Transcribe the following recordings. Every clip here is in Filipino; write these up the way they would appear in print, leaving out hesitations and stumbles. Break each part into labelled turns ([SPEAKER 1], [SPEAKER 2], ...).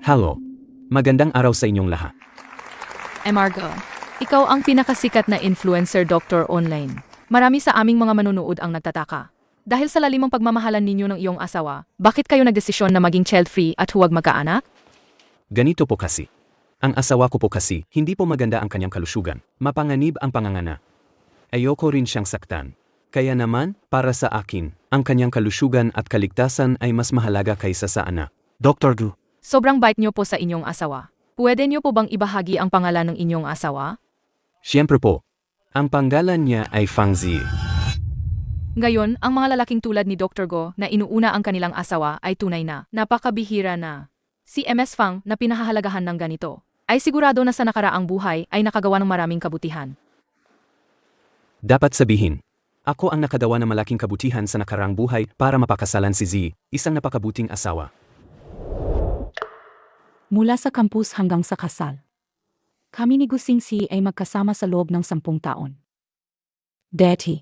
[SPEAKER 1] Hello. Magandang araw sa inyong lahat.
[SPEAKER 2] Margo, ikaw ang pinakasikat na influencer doctor online. Marami sa aming mga manunood ang nagtataka. Dahil sa lalimang pagmamahalan ninyo ng iyong asawa, bakit kayo nagdesisyon na maging child-free at huwag magkaanak?
[SPEAKER 1] Ganito po kasi. Ang asawa ko po kasi, hindi po maganda ang kanyang kalusugan. Mapanganib ang pangangana. Ayoko rin siyang saktan. Kaya naman, para sa akin, ang kanyang kalusugan at kaligtasan ay mas mahalaga kaysa sa anak. Dr. Gu.
[SPEAKER 2] Sobrang bait niyo po sa inyong asawa. Pwede niyo po bang ibahagi ang pangalan ng inyong asawa?
[SPEAKER 1] Siyempre po. Ang panggalan niya ay Fang Zi.
[SPEAKER 2] Ngayon, ang mga lalaking tulad ni Dr. Go na inuuna ang kanilang asawa ay tunay na napakabihira na. Si MS Fang na pinahahalagahan ng ganito ay sigurado na sa nakaraang buhay ay nakagawa ng maraming kabutihan.
[SPEAKER 1] Dapat sabihin, ako ang nakadawa ng malaking kabutihan sa nakaraang buhay para mapakasalan si Zi, isang napakabuting asawa.
[SPEAKER 3] Mula sa campus hanggang sa kasal. Kami ni Gu Xingxi ay magkasama sa loob ng 10 taon. Deti.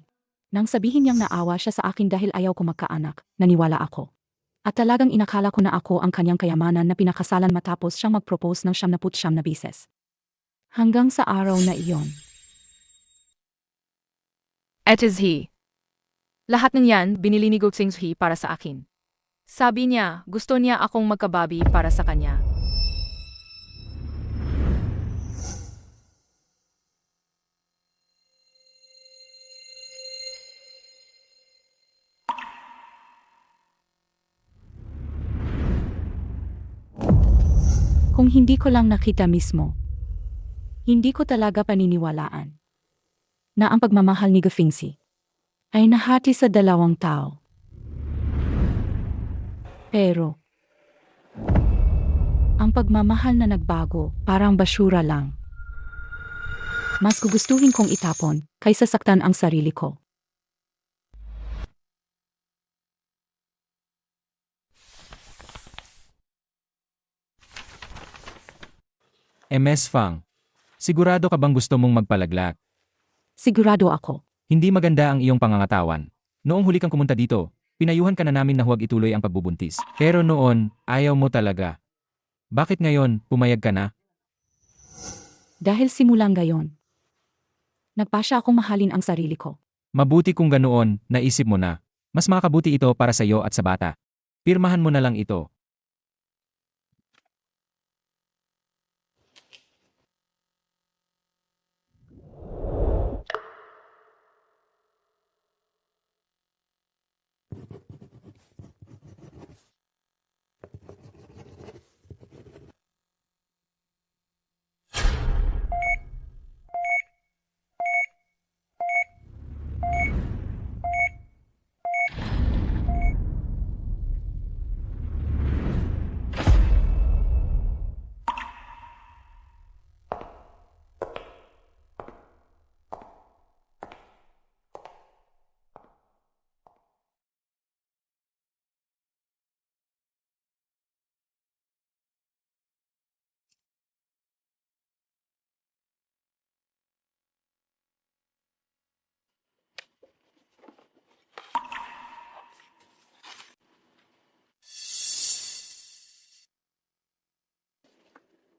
[SPEAKER 3] Nang sabihin niyang naawa siya sa akin dahil ayaw ko magkaanak, naniwala ako. At talagang inakala ko na ako ang kanyang kayamanan na pinakasalan matapos siyang mag-propose ng 79 na bises. Hanggang sa araw na iyon.
[SPEAKER 2] It is he. Lahat ng yan, binili ni Gu Xingxi para sa akin. Sabi niya, gusto niya akong magkababi para sa kanya.
[SPEAKER 3] Kung hindi ko lang nakita mismo, hindi ko talaga paniniwalaan na ang pagmamahal ni Gu Xingxi ay nahati sa 2 tao. Pero, ang pagmamahal na nagbago parang basura lang. Mas gugustuhin kong itapon kaysa saktan ang sarili ko.
[SPEAKER 4] MS Fang, sigurado ka bang gusto mong magpalaglak?
[SPEAKER 3] Sigurado ako.
[SPEAKER 4] Hindi maganda ang iyong pangangatawan. Noong huli kang pumunta dito, pinayuhan ka na namin na huwag ituloy ang pagbubuntis. Pero noon, ayaw mo talaga. Bakit ngayon, pumayag ka na?
[SPEAKER 3] Dahil simulang gayon, nagpasya akong mahalin ang sarili ko.
[SPEAKER 4] Mabuti kung ganoon, naisip mo na. Mas makabuti ito para sa iyo at sa bata. Pirmahan mo na lang ito.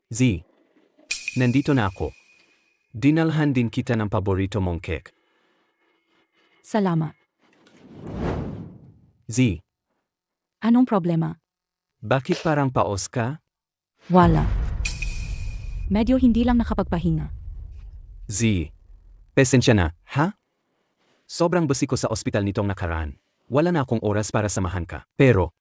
[SPEAKER 1] Zi. Nandito na ako. Dinalhan din kita ng paborito mong cake.
[SPEAKER 3] Salamat.
[SPEAKER 1] Zi.
[SPEAKER 3] Anong problema?
[SPEAKER 1] Bakit parang paos ka?
[SPEAKER 3] Wala. Medyo hindi lang nakapagpahinga.
[SPEAKER 1] Zi. Pasensya na, ha? Sobrang busy ko sa ospital nitong nakaraan. Wala na akong oras para samahan ka. Pero,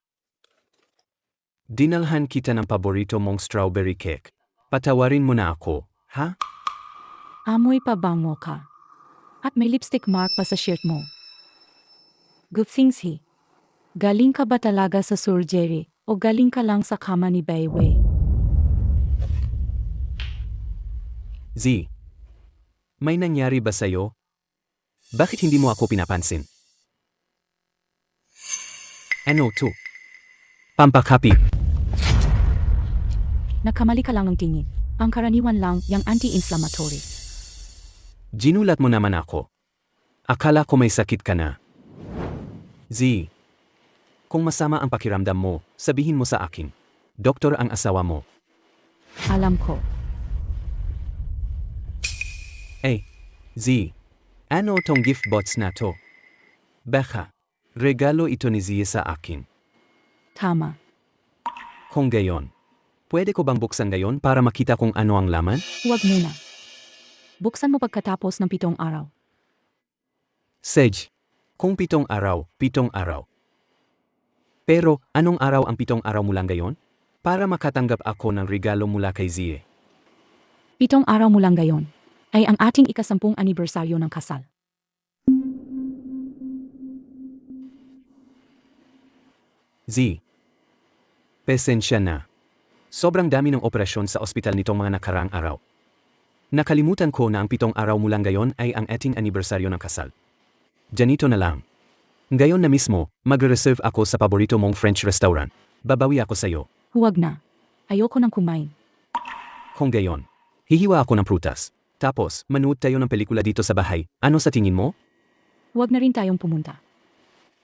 [SPEAKER 1] dinalhan kita ng paborito mong strawberry cake. Patawarin mo na ako, ha?
[SPEAKER 3] Amoy pabango ka. At may lipstick mark pa sa shirt mo. Gu Xingxi, galing ka ba talaga sa surgery o galing ka lang sa kama ni Bai Wei?
[SPEAKER 1] Zi. May nangyari ba sa'yo? Bakit hindi mo ako pinapansin? Ano to? Pampakapi.
[SPEAKER 3] Nakamali ka lang ng tingin. Ang karaniwan lang yung anti-inflammatory.
[SPEAKER 1] Ginulat mo naman ako. Akala ko may sakit ka na. Zi. Kung masama ang pakiramdam mo, sabihin mo sa akin. Doktor ang asawa mo.
[SPEAKER 3] Alam ko.
[SPEAKER 1] Z. Ano tong gift box na to? Baka. Regalo ito ni Zia sa akin.
[SPEAKER 3] Tama.
[SPEAKER 1] Kung gayon, pwede ko bang buksan gayon para makita kung ano ang laman?
[SPEAKER 3] Huwag muna. Buksan mo pagkatapos ng 7 araw.
[SPEAKER 1] Sej. Kung 7 araw, 7 araw. Pero, anong araw ang 7 araw mula ngayon? Para makatanggap ako ng regalo mula kay Zie.
[SPEAKER 3] 7 araw mula ngayon ay ang ating ika-10 anibersaryo ng kasal.
[SPEAKER 1] Z. Pasensya na. Sobrang dami ng operasyon sa ospital nitong mga nakaraang araw. Nakalimutan ko na ang 7 araw mula ngayon ay ang ating anibersaryo ng kasal. Ganito na lang. Ngayon na mismo, magre-reserve ako sa paborito mong French restaurant. Babawi ako sa'yo.
[SPEAKER 3] Huwag na. Ayoko nang kumain.
[SPEAKER 1] Kung gayon, hihiwa ako ng prutas. Tapos, manood tayo ng pelikula dito sa bahay. Ano sa tingin mo?
[SPEAKER 3] Huwag na rin tayong pumunta.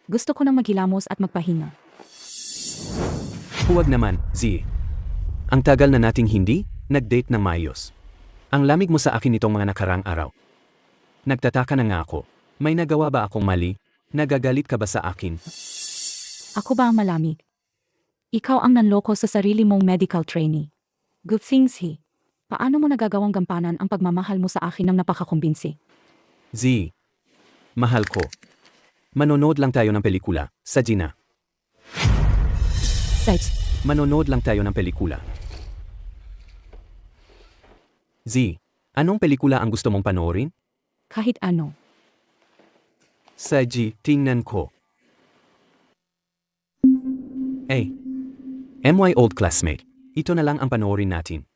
[SPEAKER 3] Gusto ko nang maghilamos at magpahinga.
[SPEAKER 1] Huwag naman, Z. Ang tagal na nating hindi nag-date ng maayos. Ang lamig mo sa akin nitong mga nakarang araw. Nagtataka na nga ako. May nagawa ba akong mali? Nagagalit ka ba sa akin?
[SPEAKER 3] Ako ba ang malamig? Ikaw ang nanloko sa sarili mong medical trainee. Good things he. Paano mo nagagawang gampanan ang pagmamahal mo sa akin ng napakakumbinsi?
[SPEAKER 1] Z. Mahal ko. Manonood lang tayo ng pelikula, sa Gina.
[SPEAKER 3] Sej,
[SPEAKER 1] Manonood lang tayo ng pelikula. Z. Anong pelikula ang gusto mong panoorin?
[SPEAKER 3] kahit ano.
[SPEAKER 1] Sa G, tingnan ko. MY old classmate. Ito na lang ang panoorin natin.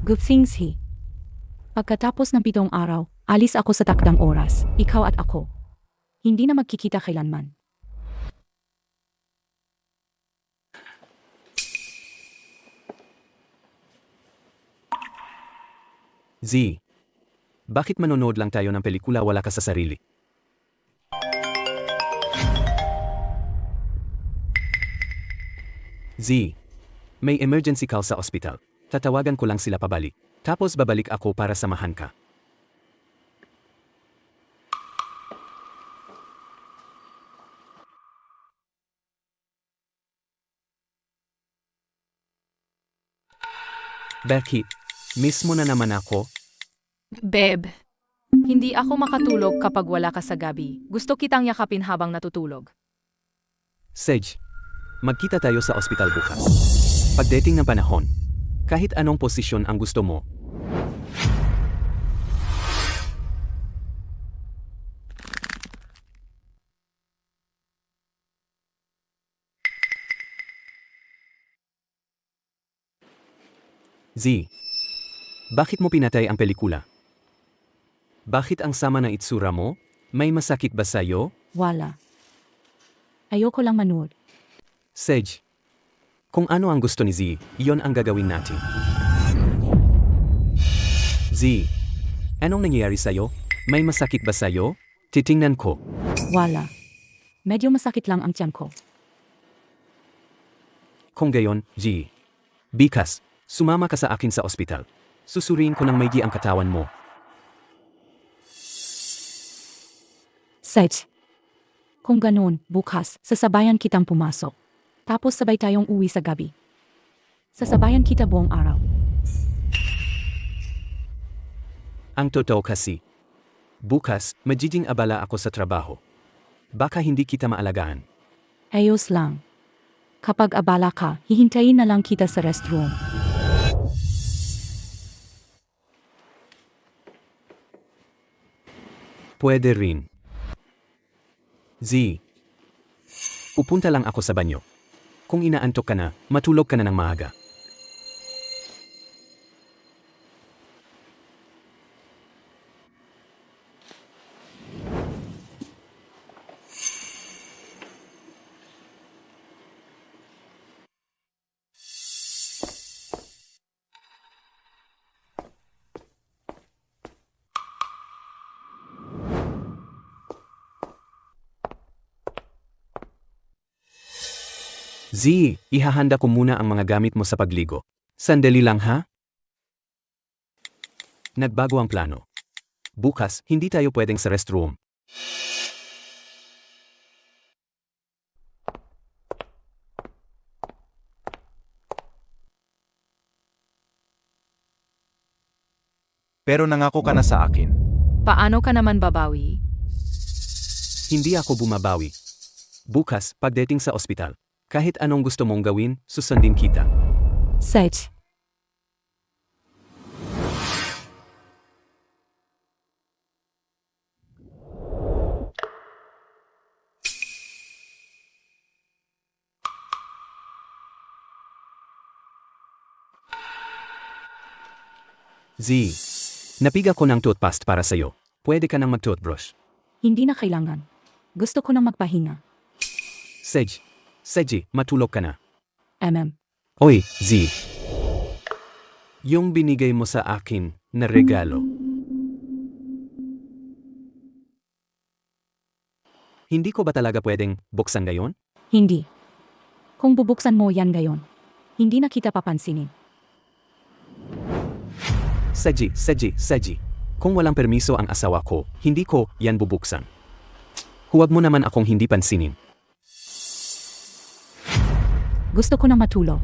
[SPEAKER 3] Good things he. Pagkatapos ng 7 araw, alis ako sa takdang oras, ikaw at ako. Hindi na magkikita kailanman.
[SPEAKER 1] Z. Bakit manonood lang tayo ng pelikula wala ka sa sarili? Z. May emergency call sa ospital. Tatawagan ko lang sila pabalik. Tapos babalik ako para samahan ka. Bakit? Miss mo na naman ako?
[SPEAKER 2] Beb, hindi ako makatulog kapag wala ka sa gabi. Gusto kitang yakapin habang natutulog.
[SPEAKER 1] Sej, magkita tayo sa ospital bukas. Pagdating ng panahon, kahit anong posisyon ang gusto mo. Z. Bakit mo pinatay ang pelikula? Bakit ang sama ng itsura mo? May masakit ba sa'yo?
[SPEAKER 3] Wala. Ayoko lang manood.
[SPEAKER 1] Sej, kung ano ang gusto ni Z, iyon ang gagawin natin. Z, anong nangyayari sa'yo? May masakit ba sa'yo? Titingnan ko.
[SPEAKER 3] Wala. Medyo masakit lang ang tiyan ko.
[SPEAKER 1] Kung gayon, G. Bikas, sumama ka sa akin sa ospital. Susuriin ko ng maigi ang katawan mo.
[SPEAKER 3] Sej. Kung ganun, bukas, sasabayan kitang pumasok. Tapos sabay tayong uwi sa gabi. Sasabayan kita buong araw.
[SPEAKER 1] Ang totoo kasi. Bukas, magiging abala ako sa trabaho. Baka hindi kita maalagaan.
[SPEAKER 3] Ayos lang. Kapag abala ka, hihintayin na lang kita sa restroom.
[SPEAKER 1] Pwede rin. Z. Pupunta lang ako sa banyo. Kung inaantok ka na, matulog ka na ng maaga. Z, ihahanda ko muna ang mga gamit mo sa pagligo. Sandali lang ha? Nagbago ang plano. Bukas, hindi tayo pwedeng sa restroom.
[SPEAKER 5] Pero nangako ka na sa akin.
[SPEAKER 2] Paano ka naman babawi?
[SPEAKER 1] Hindi ako bumabawi. Bukas, pagdating sa ospital. Kahit anong gusto mong gawin, susundin kita.
[SPEAKER 3] Sage.
[SPEAKER 1] Z, napiga ko ng toothpaste para sa'yo. Pwede ka nang mag-toothbrush.
[SPEAKER 3] Hindi na kailangan. Gusto ko nang magpahinga.
[SPEAKER 1] Sage, matulog ka na.
[SPEAKER 3] Oy,
[SPEAKER 1] Z. Yung binigay mo sa akin na regalo. Hindi ko ba talaga pwedeng buksan ngayon?
[SPEAKER 3] hindi. Kung bubuksan mo yan ngayon, hindi na kita papansinin.
[SPEAKER 1] Sage. Kung walang permiso ang asawa ko, hindi ko yan bubuksan. Huwag mo naman akong hindi pansinin.
[SPEAKER 3] Gusto ko nang matulog.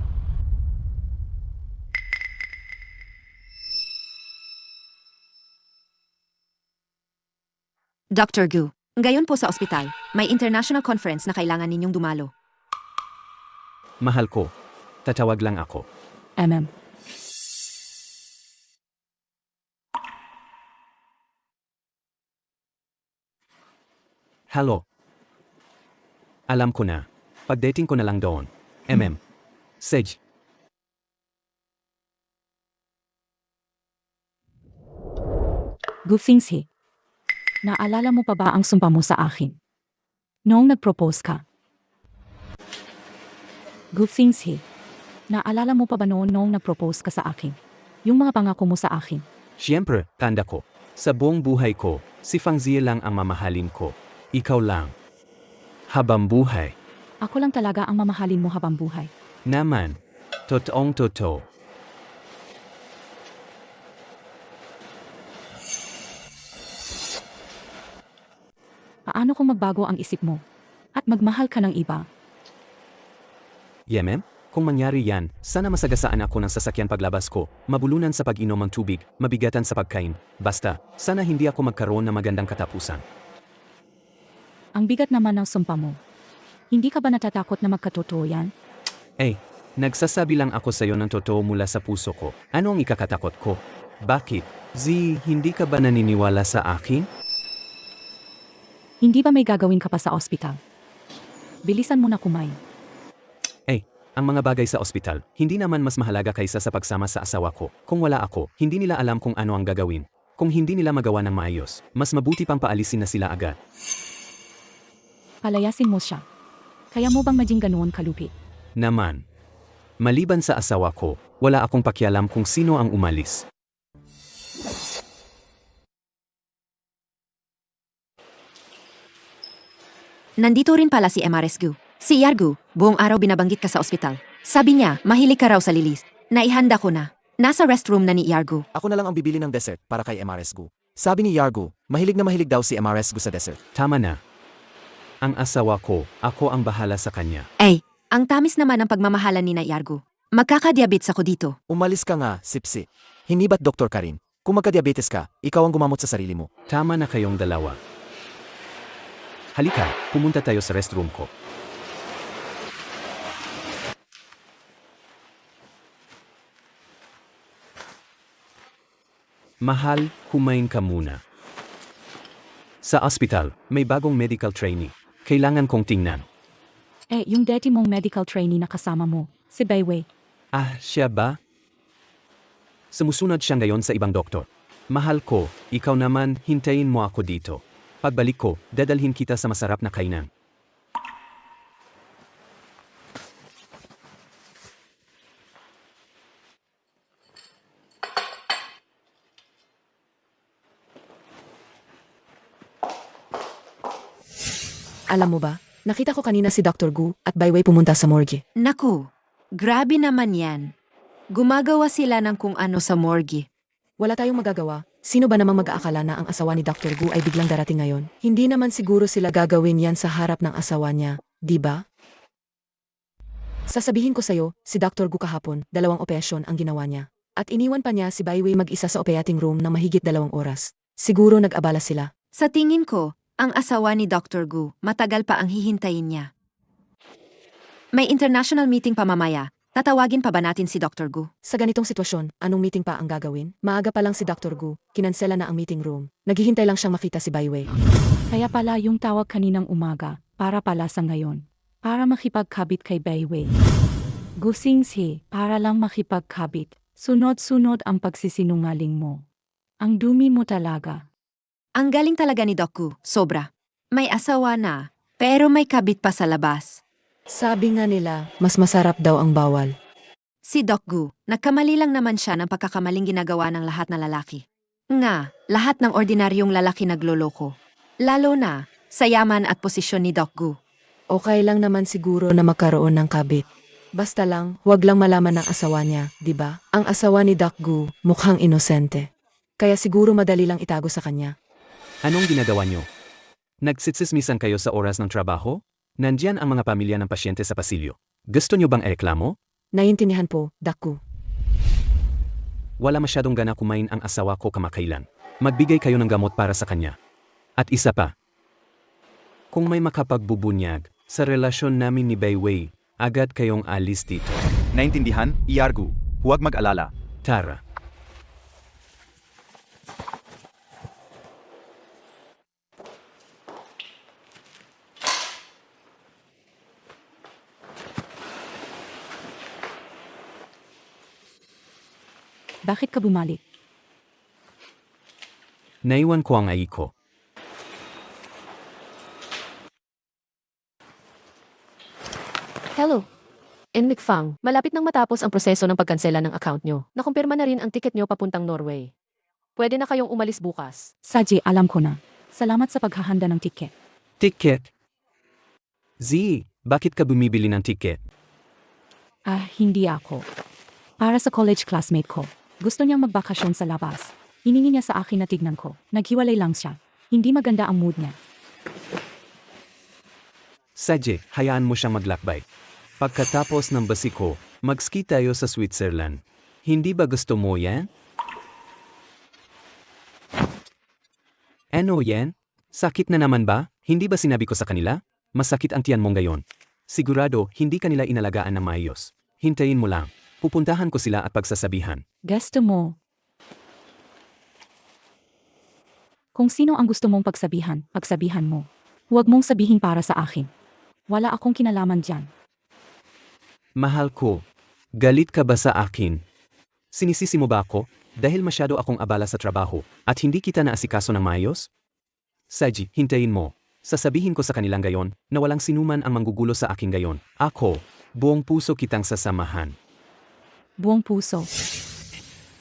[SPEAKER 6] Dr. Gu, ngayon po sa ospital, may international conference na kailangan ninyong dumalo.
[SPEAKER 1] Mahal ko, tatawag lang ako. Hello. Alam ko na. Pagdating ko na lang doon. Sage.
[SPEAKER 3] Gufingsi. Naalala mo pa ba ang sumpa mo sa akin? Noong nag-propose ka. Gufingsi. Naalala mo pa ba noong nag-propose ka sa akin? Yung mga pangako mo sa akin.
[SPEAKER 1] Siyempre, tanda ko. Sa buong buhay ko, si Fangzia lang ang mamahalin ko. Ikaw lang. Habang buhay.
[SPEAKER 3] Ako lang talaga ang mamahalin mo habang buhay.
[SPEAKER 1] Naman. Totoong totoo.
[SPEAKER 3] Paano kung magbago ang isip mo? At magmahal ka ng iba?
[SPEAKER 1] Yemem? Kung mangyari yan, sana masagasaan ako ng sasakyan paglabas ko, mabulunan sa pag-inom ng tubig, mabigatan sa pagkain. Basta, sana hindi ako magkaroon ng magandang katapusan.
[SPEAKER 3] Ang bigat naman ng sumpa mo. Hindi ka ba natatakot na magkatotoo yan?
[SPEAKER 1] Nagsasabi lang ako sa'yo ng totoo mula sa puso ko. Ano ang ikakatakot ko? Bakit? Z, hindi ka ba naniniwala sa akin?
[SPEAKER 3] Hindi ba may gagawin ka pa sa ospital? Bilisan mo na kumain.
[SPEAKER 1] Ang mga bagay sa ospital, hindi naman mas mahalaga kaysa sa pagsama sa asawa ko. Kung wala ako, hindi nila alam kung ano ang gagawin. Kung hindi nila magawa ng maayos, mas mabuti pang paalisin na sila agad.
[SPEAKER 3] Palayasin mo siya. Kaya mo bang maging ganoon kalupit?
[SPEAKER 1] Naman. Maliban sa asawa ko, wala akong pakialam kung sino ang umalis.
[SPEAKER 6] Nandito rin pala si MRS Gu. Si Yargu, buong araw binabanggit ka sa ospital. Sabi niya, mahilig ka raw sa lilis. Naihanda ko na. Nasa restroom na ni Yargu.
[SPEAKER 7] Ako na lang ang bibili ng dessert para kay MRS Gu. Sabi ni Yargu, mahilig na mahilig daw si MRS Gu sa dessert.
[SPEAKER 1] Tama na. Ang asawa ko, ako ang bahala sa kanya.
[SPEAKER 6] Ang tamis naman ng pagmamahalan ni na Yargu. Magkakadiabetes ako dito.
[SPEAKER 7] Umalis ka nga, Sipsi. Hindi ba't doktor ka rin? Kung magka-diabetes ka, ikaw ang gumamot sa sarili mo.
[SPEAKER 1] Tama na kayong dalawa. Halika, pumunta tayo sa restroom ko. Mahal, kumain ka muna. Sa ospital, may bagong medical trainee. Kailangan kong tingnan.
[SPEAKER 3] Yung daddy mong medical trainee na kasama mo, si Bayway.
[SPEAKER 1] Siya ba? Sumusunod siya ngayon sa ibang doktor. Mahal ko, ikaw naman, hintayin mo ako dito. Pagbalik ko, dadalhin kita sa masarap na kainan.
[SPEAKER 8] Alam mo ba,
[SPEAKER 3] Nakita ko kanina si Dr. Gu at Byway pumunta sa morgue.
[SPEAKER 6] Naku, grabe naman yan. Gumagawa sila ng kung ano sa morgue.
[SPEAKER 3] Wala tayong magagawa. Sino ba namang mag-aakala na ang asawa ni Dr. Gu ay biglang darating ngayon? Hindi naman siguro sila gagawin yan sa harap ng asawa niya, di ba? Sasabihin ko sa'yo, si Dr. Gu kahapon, 2 operasyon ang ginawa niya. At iniwan pa niya si Byway mag-isa sa operating room ng mahigit 2 oras. Siguro nag-abala sila.
[SPEAKER 6] Sa tingin ko, ang asawa ni Dr. Gu, matagal pa ang hihintayin niya. May international meeting pa mamaya. Tatawagin pa ba natin si Dr. Gu?
[SPEAKER 3] Sa ganitong sitwasyon, anong meeting pa ang gagawin? Maaga pa lang si Dr. Gu, kinansela na ang meeting room. Naghihintay lang siyang makita si Byway. Kaya pala yung tawag kaninang umaga, para pala sa ngayon. Para makipagkabit kay Byway. Gusingsi, para lang makipagkabit. Sunod-sunod ang pagsisinungaling mo. Ang dumi mo talaga.
[SPEAKER 6] Ang galing talaga ni Doc Gu, sobra. May asawa na, pero may kabit pa sa labas.
[SPEAKER 3] Sabi nga nila, mas masarap daw ang bawal.
[SPEAKER 6] Si Doc Gu, nagkamali lang naman siya ng pagkakamaling ginagawa ng lahat na lalaki. Nga, lahat ng ordinaryong lalaki nagloloko. Lalo na, sa yaman at posisyon ni Doc Gu.
[SPEAKER 3] Okay lang naman siguro na magkaroon ng kabit. Basta lang, wag lang malaman ng asawa niya, di ba? Ang asawa ni Doc Gu mukhang inosente. Kaya siguro madali lang itago sa kanya.
[SPEAKER 1] Anong ginagawa nyo? Nagsitsismisan kayo sa oras ng trabaho? Nandiyan ang mga pamilya ng pasyente sa pasilyo. Gusto nyo bang ereklamo?
[SPEAKER 3] Naiintindihan po, Doc Gu.
[SPEAKER 1] Wala masyadong gana kumain ang asawa ko kamakailan. Magbigay kayo ng gamot para sa kanya. At isa pa. Kung may makapagbubunyag sa relasyon namin ni Byway, agad kayong alis dito.
[SPEAKER 5] Naintindihan, Iargu? Huwag mag-alala.
[SPEAKER 1] Tara.
[SPEAKER 3] Bakit ka bumalik?
[SPEAKER 1] Naiwan ko ang ai ko.
[SPEAKER 8] Hello. Enric Fang, malapit nang matapos ang proseso ng pagkansela ng account nyo. Nakumpirma na rin ang ticket nyo papuntang Norway. Pwede na kayong umalis bukas.
[SPEAKER 3] Saji, alam ko na. Salamat sa paghahanda ng tiket.
[SPEAKER 1] Ticket? Z, bakit ka bumibili ng ticket?
[SPEAKER 3] Hindi ako. Para sa college classmate ko. Gusto niyang magbakasyon sa labas. Hiningi niya sa akin na tignan ko. Naghiwalay lang siya. Hindi maganda ang mood niya.
[SPEAKER 1] Sadye, hayaan mo siyang maglakbay. Pagkatapos ng basi ko, mag-ski tayo sa Switzerland. Hindi ba gusto mo yan? Ano yan? Sakit na naman ba? Hindi ba sinabi ko sa kanila? Masakit ang tiyan mong gayon. Sigurado, hindi kanila inalagaan ng maayos. Hintayin mo lang. Pupuntahan ko sila at pagsasabihan.
[SPEAKER 3] Gusto mo. Kung sino ang gusto mong pagsabihan mo. Huwag mong sabihin para sa akin. Wala akong kinalaman dyan.
[SPEAKER 1] Mahal ko, galit ka ba sa akin? Sinisisi mo ba ako dahil masyado akong abala sa trabaho at hindi kita naasikaso ng maayos? Saji, hintayin mo. Sasabihin ko sa kanilang gayon na walang sinuman ang manggugulo sa aking gayon. Ako, buong puso kitang sasamahan.
[SPEAKER 3] Buong puso.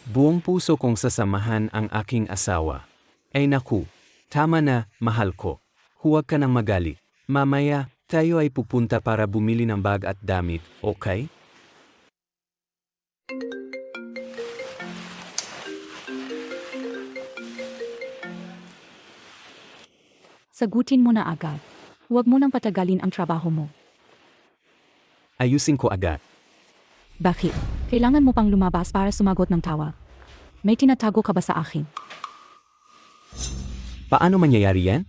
[SPEAKER 1] Buong puso kong sasamahan ang aking asawa. Ay naku, tama na, mahal ko. Huwag ka nang magalit. Mamaya, tayo ay pupunta para bumili ng bag at damit, okay?
[SPEAKER 3] Sagutin mo na agad. Huwag mo nang patagalin ang trabaho mo.
[SPEAKER 1] Ayusin ko agad.
[SPEAKER 3] Bakit? Kailangan mo pang lumabas para sumagot ng tawa. May tinatago ka ba sa akin?
[SPEAKER 1] Paano mangyayari yan?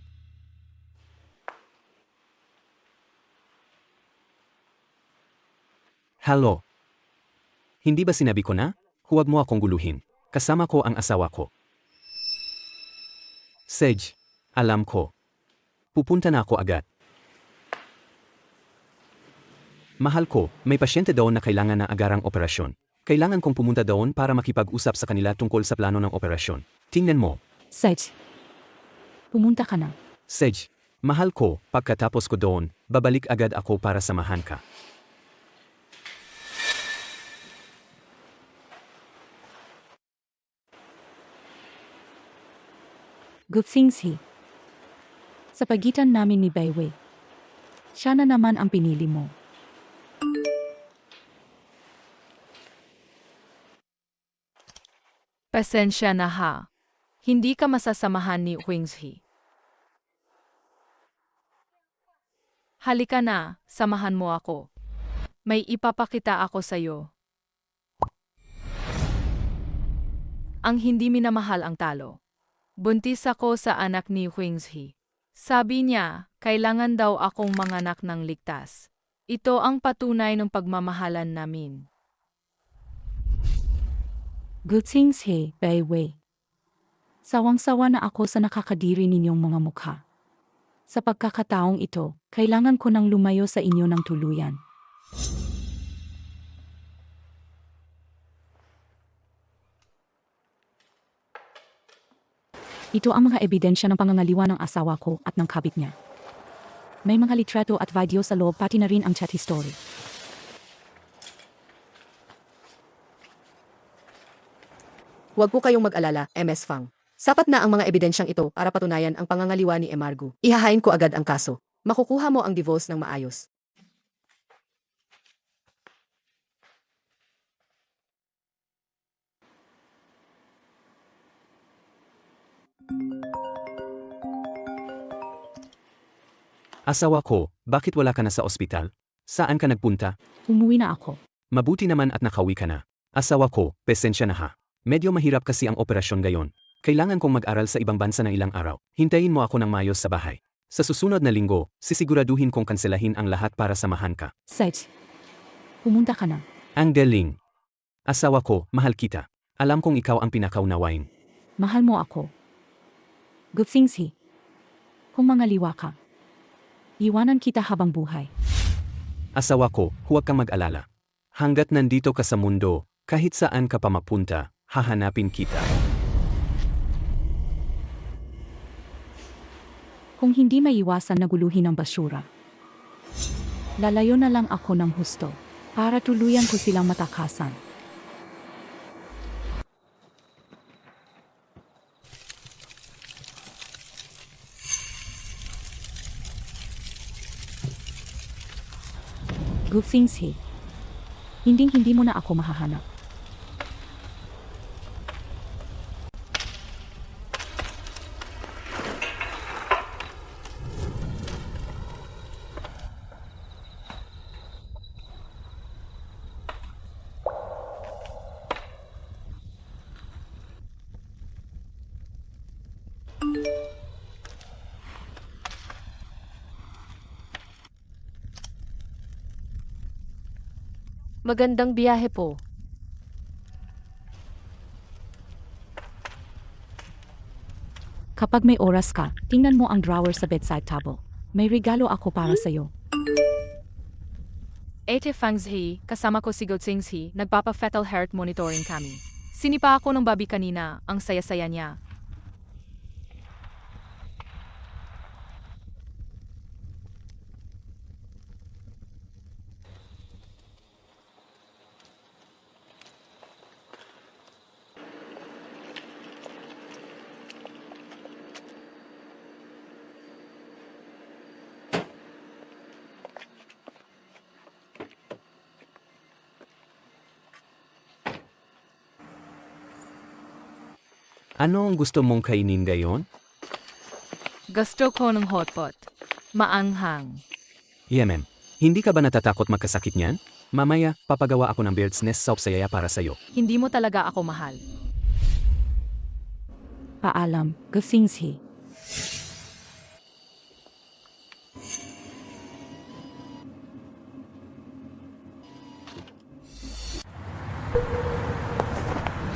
[SPEAKER 1] Hello. Hindi ba sinabi ko na? Huwag mo akong guluhin. Kasama ko ang asawa ko. Sej, alam ko. Pupunta na ako agad. Mahal ko, may pasyente doon na kailangan ng agarang operasyon. Kailangan kong pumunta doon para makipag-usap sa kanila tungkol sa plano ng operasyon. Tingnan mo.
[SPEAKER 3] Sej, pumunta ka na.
[SPEAKER 1] Sej, mahal ko, pagkatapos ko doon, babalik agad ako para samahan ka.
[SPEAKER 3] Good things he. Sa pagitan namin ni Byway. Siya na naman ang pinili mo.
[SPEAKER 2] Pasensya na ha. Hindi ka masasamahan ni Wingshi. Halika na, samahan mo ako. May ipapakita ako sa'yo. Ang hindi minamahal ang talo. Buntis ako sa anak ni Wingshi. Sabi niya, kailangan daw akong manganak ng ligtas. Ito ang patunay ng pagmamahalan namin.
[SPEAKER 3] Gutsingshi, Beiwei. Sawang-sawa na ako sa nakakadiri ninyong mga mukha. Sa pagkakataong ito, kailangan ko nang lumayo sa inyo ng tuluyan. Ito ang mga ebidensya ng pangangaliwa ng asawa ko at ng kabit niya. May mga litrato at video sa loob pati na rin ang chat history.
[SPEAKER 8] Huwag po kayong mag-alala, MS Fang. Sapat na ang mga ebidensyang ito para patunayan ang pangangaliwa ni Emargu. Ihahain ko agad ang kaso. Makukuha mo ang divorce ng maayos.
[SPEAKER 1] Asawa ko, bakit wala ka na sa ospital? Saan ka nagpunta?
[SPEAKER 3] Umuwi na ako.
[SPEAKER 1] Mabuti naman at nakauwi ka na. Asawa ko, pasensya na ha. Medyo mahirap kasi ang operasyon gayon. Kailangan kong mag-aral sa ibang bansa ng ilang araw. Hintayin mo ako ng mayos sa bahay. Sa susunod na linggo, sisiguraduhin kong kanselahin ang lahat para samahan ka.
[SPEAKER 3] Seth, pumunta ka na.
[SPEAKER 1] Ang galing. Asawa ko, mahal kita. Alam kong ikaw ang pinakaunawain.
[SPEAKER 3] Mahal mo ako. Gutsingshi. Kung mangaliwa ka, iwanan kita habang buhay.
[SPEAKER 1] Asawa ko, huwag kang mag-alala. Hanggat nandito ka sa mundo, kahit saan ka pa mapunta, hahanapin kita.
[SPEAKER 3] Kung hindi maiwasan na guluhin ang basura, lalayo na lang ako ng husto para tuluyan ko silang matakasan. Gutsingshi, hindi mo na ako mahahanap.
[SPEAKER 8] Magandang biyahe po.
[SPEAKER 3] Kapag may oras ka, tingnan mo ang drawer sa bedside table. May regalo ako para sa'yo.
[SPEAKER 2] Ate Fangzhi, kasama ko si Gutsingshi, nagpapa-fetal health monitoring kami. Sinipa ako ng babi kanina, ang saya-saya niya.
[SPEAKER 1] Ano ang gusto mong kainin gayon?
[SPEAKER 2] Gusto ko ng hotpot. Maanghang.
[SPEAKER 1] Yemem, hindi ka ba natatakot magkasakit niyan? Mamaya, papagawa ako ng bird's nest soup sa yaya para sa'yo.
[SPEAKER 2] Hindi mo talaga ako mahal.
[SPEAKER 3] Paalam, Gutsingshi.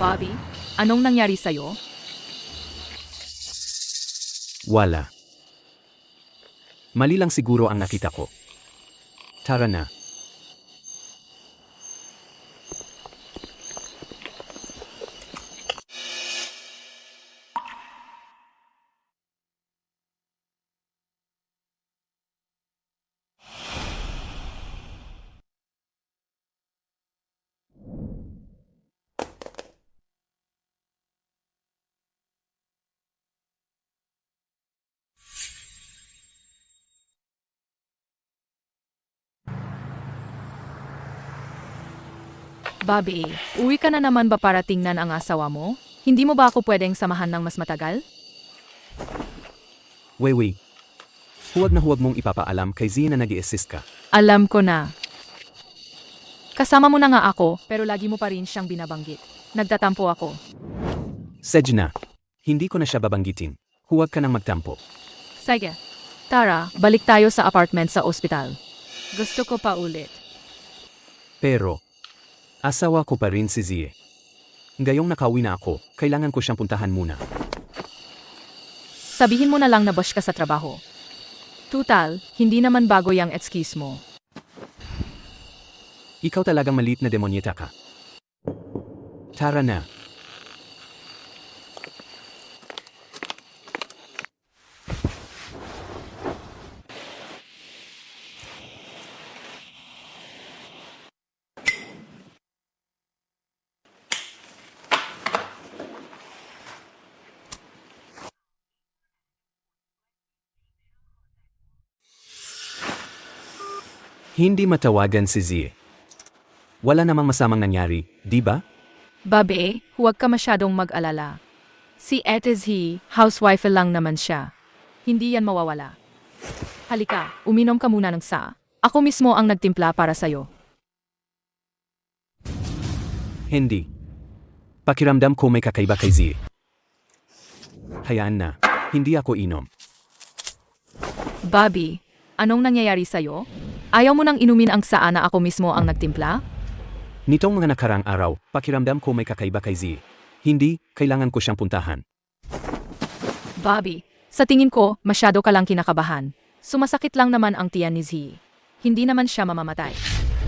[SPEAKER 2] Bobby, anong nangyari sa'yo?
[SPEAKER 1] Wala. Mali lang siguro ang nakita ko. Tara na.
[SPEAKER 2] Bobby, uwi ka na naman ba para tingnan ang asawa mo? Hindi mo ba ako pwedeng samahan ng mas matagal?
[SPEAKER 1] Wei. Huwag na huwag mong ipapaalam kay Zee na nag-i-assist ka.
[SPEAKER 2] Alam ko na. Kasama mo na nga ako, pero lagi mo pa rin siyang binabanggit. Nagtatampo ako.
[SPEAKER 1] Sejna, hindi ko na siya babanggitin. Huwag ka nang magtampo.
[SPEAKER 2] Sige. Tara, balik tayo sa apartment sa ospital. Gusto ko pa ulit.
[SPEAKER 1] Pero, asawa ko pa rin si Zee. Ngayong nakauwi na ako, kailangan ko siyang puntahan muna.
[SPEAKER 2] Sabihin mo na lang na boss ka sa trabaho. Tutal, hindi naman bago yung excuse mo.
[SPEAKER 1] Ikaw talagang maliit na demonyeta ka. Tara na. Hindi matawagan si Zee. Wala namang masamang nangyari, di ba?
[SPEAKER 2] Babe, huwag ka masyadong mag-alala. Si Ate Z, housewife lang naman siya. Hindi yan mawawala. Halika, uminom ka muna ng sa. Ako mismo ang nagtimpla para sa'yo.
[SPEAKER 1] Hindi. Pakiramdam ko may kakaiba kay Zee. Hayaan na, hindi ako inom.
[SPEAKER 2] Bobby, anong nangyayari sa'yo? Ayaw mo nang inumin ang saa na ako mismo ang nagtimpla?
[SPEAKER 1] Nitong mga nakarang araw, pakiramdam ko may kakaiba kay Zee. Hindi, kailangan ko siyang puntahan.
[SPEAKER 2] Bobby, sa tingin ko, masyado ka lang kinakabahan. Sumasakit lang naman ang tiyan ni Z. Hindi naman siya mamamatay.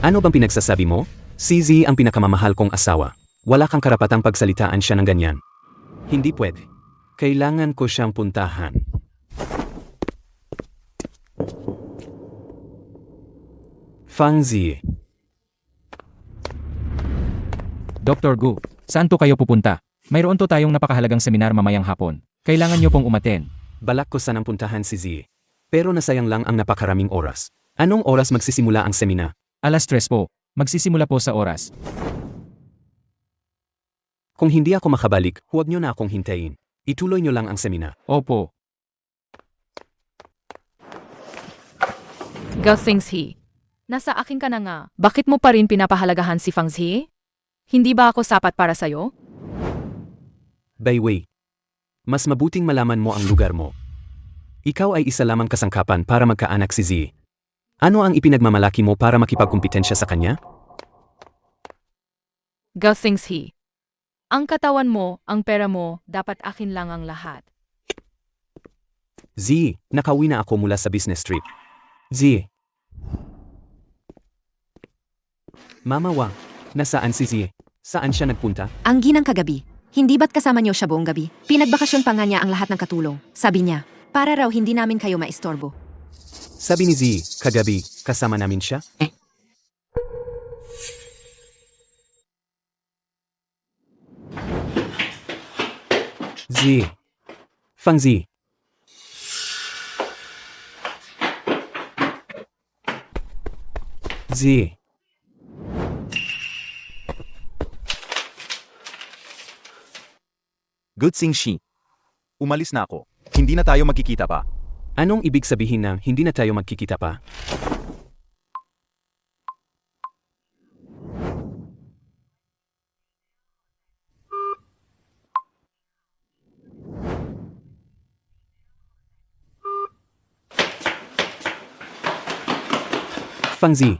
[SPEAKER 1] Ano bang pinagsasabi mo? Si Zee ang pinakamamahal kong asawa. Wala kang karapatang pagsalitaan siya ng ganyan. Hindi pwede. Kailangan ko siyang puntahan. Fang Zee.
[SPEAKER 4] Dr. Gu, saan to kayo pupunta? Mayroon to tayong napakahalagang seminar mamayang hapon. Kailangan nyo pong umaten.
[SPEAKER 1] Balak ko sanang puntahan si Zee. Pero nasayang lang ang napakaraming oras. Anong oras magsisimula ang seminar?
[SPEAKER 4] 3:00 po. Magsisimula po sa oras.
[SPEAKER 1] Kung hindi ako makabalik, huwag nyo na akong hintayin. Ituloy nyo lang ang seminar.
[SPEAKER 4] Opo.
[SPEAKER 2] Gauthings he. Nasa akin ka na nga. Bakit mo pa rin pinapahalagahan si Fang Zee? Hindi ba ako sapat para sa'yo?
[SPEAKER 1] Wei. Mas mabuting malaman mo ang lugar mo. Ikaw ay isa lamang kasangkapan para magkaanak si Zee. Ano ang ipinagmamalaki mo para makipagkumpetensya sa kanya?
[SPEAKER 2] Gauthings he. Ang katawan mo, ang pera mo, dapat akin lang ang lahat.
[SPEAKER 1] Zee, nakauwi na ako mula sa business trip. Zee. Mama Wang, nasaan si Zee? Saan siya nagpunta?
[SPEAKER 6] Ang ginang kagabi. Hindi ba't kasama niyo siya buong gabi? Pinagbakasyon pa nga niya ang lahat ng katulong. Sabi niya, para raw hindi namin kayo maistorbo.
[SPEAKER 1] Sabi ni Zee, kagabi, kasama namin siya? Zee. Fang Zee. Zee.
[SPEAKER 5] Good Sing Shi. Umalis na ako. Hindi na tayo magkikita pa.
[SPEAKER 1] Anong ibig sabihin ng hindi na tayo magkikita pa? Fang Zee.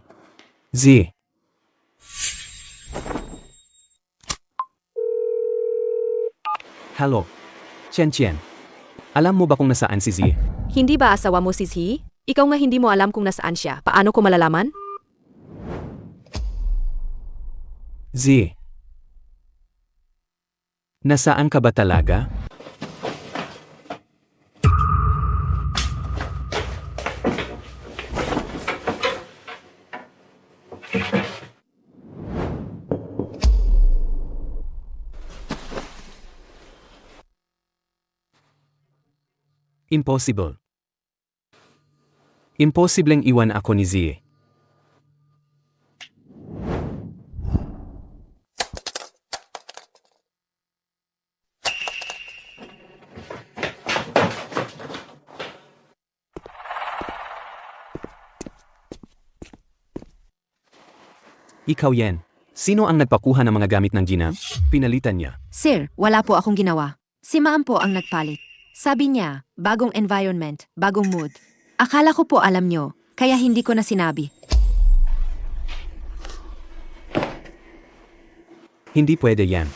[SPEAKER 1] Zee. Hello. Chen. Alam mo ba kung nasaan si Zee?
[SPEAKER 8] Hindi ba asawa mo si Z? Ikaw nga hindi mo alam kung nasaan siya. Paano ko malalaman?
[SPEAKER 1] Zee. Nasaan ka ba talaga? Impossible. Imposibleng iwan ako ni Zee. Ikaw yan. Sino ang nagpakuha ng mga gamit ng Gina? Pinalitan niya.
[SPEAKER 6] Sir, wala po akong ginawa. Si Ma'am po ang nagpalit. Sabi niya, bagong environment, bagong mood. Akala ko po alam nyo, kaya hindi ko na sinabi.
[SPEAKER 1] Hindi pwede yan.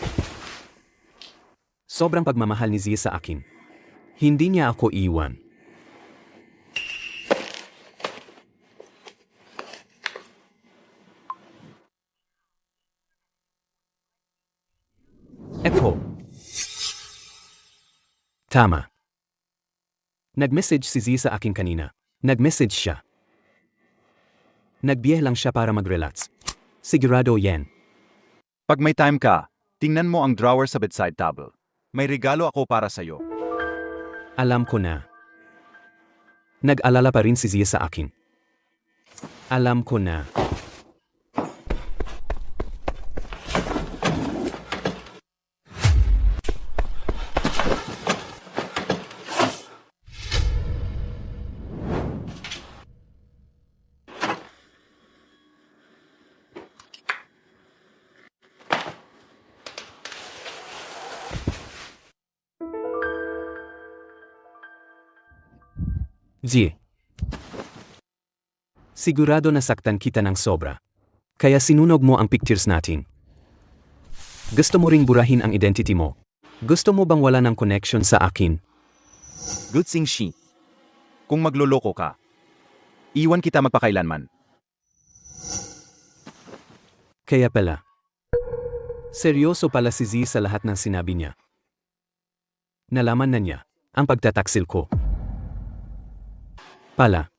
[SPEAKER 1] Sobrang pagmamahal ni Zia sa akin. Hindi niya ako iwan. Epo. Tama. Nag-message si Zia sa akin kanina. Nag-message siya. Nagbiyahe lang siya para mag-relax. Sigurado yan.
[SPEAKER 5] Pag may time ka, tingnan mo ang drawer sa bedside table. May regalo ako para sa'yo.
[SPEAKER 1] Alam ko na. Nag-alala pa rin si Zia sa akin. Alam ko na. Zia. Sigurado nasaktan kita ng sobra. Kaya sinunog mo ang pictures natin. Gusto mo ring burahin ang identity mo. Gusto mo bang wala ng connection sa akin?
[SPEAKER 5] Good thing she. Kung magloloko ka, iwan kita magpakailanman.
[SPEAKER 1] Kaya pala. Seryoso pala si Z sa lahat ng sinabi niya. Nalaman na niya ang pagtataksil ko. Pala.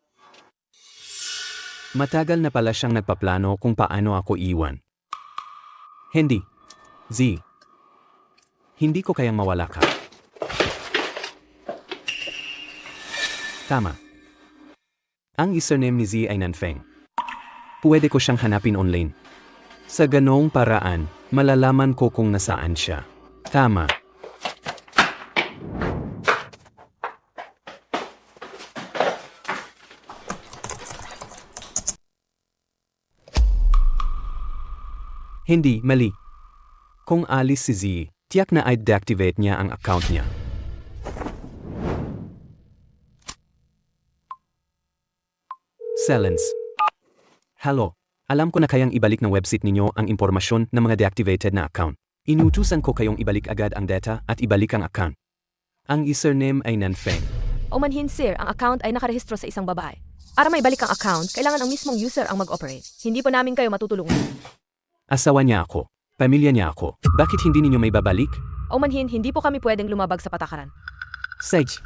[SPEAKER 1] Matagal na pala siyang nagpaplano kung paano ako iwan. Hindi. Z. Hindi ko kayang mawala ka. Tama. Ang username ni Z ay Nanfeng. Pwede ko siyang hanapin online. Sa ganong paraan, malalaman ko kung nasaan siya. Tama. Hindi, mali. Kung alis si Z, tiyak na i-deactivate niya ang account niya. Silence. Hello. Alam ko na kayang ibalik ng website ninyo ang impormasyon ng mga deactivated na account. Inutusan ko kayong ibalik agad ang data at ibalik ang account. Ang username ay Nanfeng.
[SPEAKER 9] O manhin sir, ang account ay nakarehistro sa isang babae. Para maibalik ang account, kailangan ang mismong user ang mag-operate. Hindi po namin kayo matutulungan.
[SPEAKER 1] Asawa niya ako. Pamilya niya ako. Bakit hindi ninyo may babalik?
[SPEAKER 9] O manhin, hindi po kami pwedeng lumabag sa patakaran.
[SPEAKER 1] Sage.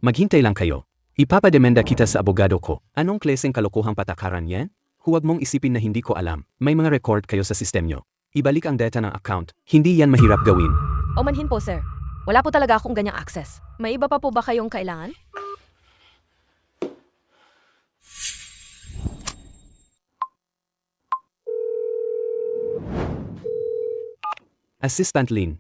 [SPEAKER 1] Maghintay lang kayo. Ipapademenda kita sa abogado ko. Anong klaseng kalokohang patakaran yan? Huwag mong isipin na hindi ko alam. May mga record kayo sa sistem nyo. Ibalik ang data ng account. Hindi yan mahirap gawin.
[SPEAKER 9] O manhin po sir, wala po talaga akong ganyang access. May iba pa po ba kayong kailangan?
[SPEAKER 1] Assistant Lin.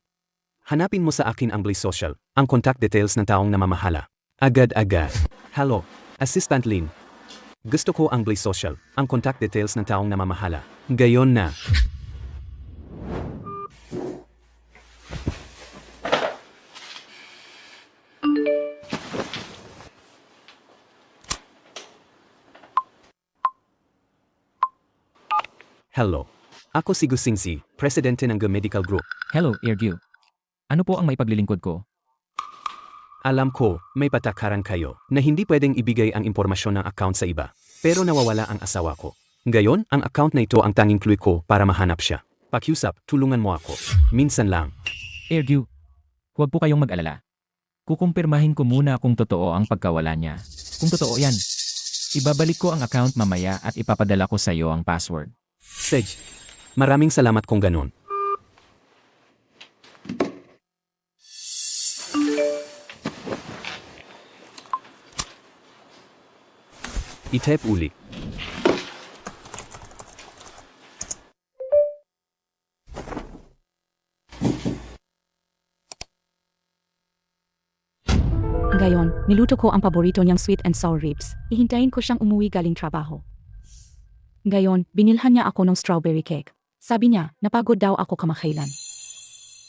[SPEAKER 1] Hanapin mo sa akin ang Bliss Social, ang contact details ng taong namamahala. Agad-agad. Hello, Assistant Lin. Gusto ko ang Bliss Social, ang contact details ng taong namamahala. Gayon na. Hello. Ako si Gusing Z, presidente ng Go Medical Group.
[SPEAKER 4] Hello, Airview. Ano po ang maipaglilingkod ko?
[SPEAKER 1] Alam ko, may patakaran kayo na hindi pwedeng ibigay ang impormasyon ng account sa iba. Pero nawawala ang asawa ko. Ngayon, ang account na ito ang tanging clue ko para mahanap siya. Pakiusap, tulungan mo ako. Minsan lang.
[SPEAKER 4] Airview, huwag po kayong mag-alala. Kukumpirmahin ko muna kung totoo ang pagkawala niya. Kung totoo yan, ibabalik ko ang account mamaya at ipapadala ko sa iyo ang password.
[SPEAKER 1] Sage, maraming salamat kung ganun. I-type uli.
[SPEAKER 3] Gayon, niluto ko ang paborito niyang sweet and sour ribs. Ihintayin ko siyang umuwi galing trabaho. Gayon, binilhan niya ako ng strawberry cake. Sabi niya, napagod daw ako kamakailan.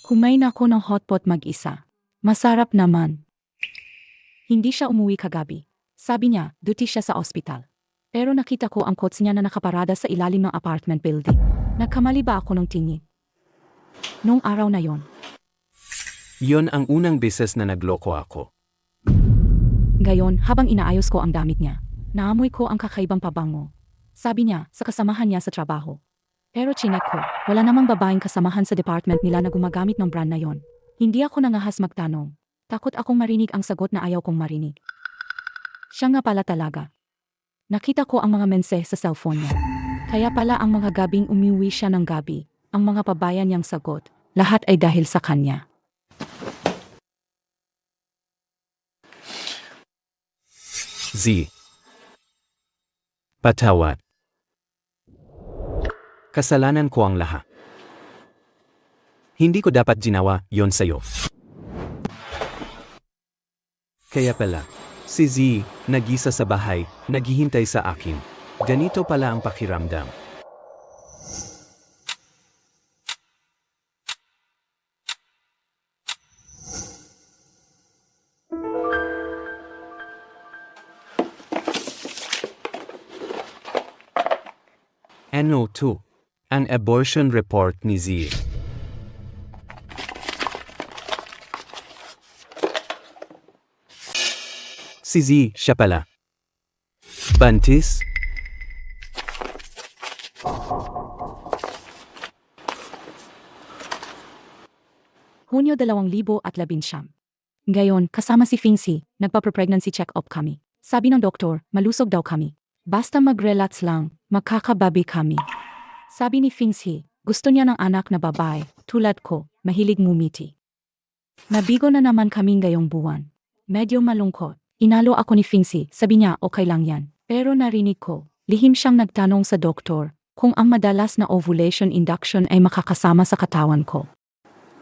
[SPEAKER 3] Kumain ako ng hotpot mag-isa. Masarap naman. Hindi siya umuwi kagabi. Sabi niya, duty siya sa ospital. Pero nakita ko ang coats niya na nakaparada sa ilalim ng apartment building. Nagkamali ba ako ng tingin? Nung araw na yon,
[SPEAKER 1] Yon ang unang beses na nagloko ako.
[SPEAKER 3] gayon habang inaayos ko ang damit niya, naamoy ko ang kakaibang pabango. Sabi niya, sa kasamahan niya sa trabaho. Pero chinek ko, wala namang babaeng kasamahan sa department nila na gumagamit ng brand na yon. Hindi ako nangahas magtanong. Takot akong marinig ang sagot na ayaw kong marinig. Siya nga pala talaga. Nakita ko ang mga mensahe sa cellphone niya. Kaya pala ang mga gabing umiwi siya ng gabi, ang mga pabayan niyang sagot, lahat ay dahil sa kanya.
[SPEAKER 1] Z. Patawad. Kasalanan ko ang lahat. Hindi ko dapat ginawa yon sa'yo. Kaya pala, si Z, nag-isa sa bahay, naghihintay sa akin. Ganito pala ang pakiramdam. Ano 2. Ang abortion report ni Z. Si Z, siya pala. Bantis?
[SPEAKER 3] Hunyo 2019. Gayon, kasama si Fincy, nagpa-pregnancy check-up kami. Sabi ng doktor, malusog daw kami. Basta mag-relax lang, makakababi kami. Sabi ni Fincy, gusto niya ng anak na babae, tulad ko, mahilig ngumiti. Nabigo na naman kaming gayong buwan. Medyo malungkot. Inalo ako ni Fincy, sabi niya okay lang yan. Pero narinig ko, lihim siyang nagtanong sa doktor kung ang madalas na ovulation induction ay makakasama sa katawan ko.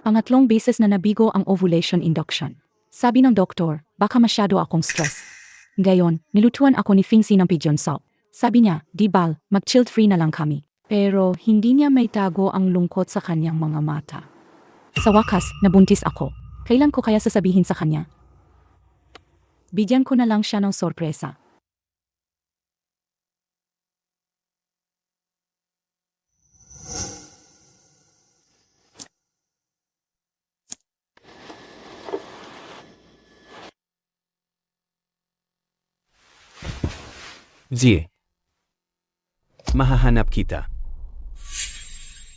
[SPEAKER 3] Pangatlong beses na nabigo ang ovulation induction. Sabi ng doktor, baka masyado akong stress. Gayon, nilutuan ako ni Fincy ng pigeon soup. Sabi niya, di bal, mag-chilled free na lang kami. Pero hindi niya may tago ang lungkot sa kanyang mga mata. Sa wakas, nabuntis ako. Kailan ko kaya sasabihin sa kanya? Bigyan ko na lang siya ng sorpresa.
[SPEAKER 1] Z. Mahahanap kita.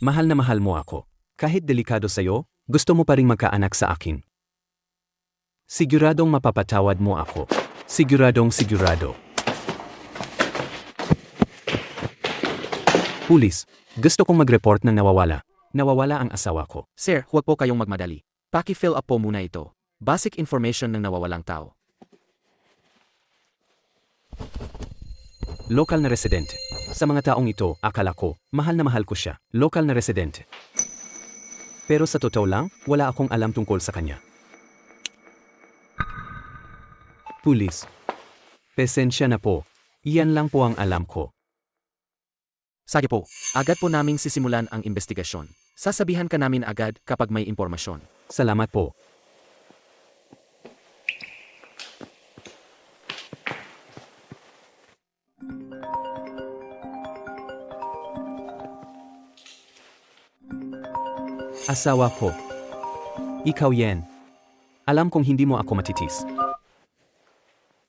[SPEAKER 1] Mahal na mahal mo ako. Kahit delikado sa'yo, gusto mo pa ring magkaanak sa akin. Siguradong mapapatawad mo ako. Siguradong sigurado. Pulis, gusto kong mag-report ng nawawala. Nawawala ang asawa ko.
[SPEAKER 7] Sir, huwag po kayong magmadali. Paki-fill up po muna ito. Basic information ng nawawalang tao.
[SPEAKER 1] Lokal na residente. Sa mga taong ito, akala ko, mahal na mahal ko siya. Lokal na residente. Pero sa totoo lang, wala akong alam tungkol sa kanya. Pulis. Pasensya na po. Iyan lang po ang alam ko.
[SPEAKER 7] Sige po, agad po naming sisimulan ang investigasyon. Sasabihan ka namin agad kapag may impormasyon.
[SPEAKER 1] Salamat po. Asawa ko. Ikaw yan. Alam kong hindi mo ako matitis.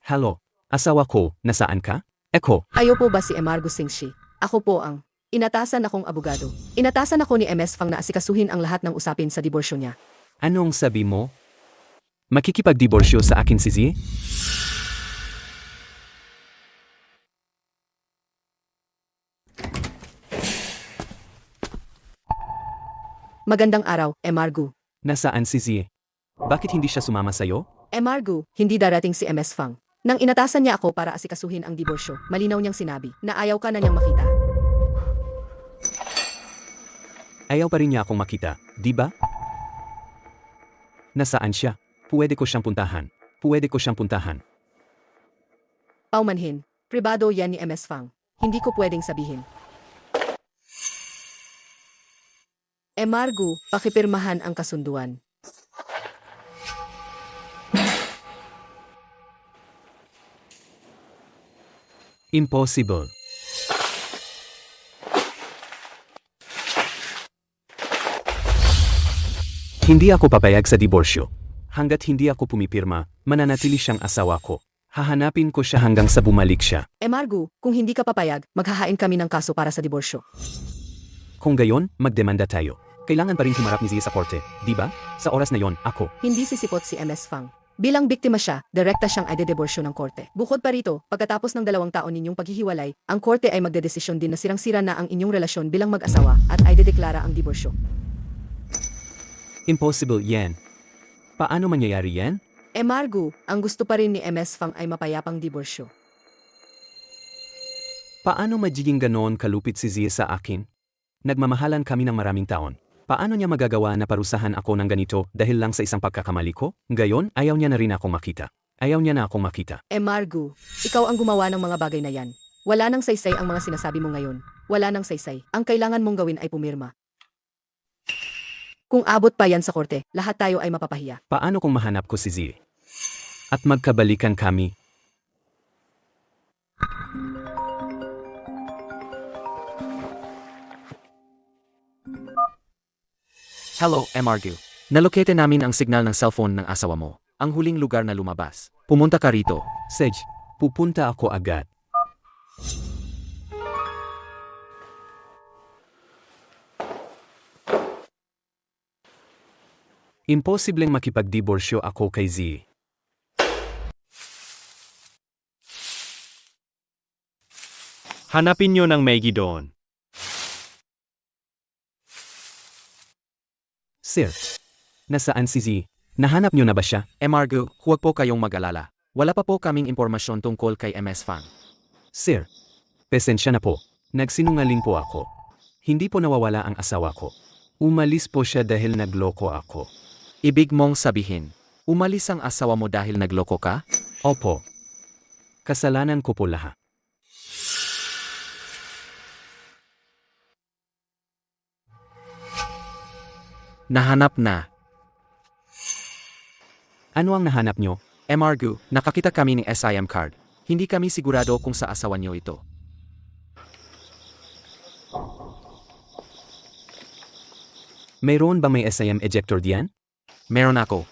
[SPEAKER 1] Hello, asawa ko, nasaan ka? Eko,
[SPEAKER 8] Ayo po ba si Emargo Singshi? Ako po ang inatasan akong abogado. Inatasan ako ni MS Fang na asikasuhin ang lahat ng usapin sa diborsyo niya.
[SPEAKER 1] anong sabi mo? Makikipagdiborsyo sa akin si Z?
[SPEAKER 8] Magandang araw, Emargo.
[SPEAKER 1] Nasaan si Z? Bakit hindi siya sumama sa'yo?
[SPEAKER 8] Emargo, hindi darating si MS Fang. Nang inatasan niya ako para asikasuhin ang diborsyo, malinaw niyang sinabi na ayaw ka na niyang makita.
[SPEAKER 1] Ayaw pa rin niya akong makita, di ba? Nasaan siya? Pwede ko siyang puntahan. Pwede ko siyang puntahan.
[SPEAKER 8] Paumanhin, pribado yan ni MS Fang. Hindi ko pwedeng sabihin.
[SPEAKER 10] Emargo, pakipirmahan ang kasunduan.
[SPEAKER 1] Impossible. Hindi ako papayag sa diborsyo. Hanggat hindi ako pumipirma, mananatili siyang asawa ko. Hahanapin ko siya hanggang sa bumalik siya.
[SPEAKER 10] Emargo, kung hindi ka papayag, maghahain kami ng kaso para sa diborsyo.
[SPEAKER 1] Kung gayon, magdemanda tayo. Kailangan pa rin humarap ni Zia sa korte, di ba? Sa oras na yon, ako.
[SPEAKER 10] Hindi sisipot si MS Fang. Bilang biktima siya, direkta siyang idedeborsyo ng korte. Bukod pa rito, pagkatapos ng 2 taon ninyong paghihiwalay, ang korte ay magdedesisyon din na sirang-sira na ang inyong relasyon bilang mag-asawa at ay dedeklara ang diborsyo.
[SPEAKER 1] Impossible yan. Paano mangyayari yan?
[SPEAKER 10] Emargo, ang gusto pa rin ni MS Fang ay mapayapang diborsyo.
[SPEAKER 1] Paano magiging ganoon kalupit si Zia sa akin? Nagmamahalan kami ng maraming taon. Paano niya magagawa na parusahan ako ng ganito dahil lang sa isang pagkakamali ko? Gayon, ayaw niya na rin akong makita. Ayaw niya na akong makita.
[SPEAKER 10] Emargo, ikaw ang gumawa ng mga bagay na yan. Wala nang saysay ang mga sinasabi mo ngayon. Wala nang saysay. Ang kailangan mong gawin ay pumirma. Kung abot pa yan sa korte, lahat tayo ay mapapahiya.
[SPEAKER 1] Paano kung mahanap ko si Zia? At magkabalikan kami?
[SPEAKER 7] Hello, Emargo. Nalokete namin ang signal ng cellphone ng asawa mo. Ang huling lugar na lumabas. Pumunta ka rito.
[SPEAKER 1] Sej, pupunta ako agad. Imposibleng makipagdiborsyo ako kay Zia.
[SPEAKER 11] Hanapin niyo ng Maggie doon.
[SPEAKER 1] Sir, nasaan si Zia? Nahanap niyo na ba siya?
[SPEAKER 7] Emargo, huwag po kayong mag-alala. Wala pa po kaming impormasyon tungkol kay MS Fang.
[SPEAKER 1] Sir, pasensya na po. Nagsinungaling po ako. Hindi po nawawala ang asawa ko. Umalis po siya dahil nagloko ako.
[SPEAKER 7] Ibig mong sabihin, umalis ang asawa mo dahil nagloko ka?
[SPEAKER 1] Opo. Kasalanan ko po lahat.
[SPEAKER 7] Nahanap na.
[SPEAKER 1] Ano ang nahanap niyo?
[SPEAKER 7] Emargo, nakakita kami ng SIM card. Hindi kami sigurado kung sa asawa niyo ito.
[SPEAKER 1] Mayroon ba may SIM ejector diyan?
[SPEAKER 7] Meron ako.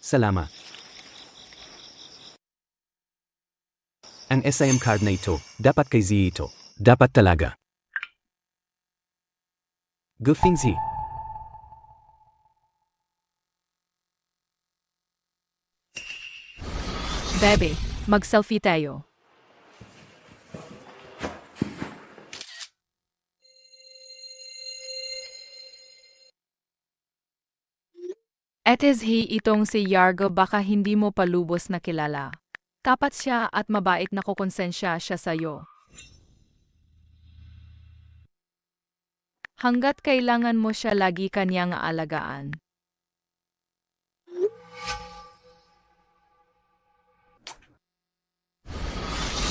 [SPEAKER 1] Salamat. Ang SIM card na ito, dapat kay Zia ito. Dapat talaga. Gufing Zia.
[SPEAKER 2] Bebe, mag-selfie tayo. Itong si Yargo baka hindi mo palubos na kilala. Tapat siya at mabait na kukonsensya siya sa'yo. Hanggat kailangan mo siya lagi kanyang aalagaan.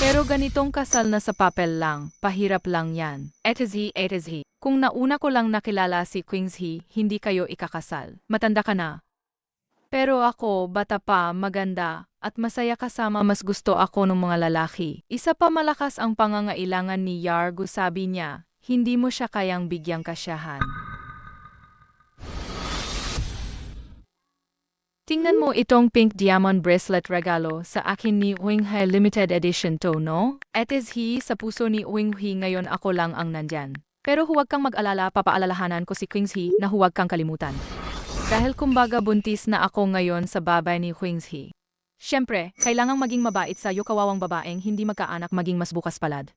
[SPEAKER 2] Pero ganitong kasal na sa papel lang, pahirap lang yan. It is he. Kung nauna ko lang nakilala si Quing's hindi kayo ikakasal. Matanda ka na. Pero ako, bata pa, maganda, at masaya kasama mas gusto ako ng mga lalaki. Isa pa malakas ang pangangailangan ni Yargo, sabi niya, hindi mo siya kayang bigyang kasyahan. Tingnan mo itong pink diamond bracelet regalo sa akin ni Winghe limited edition to, no? It is he, sa puso ni Winghe ngayon ako lang ang nandyan. Pero huwag kang mag-alala, papaalalahanan ko si Quing's na huwag kang kalimutan. Dahil kumbaga buntis na ako ngayon sa babay ni Quing's. Siyempre, kailangang maging mabait sa'yo kawawang babaeng hindi magkaanak maging mas bukas palad.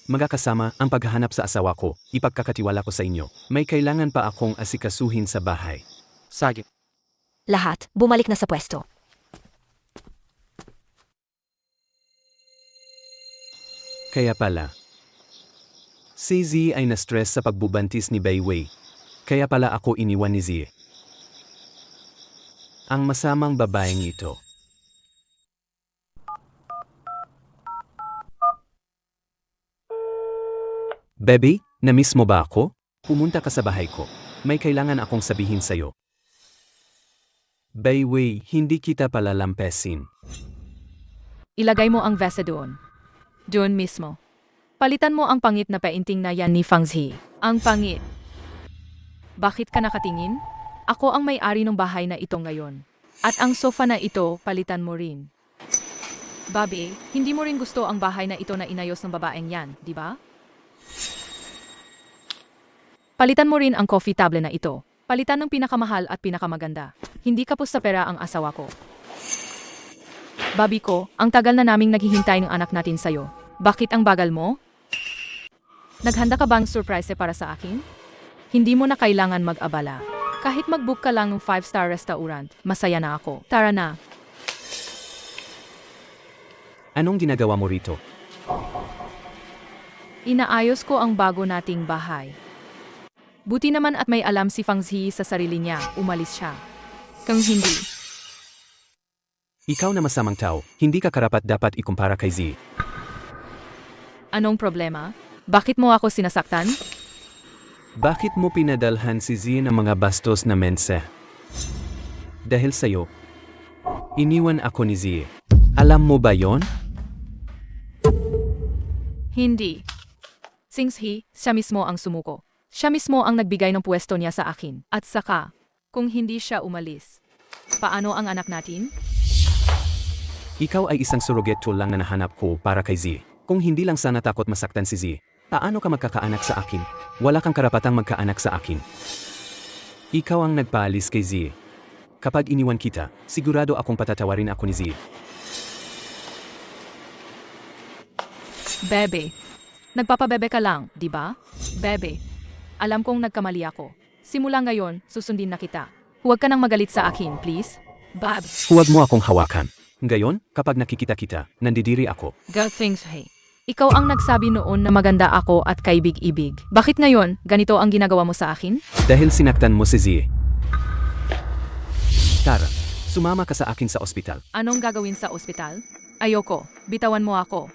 [SPEAKER 1] Magkakasama ang paghahanap sa asawa ko, ipagkakatiwala ko sa inyo. May kailangan pa akong asikasuhin sa bahay.
[SPEAKER 7] Sige.
[SPEAKER 9] Lahat, bumalik na sa pwesto.
[SPEAKER 1] Kaya pala, si Zia ay na-stress sa pagbubantis ni Baiwei. Kaya pala ako iniwan ni Zia. Ang masamang babaeng ito. Baby, na-miss mo ba ako? Pumunta ka sa bahay ko. May kailangan akong sabihin sa'yo. Bayway, hindi kita palalampesin.
[SPEAKER 2] Ilagay mo ang vase doon. Doon mismo. Palitan mo ang pangit na painting na yan ni Fangzi. Ang pangit. Bakit ka nakatingin? Ako ang may-ari ng bahay na ito ngayon. At ang sofa na ito, palitan mo rin. Bobby, hindi mo rin gusto ang bahay na ito na inayos ng babaeng yan, di ba? Palitan mo rin ang coffee table na ito. Palitan ng pinakamahal at pinakamaganda. Hindi kapos sa pera ang asawa ko. Bobby ko, ang tagal na naming naghihintay ng anak natin sa'yo. Bakit ang bagal mo? Naghanda ka bang surprise para sa akin? Hindi mo na kailangan mag-abala. Kahit mag-book ka lang ng 5-star restaurant, masaya na ako. Tara na.
[SPEAKER 1] Anong ginagawa mo rito?
[SPEAKER 2] Inaayos ko ang bago nating bahay. Buti naman at may alam si Fangzi sa sarili niya, umalis siya. Kung hindi,
[SPEAKER 1] Ikaw na masamang tao, hindi ka karapat dapat ikumpara kay Z.
[SPEAKER 2] anong problema? Bakit mo ako sinasaktan?
[SPEAKER 1] Bakit mo pinadalhan si Z ng mga bastos na mense? Dahil sa'yo, iniwan ako ni Z. Alam mo ba yon?
[SPEAKER 2] Hindi. Singshi, siya mismo ang sumuko. Siya mismo ang nagbigay ng pwesto niya sa akin. At saka, kung hindi siya umalis, paano ang anak natin?
[SPEAKER 1] Ikaw ay isang surrogate tool lang na nahanap ko para kay Z. Kung hindi lang sana takot masaktan si Z, paano ka magkakaanak sa akin? Wala kang karapatang magkaanak sa akin. Ikaw ang nagpaalis kay Z. Kapag iniwan kita, sigurado akong patatawarin ako ni Z.
[SPEAKER 2] Bebe. Nagpapabebe ka lang, di ba? Bebe. Alam kong nagkamali ako. Simula ngayon, susundin na kita. Huwag ka nang magalit sa akin, please. Bob.
[SPEAKER 1] Huwag mo akong hawakan. Ngayon, kapag nakikita kita, nandidiri ako.
[SPEAKER 2] Girl things, hey. Ikaw ang nagsabi noon na maganda ako at kaibig-ibig. Bakit ngayon, ganito ang ginagawa mo sa akin?
[SPEAKER 1] Dahil sinaktan mo si Z. Tara, sumama ka sa akin sa ospital.
[SPEAKER 2] Anong gagawin sa ospital? Ayoko. Bitawan mo ako.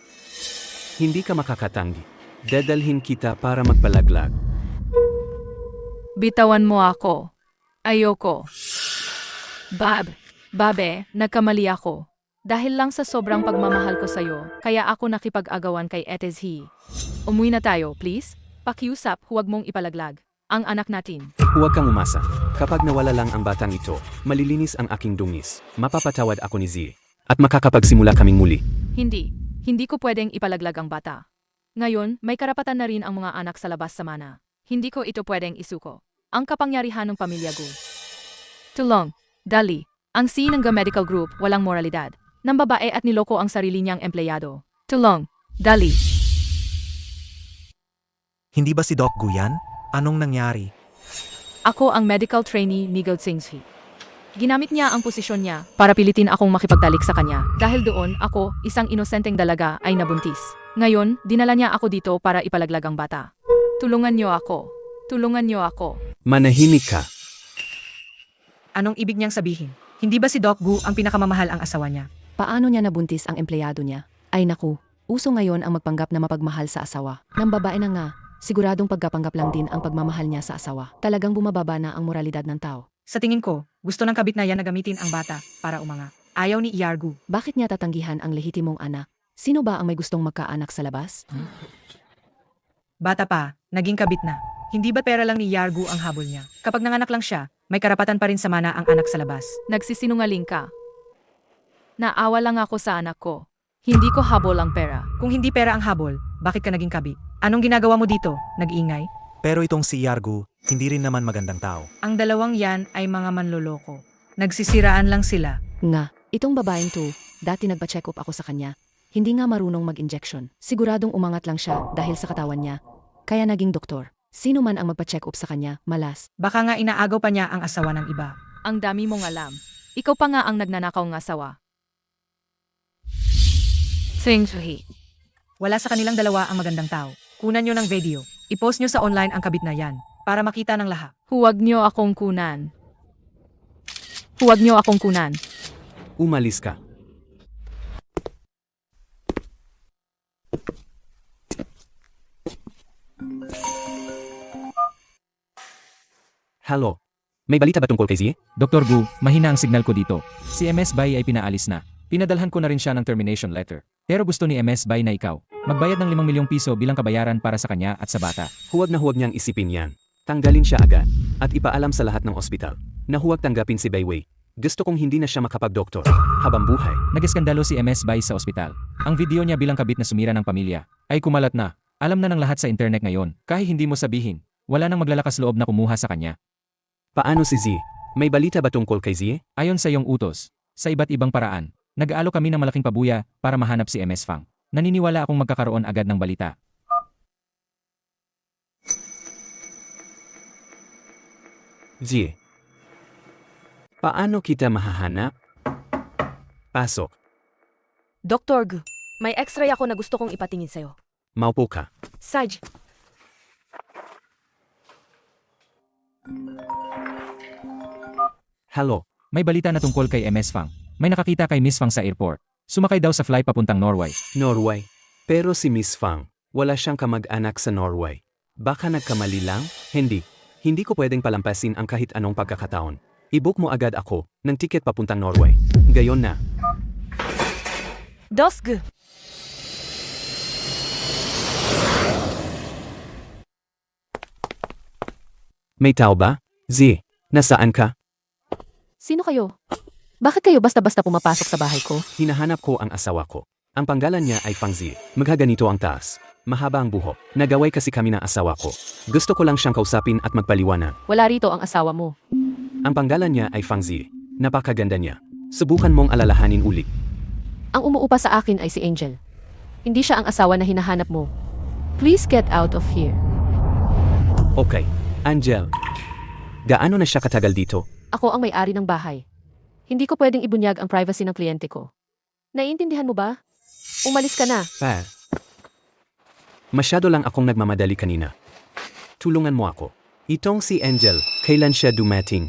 [SPEAKER 1] Hindi ka makakatanggi. Dadalhin kita para magpalaglag.
[SPEAKER 2] Bitawan mo ako. Ayoko. Bob. Babe, nagkamali ako. Dahil lang sa sobrang pagmamahal ko sa'yo, kaya ako nakipag-agawan kay Etezhi. Umuwi na tayo, please. Pakiusap, huwag mong ipalaglag. Ang anak natin.
[SPEAKER 1] Huwag kang umasa. Kapag nawala lang ang batang ito, malilinis ang aking dungis. Mapapatawad ako ni Z. At makakapagsimula kaming muli.
[SPEAKER 2] Hindi. Hindi ko pwedeng ipalaglag ang bata. Ngayon, may karapatan na rin ang mga anak sa labas sa mana. Hindi ko ito pwedeng isuko. Ang kapangyarihan ng pamilya Gu. Tulong. Dali. Ang C ng Medical Group, walang moralidad. Nang babae at niloko ang sarili niyang empleyado. Tulong. Dali.
[SPEAKER 5] Hindi ba si Doc Guyan? Anong nangyari?
[SPEAKER 2] Ako ang medical trainee ni Singshi. Ginamit niya ang posisyon niya para pilitin akong makipagtalik sa kanya. Dahil doon, ako, isang inosenteng dalaga, ay nabuntis. Ngayon, dinala niya ako dito para ipalaglag ang bata. Tulungan niyo ako. Tulungan niyo ako.
[SPEAKER 1] Manahimik ka.
[SPEAKER 10] Anong ibig niyang sabihin? Hindi ba si Doc Gu ang pinakamamahal ang asawa niya?
[SPEAKER 8] Paano niya nabuntis ang empleyado niya? Ay naku, uso ngayon ang magpanggap na mapagmahal sa asawa. Nang babae na nga, siguradong pagkapanggap lang din ang pagmamahal niya sa asawa. Talagang bumababa na ang moralidad ng tao.
[SPEAKER 10] Sa tingin ko, gusto ng kabit na yan na gamitin ang bata para umanga. Ayaw ni Yargu.
[SPEAKER 8] Bakit niya tatanggihan ang lehitimong anak? Sino ba ang may gustong magkaanak sa labas?
[SPEAKER 10] Bata pa, naging kabit na. Hindi ba pera lang ni Yargu ang habol niya? Kapag nanganak lang siya, may karapatan pa rin sa mana ang anak sa labas.
[SPEAKER 2] Nagsisinungaling ka. Naawa lang ako sa anak ko. Hindi ko habol ang pera.
[SPEAKER 10] Kung hindi pera ang habol, bakit ka naging kabit? Anong ginagawa mo dito? Nag-ingay?
[SPEAKER 5] Pero itong si Yargu, hindi rin naman magandang tao.
[SPEAKER 10] Ang dalawang yan ay mga manloloko. Nagsisiraan lang sila.
[SPEAKER 8] Nga, itong babaeng to, dati nagpa-check up ako sa kanya. Hindi nga marunong mag-injection. Siguradong umangat lang siya dahil sa katawan niya. Kaya naging doktor. Sino man ang magpa-check up sa kanya, malas.
[SPEAKER 10] Baka nga inaagaw pa niya ang asawa ng iba.
[SPEAKER 2] Ang dami mong alam. Ikaw pa nga ang nagnanakaw ng asawa. Singshi.
[SPEAKER 10] Wala sa kanilang dalawa ang magandang tao. Kunan nyo ng video. I-post nyo sa online ang kabit na yan para makita ng lahat.
[SPEAKER 2] Huwag niyo akong kunan. Huwag niyo akong kunan.
[SPEAKER 1] Umalis ka. Hello. May balita ba tungkol kay Zie?
[SPEAKER 4] Dr. Gu, mahina ang signal ko dito. Si MS Bai ay pinaalis na. Pinadalhan ko na rin siya ng termination letter. Pero gusto ni MS Bai na ikaw. Magbayad ng 5 milyong piso bilang kabayaran para sa kanya at sa bata.
[SPEAKER 1] Huwag na huwag niyang isipin yan. Tanggalin siya agad. At ipaalam sa lahat ng ospital na huwag tanggapin si Baiwei. Gusto kong hindi na siya makapag-doktor habang buhay.
[SPEAKER 4] Nag-eskandalo si MS Bai sa ospital. Ang video niya bilang kabit na sumira ng pamilya ay kumalat na. Alam na ng lahat sa internet ngayon. Kahit hindi mo sabihin, wala nang maglalakas loob na kumuha sa kanya.
[SPEAKER 1] Paano si Zie? May balita ba tungkol kay Zie?
[SPEAKER 4] Ayon sa iyong utos, sa iba't ibang paraan, nag-aalok kami ng malaking pabuya para mahanap si MS Fang. Naniniwala akong magkakaroon agad ng balita.
[SPEAKER 1] Zie. Paano kita mahahanap? Pasok.
[SPEAKER 9] Dr. Gu, may x-ray ako na gusto kong ipatingin sa'yo.
[SPEAKER 1] Maupo ka.
[SPEAKER 9] Saj,
[SPEAKER 1] Hello.
[SPEAKER 4] May balita na tungkol kay MS Fang. May nakakita kay Miss Fang sa airport. Sumakay daw sa flight papuntang Norway.
[SPEAKER 1] Norway. Pero si Miss Fang, wala siyang kamag-anak sa Norway. Baka nagkamali lang? Hindi. Hindi ko pwedeng palampasin ang kahit anong pagkakataon. I-book mo agad ako ng tiket papuntang Norway. Gayon na.
[SPEAKER 9] Dos Gu.
[SPEAKER 1] May tao ba? Zie, nasaan ka?
[SPEAKER 8] Sino kayo? Bakit kayo basta-basta pumapasok sa bahay ko?
[SPEAKER 1] Hinahanap ko ang asawa ko. Ang panggalan niya ay Fang Zie. Maghaganito ang taas. Mahaba ang buhok. Nagaway kasi kami ng asawa ko. Gusto ko lang siyang kausapin at magpaliwanag.
[SPEAKER 8] Wala rito ang asawa mo.
[SPEAKER 1] Ang panggalan niya ay Fang Zie. Napakaganda niya. Subukan mong alalahanin ulit.
[SPEAKER 8] Ang umuupa sa akin ay si Angel. Hindi siya ang asawa na hinahanap mo. Please get out of here.
[SPEAKER 1] Okay. Angel. Gaano na siya katagal dito?
[SPEAKER 8] Ako ang may-ari ng bahay. Hindi ko pwedeng ibunyag ang privacy ng kliyente ko. Naiintindihan mo ba? Umalis ka na.
[SPEAKER 1] Pa. Masyado lang akong nagmamadali kanina. Tulungan mo ako. Itong si Angel, kailan siya dumating?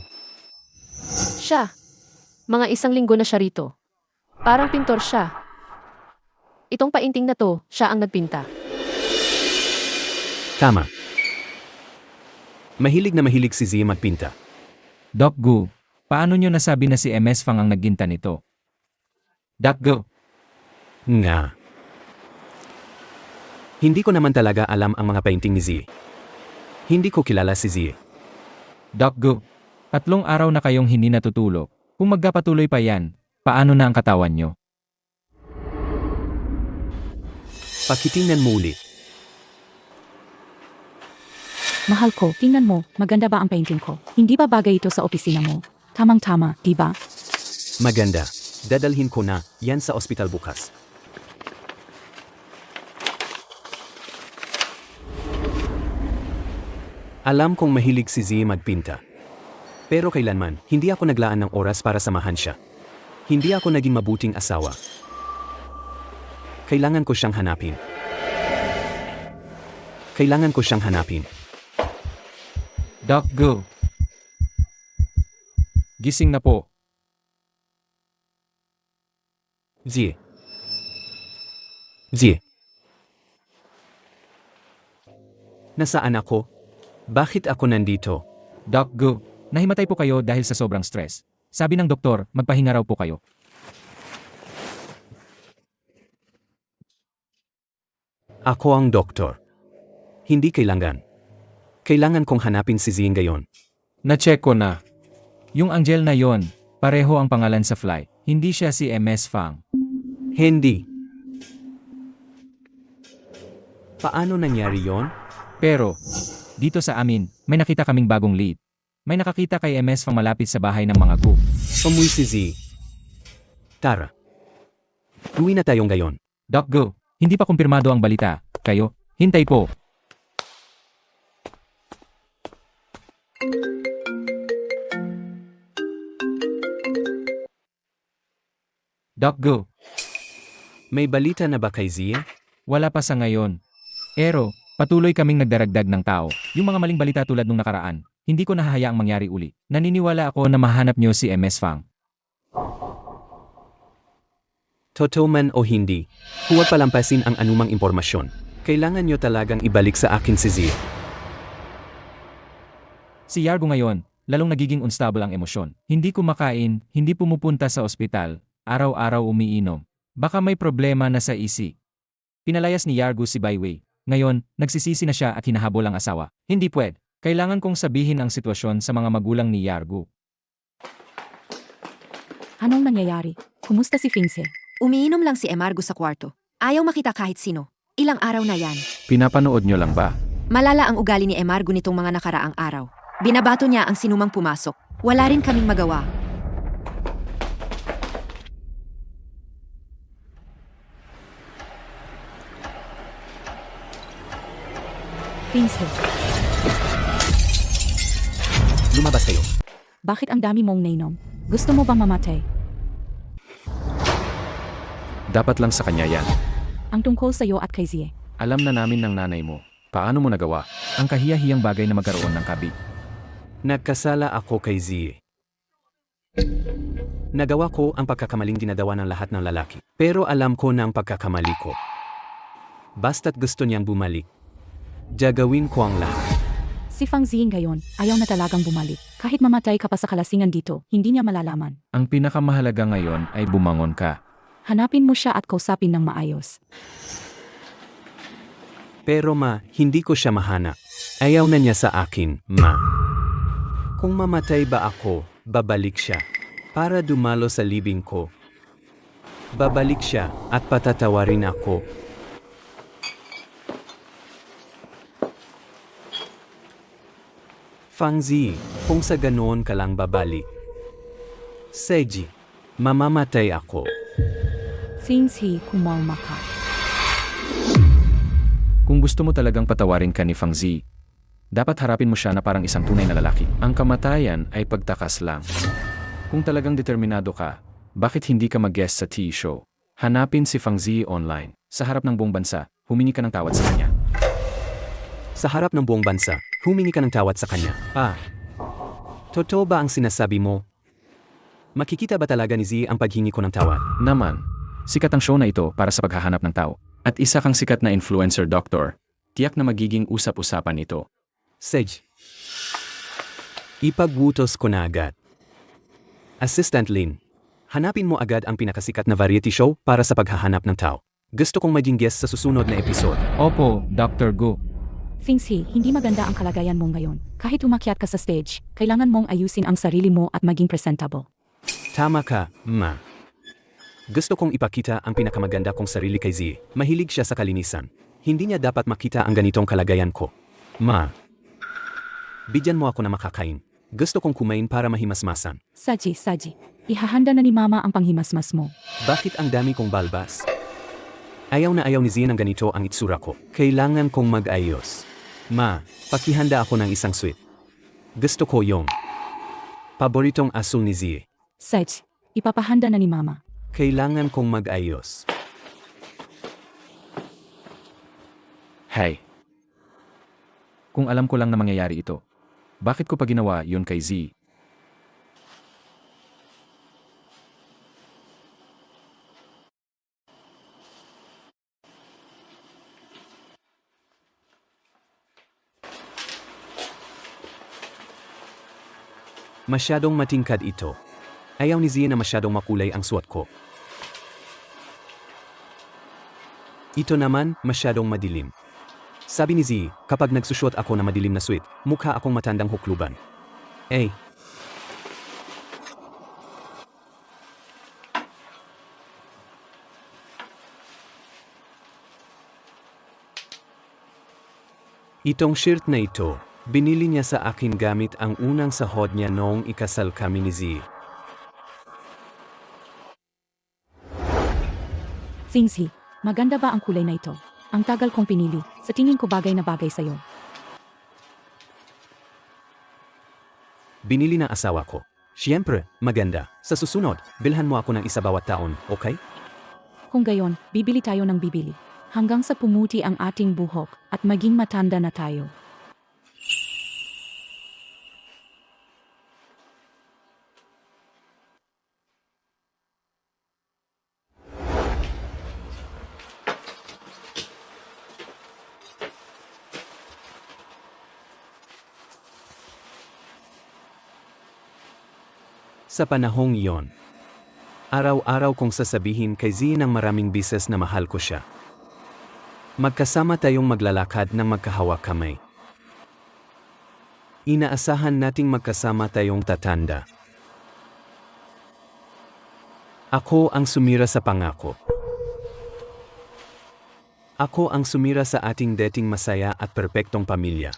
[SPEAKER 8] Siya. Mga 1 linggo na siya rito. Parang pintor siya. Itong painting na to, siya ang nagpinta.
[SPEAKER 1] Tama. Mahilig na mahilig si Zie magpinta.
[SPEAKER 4] Doc Gu, paano nyo nasabi na si MS Fang ang nagginta nito? Doc Gu,
[SPEAKER 1] Nga. Hindi ko naman talaga alam ang mga painting ni Zie. Hindi ko kilala si Zie.
[SPEAKER 4] Doc Gu, 3 araw na kayong hindi natutulog. Kung magkapatuloy pa yan, paano na ang katawan nyo?
[SPEAKER 1] Pakitingnan mo ulit.
[SPEAKER 3] Mahal ko, tingnan mo, maganda ba ang painting ko? Hindi ba bagay ito sa opisina mo? Tamang-tama, di ba?
[SPEAKER 1] Maganda. Dadalhin ko na yan sa ospital bukas. Alam kong mahilig si Zie magpinta. Pero kailanman, hindi ako naglaan ng oras para samahan siya. Hindi ako naging mabuting asawa. Kailangan ko siyang hanapin. Kailangan ko siyang hanapin.
[SPEAKER 4] Doc Gu, gising na po.
[SPEAKER 1] Zie. Zie. Nasaan ako? Bakit ako nandito?
[SPEAKER 4] Doc Gu, nahimatay po kayo dahil sa sobrang stress. Sabi ng doktor, magpahinga raw po kayo.
[SPEAKER 1] Ako ang doktor. Hindi kailangan. Kailangan kong hanapin si Zie ngayon.
[SPEAKER 4] Na-check ko na. Yung Angel na yon, pareho ang pangalan sa flight. Hindi siya si MS Fang.
[SPEAKER 1] Hindi. Paano nangyari yon?
[SPEAKER 4] Pero, dito sa amin, may nakita kaming bagong lead. May nakakita kay MS Fang malapit sa bahay ng mga Gu.
[SPEAKER 1] Umuwi si Zie. Tara. Uwi na tayo ngayon.
[SPEAKER 4] Doc Gu, hindi pa kumpirmado ang balita. Kayo, hintay po. Doc Gu,
[SPEAKER 1] May balita na ba kay Zie?
[SPEAKER 4] wala pa sa ngayon. Pero, patuloy kaming nagdaragdag ng tao. Yung mga maling balita tulad nung nakaraan, hindi ko nahahayaang mangyari uli. Naniniwala ako na mahanap nyo si MS Fang.
[SPEAKER 1] Totoo man o hindi, huwag palampasin ang anumang impormasyon. Kailangan nyo talagang ibalik sa akin si Zie.
[SPEAKER 4] Si Yargo ngayon, lalong nagiging unstable ang emosyon. Hindi kumakain, hindi pumupunta sa ospital, araw-araw umiinom. Baka may problema na sa isip. Pinalayas ni Yargo si Baiwei. Ngayon, nagsisisi na siya at hinahabol ang asawa. Hindi pwede. Kailangan kong sabihin ang sitwasyon sa mga magulang ni Yargo.
[SPEAKER 3] Anong nangyayari? Kumusta si Finse?
[SPEAKER 6] Umiinom lang si Emargo sa kwarto. Ayaw makita kahit sino. Ilang araw na yan.
[SPEAKER 5] Pinapanood nyo lang ba?
[SPEAKER 6] Malala ang ugali ni Emargo nitong mga nakaraang araw. Binabato niya ang sinumang pumasok. Wala rin kaming magawa.
[SPEAKER 3] Finse,
[SPEAKER 1] Lumabas kayo.
[SPEAKER 3] bakit ang dami mong nainom? Gusto mo bang mamatay?
[SPEAKER 5] Dapat lang sa kanya yan.
[SPEAKER 3] Ang tungkol sa'yo at kay Zie.
[SPEAKER 5] Alam na namin ng nanay mo. Paano mo nagawa?
[SPEAKER 4] Ang kahiya-hiyang bagay na magkaroon ng kabit.
[SPEAKER 1] Nagkasala ako kay Zie. Nagawa ko ang pagkakamaling dinadawa ng lahat ng lalaki. Pero alam ko na ang pagkakamali ko. Basta't gusto niyang bumalik, gagawin ko ang lahat.
[SPEAKER 3] Si Fang Zie ngayon, ayaw na talagang bumalik. Kahit mamatay ka pa sa kalasingan dito, hindi niya malalaman.
[SPEAKER 4] Ang pinakamahalaga ngayon ay bumangon ka.
[SPEAKER 3] Hanapin mo siya at kausapin ng maayos.
[SPEAKER 1] Pero ma, hindi ko siya mahanap. Ayaw na niya sa akin, ma. Kung mamatay ba ako, babalik siya. Para dumalo sa libing ko. Babalik siya at patatawarin ako. Fang Zie, kung sa ganoon ka lang babalik. Seji, mamamatay ako.
[SPEAKER 3] Finse, kumalma ka.
[SPEAKER 4] Kung gusto mo talagang patawarin ka ni Fang Zie, dapat harapin mo siya na parang isang tunay na lalaki.
[SPEAKER 5] Ang kamatayan ay pagtakas lang. Kung talagang determinado ka, bakit hindi ka mag-guest sa tea show? Hanapin si Fang Zie online.
[SPEAKER 4] Sa harap ng buong bansa, humingi ka ng tawad sa kanya.
[SPEAKER 1] Sa harap ng buong bansa, humingi ka ng tawad sa kanya. Totoo ba ang sinasabi mo? Makikita ba talaga ni Zie ang paghingi ko ng tawad?
[SPEAKER 5] Naman, sikat ang show na ito para sa paghahanap ng tao. At isa kang sikat na influencer doctor. Tiyak na magiging usap-usapan ito.
[SPEAKER 1] Sej, ipagbutos ko na agad. Assistant Lin, hanapin mo agad ang pinakasikat na variety show para sa paghahanap ng tao. Gusto kong maging guest sa susunod na episode.
[SPEAKER 4] Opo, Dr. Gu.
[SPEAKER 3] Finse, hindi maganda ang kalagayan mo ngayon. Kahit umakyat ka sa stage, kailangan mong ayusin ang sarili mo at maging presentable.
[SPEAKER 1] Tama ka, ma. Gusto kong ipakita ang pinakamaganda kong sarili kay Zie. Mahilig siya sa kalinisan. Hindi niya dapat makita ang ganitong kalagayan ko. Ma, bigyan mo ako na makakain. Gusto kong kumain para mahimasmasan.
[SPEAKER 3] Saji, ihahanda na ni Mama ang panghimasmas mo.
[SPEAKER 1] Bakit ang dami kong balbas? Ayaw na ayaw ni Zie ng ganito ang itsura ko. Kailangan kong mag-ayos. Ma, pakihanda ako ng isang sweet. Gusto ko yung paboritong asul ni Zie.
[SPEAKER 3] Sej, ipapahanda na ni Mama.
[SPEAKER 1] Kailangan kong mag-ayos.
[SPEAKER 5] Hey,
[SPEAKER 4] Kung alam ko lang na mangyayari ito, bakit ko pa ginawa yun kay Zie?
[SPEAKER 1] Masyadong matingkad ito. Ayaw ni Zie na masyadong makulay ang suot ko. Ito naman, masyadong madilim. Sabi ni Zie, kapag nagsusuot ako na madilim na suit, mukha akong matandang hukluban. Itong shirt na ito, binili niya sa akin gamit ang unang sahod niya noong ikasal kami ni Zie.
[SPEAKER 3] Finse, maganda ba ang kulay na ito? Ang tagal kong pinili. Sa tingin ko bagay na bagay sa'yo.
[SPEAKER 1] Binili ng asawa ko. Siyempre, maganda. Sa susunod, bilhan mo ako ng isa bawat taon, okay?
[SPEAKER 3] Kung gayon, bibili tayo ng bibili. Hanggang sa pumuti ang ating buhok at maging matanda na tayo.
[SPEAKER 1] Sa panahong iyon, araw-araw kong sasabihin kay Z ng maraming bises na mahal ko siya. Magkasama tayong maglalakad ng magkahawak kamay. Inaasahan nating magkasama tayong tatanda. Ako ang sumira sa pangako. Ako ang sumira sa ating dating masaya at perpektong pamilya.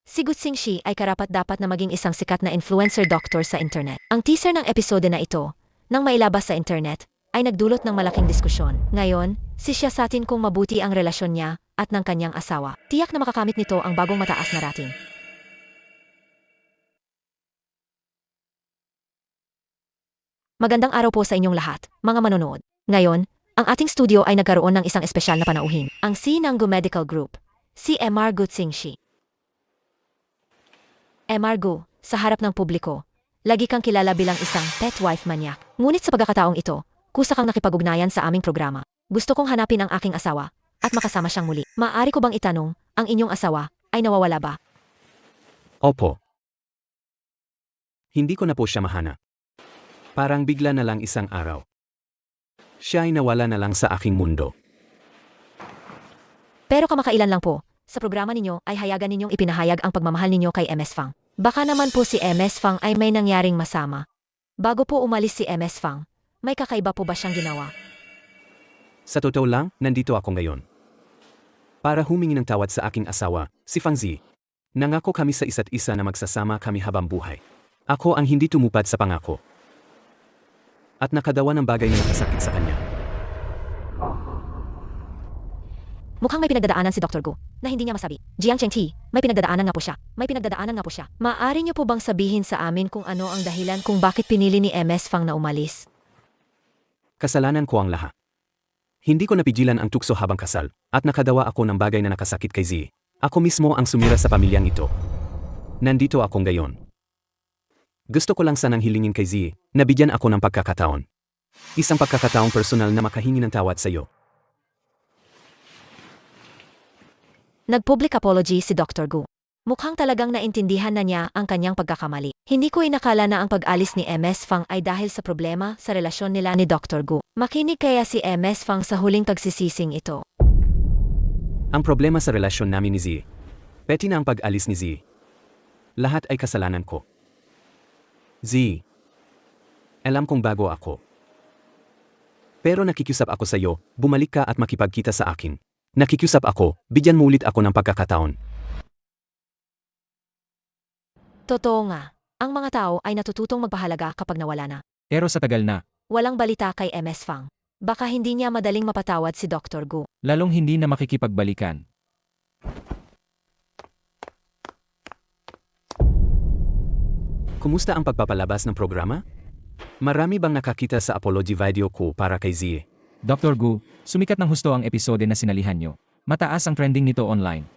[SPEAKER 9] Si Gutsing Shi ay karapat-dapat na maging isang sikat na influencer doctor sa internet. Ang teaser ng episode na ito, nang mailabas sa internet, ay nagdulot ng malaking diskusyon. Ngayon, sisyasatin kung mabuti ang relasyon niya at ng kanyang asawa. Tiyak na makakamit nito ang bagong mataas na rating. Magandang araw po sa inyong lahat, mga manonood. Ngayon, ang ating studio ay nagkaroon ng isang espesyal na panauhin. Ang si Nanggu Medical Group, si MR Gutsing Shi. MR sa harap ng publiko, lagi kang kilala bilang isang pet wife maniac. Ngunit sa pagkakataong ito, kusa kang nakipag-ugnayan sa aming programa. Gusto kong hanapin ang aking asawa at makasama siyang muli. Maaari ko bang itanong, ang inyong asawa ay nawawala ba?
[SPEAKER 1] Opo. Hindi ko na po siya mahana. Parang bigla na lang isang araw. Siya ay nawala na lang sa aking mundo.
[SPEAKER 9] Pero kamakailan lang po, sa programa ninyo ay hayagan ninyong ipinahayag ang pagmamahal ninyo kay MS Fang. Baka naman po si MS Fang ay may nangyaring masama. Bago po umalis si MS Fang, may kakaiba po ba siyang ginawa?
[SPEAKER 1] Sa totoo lang, nandito ako ngayon. Para humingi ng tawad sa aking asawa, si Fang Zi. Nangako kami sa isa't isa na magsasama kami habang buhay. Ako ang hindi tumupad sa pangako. At nakadawa ng bagay na nakasakit sa kanya.
[SPEAKER 9] Mukhang may pinagdadaanan si Dr. Gu na hindi niya masabi. Jiang Chengti, may pinagdadaanan nga po siya. Maaari niyo po bang sabihin sa amin kung ano ang dahilan kung bakit pinili ni MS Fang na umalis?
[SPEAKER 1] Kasalanan ko ang lahat. Hindi ko napigilan ang tukso habang kasal, at nakadawa ako ng bagay na nakasakit kay Z. Ako mismo ang sumira sa pamilyang ito. Nandito ako ngayon. Gusto ko lang sanang hilingin kay Z na bigyan ako ng pagkakataon. Isang pagkakataong personal na makahingi ng tawad sa iyo.
[SPEAKER 9] Nag-public apology si Dr. Gu. Mukhang talagang naintindihan na niya ang kanyang pagkakamali. Hindi ko inakala na ang pag-alis ni MS Fang ay dahil sa problema sa relasyon nila ni Dr. Gu. Makinig kaya si MS Fang sa huling pagsisising ito.
[SPEAKER 1] Ang problema sa relasyon namin ni Z. Peti na ang pag-alis ni Z. Lahat ay kasalanan ko. Z. Alam kong bago ako. Pero nakikiusap ako sa iyo, bumalik ka at makipagkita sa akin. Nakikiusap ako, bigyan mo ulit ako ng pagkakataon.
[SPEAKER 9] Totoo nga, ang mga tao ay natututong magpahalaga kapag nawala na.
[SPEAKER 4] Pero sa tagal na,
[SPEAKER 9] Walang balita kay MS Fang. Baka hindi niya madaling mapatawad si Dr. Gu.
[SPEAKER 4] lalong hindi na makikipagbalikan.
[SPEAKER 1] Kumusta ang pagpapalabas ng programa? Marami bang nakakita sa apology video ko para kay Z?
[SPEAKER 4] Dr. Gu, sumikat ng husto ang episode na sinalihan nyo. Mataas ang trending nito online.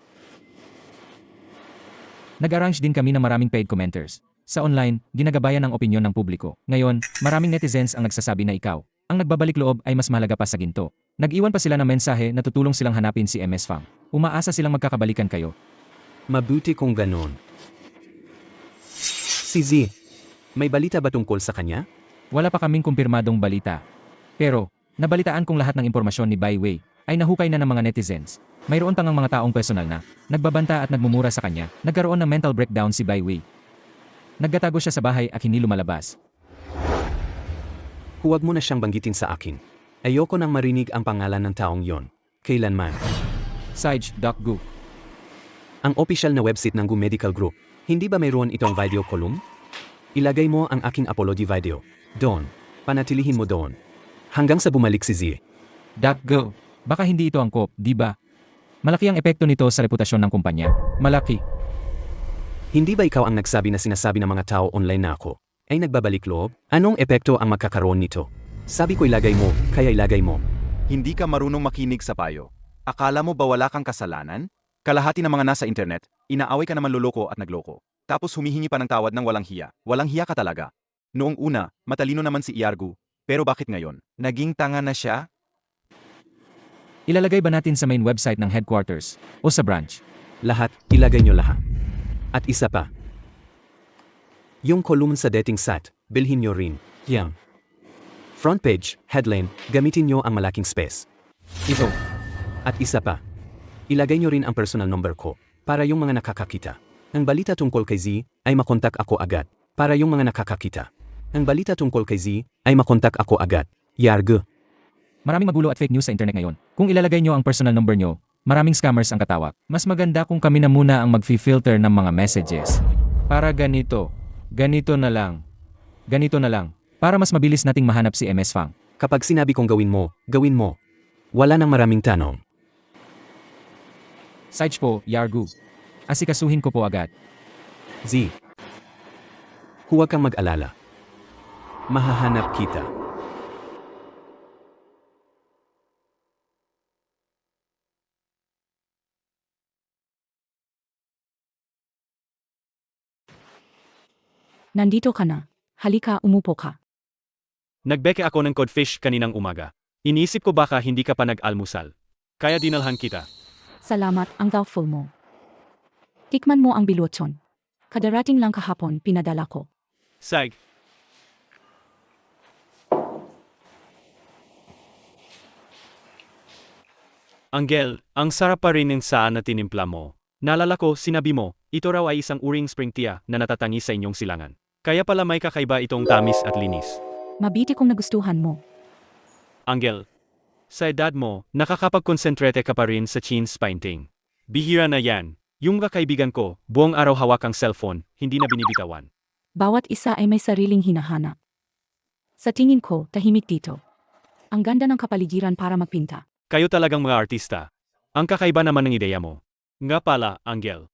[SPEAKER 4] Nag-arrange din kami ng maraming paid commenters. Sa online, ginagabayan ang opinyon ng publiko. Ngayon, maraming netizens ang nagsasabi na ikaw. Ang nagbabalik loob ay mas mahalaga pa sa ginto. Nag-iwan pa sila ng mensahe na tutulong silang hanapin si MS Fang. Umaasa silang magkakabalikan kayo.
[SPEAKER 1] Mabuti kung ganon. Si Z, may balita ba tungkol sa kanya?
[SPEAKER 4] Wala pa kaming kumpirmadong balita. Pero, nabalitaan kong lahat ng impormasyon ni Bai Wei ay nahukay na ng mga netizens. Mayroon pang ang mga taong personal na nagbabanta at nagmumura sa kanya. Nagkaroon ng mental breakdown si Bai Wei. Nagtatago siya sa bahay at hindi lumalabas.
[SPEAKER 1] Huwag mo na siyang banggitin sa akin. Ayoko nang marinig ang pangalan ng taong yon. Kailanman.
[SPEAKER 4] Sage, Doc Gu.
[SPEAKER 1] Ang official na website ng Gu Medical Group, hindi ba mayroon itong video column? Ilagay mo ang aking apology video. Doon. Panatilihin mo doon. Hanggang sa bumalik si Z.
[SPEAKER 4] Doc Gu. Baka hindi ito angkop, di ba? Malaki ang epekto nito sa reputasyon ng kumpanya. Malaki.
[SPEAKER 1] Hindi ba ikaw ang nagsabi na sinasabi ng mga tao online na ako ay nagbabalik loob? Anong epekto ang magkakaroon nito? Sabi ko ilagay mo, kaya ilagay mo.
[SPEAKER 11] Hindi ka marunong makinig sa payo. Akala mo ba wala kang kasalanan? Kalahati ng mga nasa internet, inaaway ka naman loloko at nagloko. Tapos humihingi pa ng tawad ng walang hiya. Walang hiya ka talaga. Noong una, matalino naman si Iargu. Pero bakit ngayon? Naging tanga na siya?
[SPEAKER 4] Ilalagay ba natin sa main website ng headquarters o sa branch?
[SPEAKER 1] Lahat, ilagay nyo lahat. At isa pa. Yung column sa dating site, bilhin nyo rin. Yang. Front page, headline, gamitin nyo ang malaking space. Ito. At isa pa. Ilagay nyo rin ang personal number ko, para yung mga nakakakita. Ang balita tungkol kay Z, ay makontak ako agad, para yung mga nakakakita. Ang balita tungkol kay Z, ay makontak ako agad. Yarg.
[SPEAKER 4] Maraming magulo at fake news sa internet ngayon. Kung ilalagay nyo ang personal number nyo, maraming scammers ang katawag. Mas maganda kung kami na muna ang mag-filter ng mga messages. Para ganito. Ganito na lang. Ganito na lang. Para mas mabilis nating mahanap si MS Fang.
[SPEAKER 1] Kapag sinabi kong gawin mo, gawin mo. Wala nang maraming tanong.
[SPEAKER 4] Sage po, Yargu. Asikasuhin ko po agad.
[SPEAKER 1] Z. Huwag kang mag-alala. Mahahanap kita.
[SPEAKER 3] Nandito ka na. Halika, umupo ka.
[SPEAKER 12] Nagbeke ako ng codfish kaninang umaga. Inisip ko baka hindi ka pa nag-almusal. Kaya dinalhan kita.
[SPEAKER 3] Salamat, ang thoughtful mo. Tikman mo ang biluton. Kadarating lang kahapon, pinadala ko.
[SPEAKER 12] Sag. Angel, ang sarap pa rin ng saan na tinimpla mo. Naalala ko, sinabi mo, ito raw ay isang uring spring tea na natatangi sa inyong silangan. Kaya pala may kakaiba itong tamis at linis.
[SPEAKER 3] Mabiti kung nagustuhan mo.
[SPEAKER 12] Angel, sa edad mo, nakakapag-concentrate ka pa rin sa cheese painting. Bihira na yan. Yung kakaibigan ko, buong araw hawak ang cellphone, hindi na binibitawan.
[SPEAKER 3] Bawat isa ay may sariling hinahanap. Sa tingin ko, tahimik dito. Ang ganda ng kapaligiran para magpinta.
[SPEAKER 12] Kayo talagang mga artista. Ang kakaiba naman ng ideya mo. Nga pala, Angel.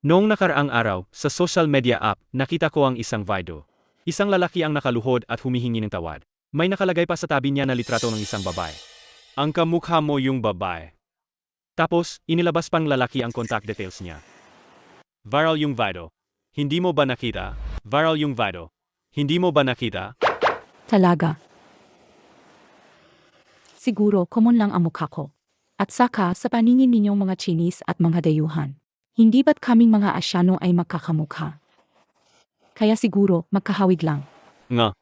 [SPEAKER 12] Noong nakaraang araw, sa social media app, nakita ko ang isang video. Isang lalaki ang nakaluhod at humihingi ng tawad. May nakalagay pa sa tabi niya na litrato ng isang babae. Ang kamukha mo yung babae. Tapos, inilabas pang lalaki ang contact details niya. Viral yung video. Hindi mo ba nakita? Viral yung video. Hindi mo ba nakita?
[SPEAKER 3] Talaga. Siguro, common lang ang mukha ko. At saka, sa paningin ninyong mga Chinese at mga dayuhan. Hindi ba't kaming mga Asyano ay magkakamukha? Kaya siguro, magkahawig lang.
[SPEAKER 12] Nga.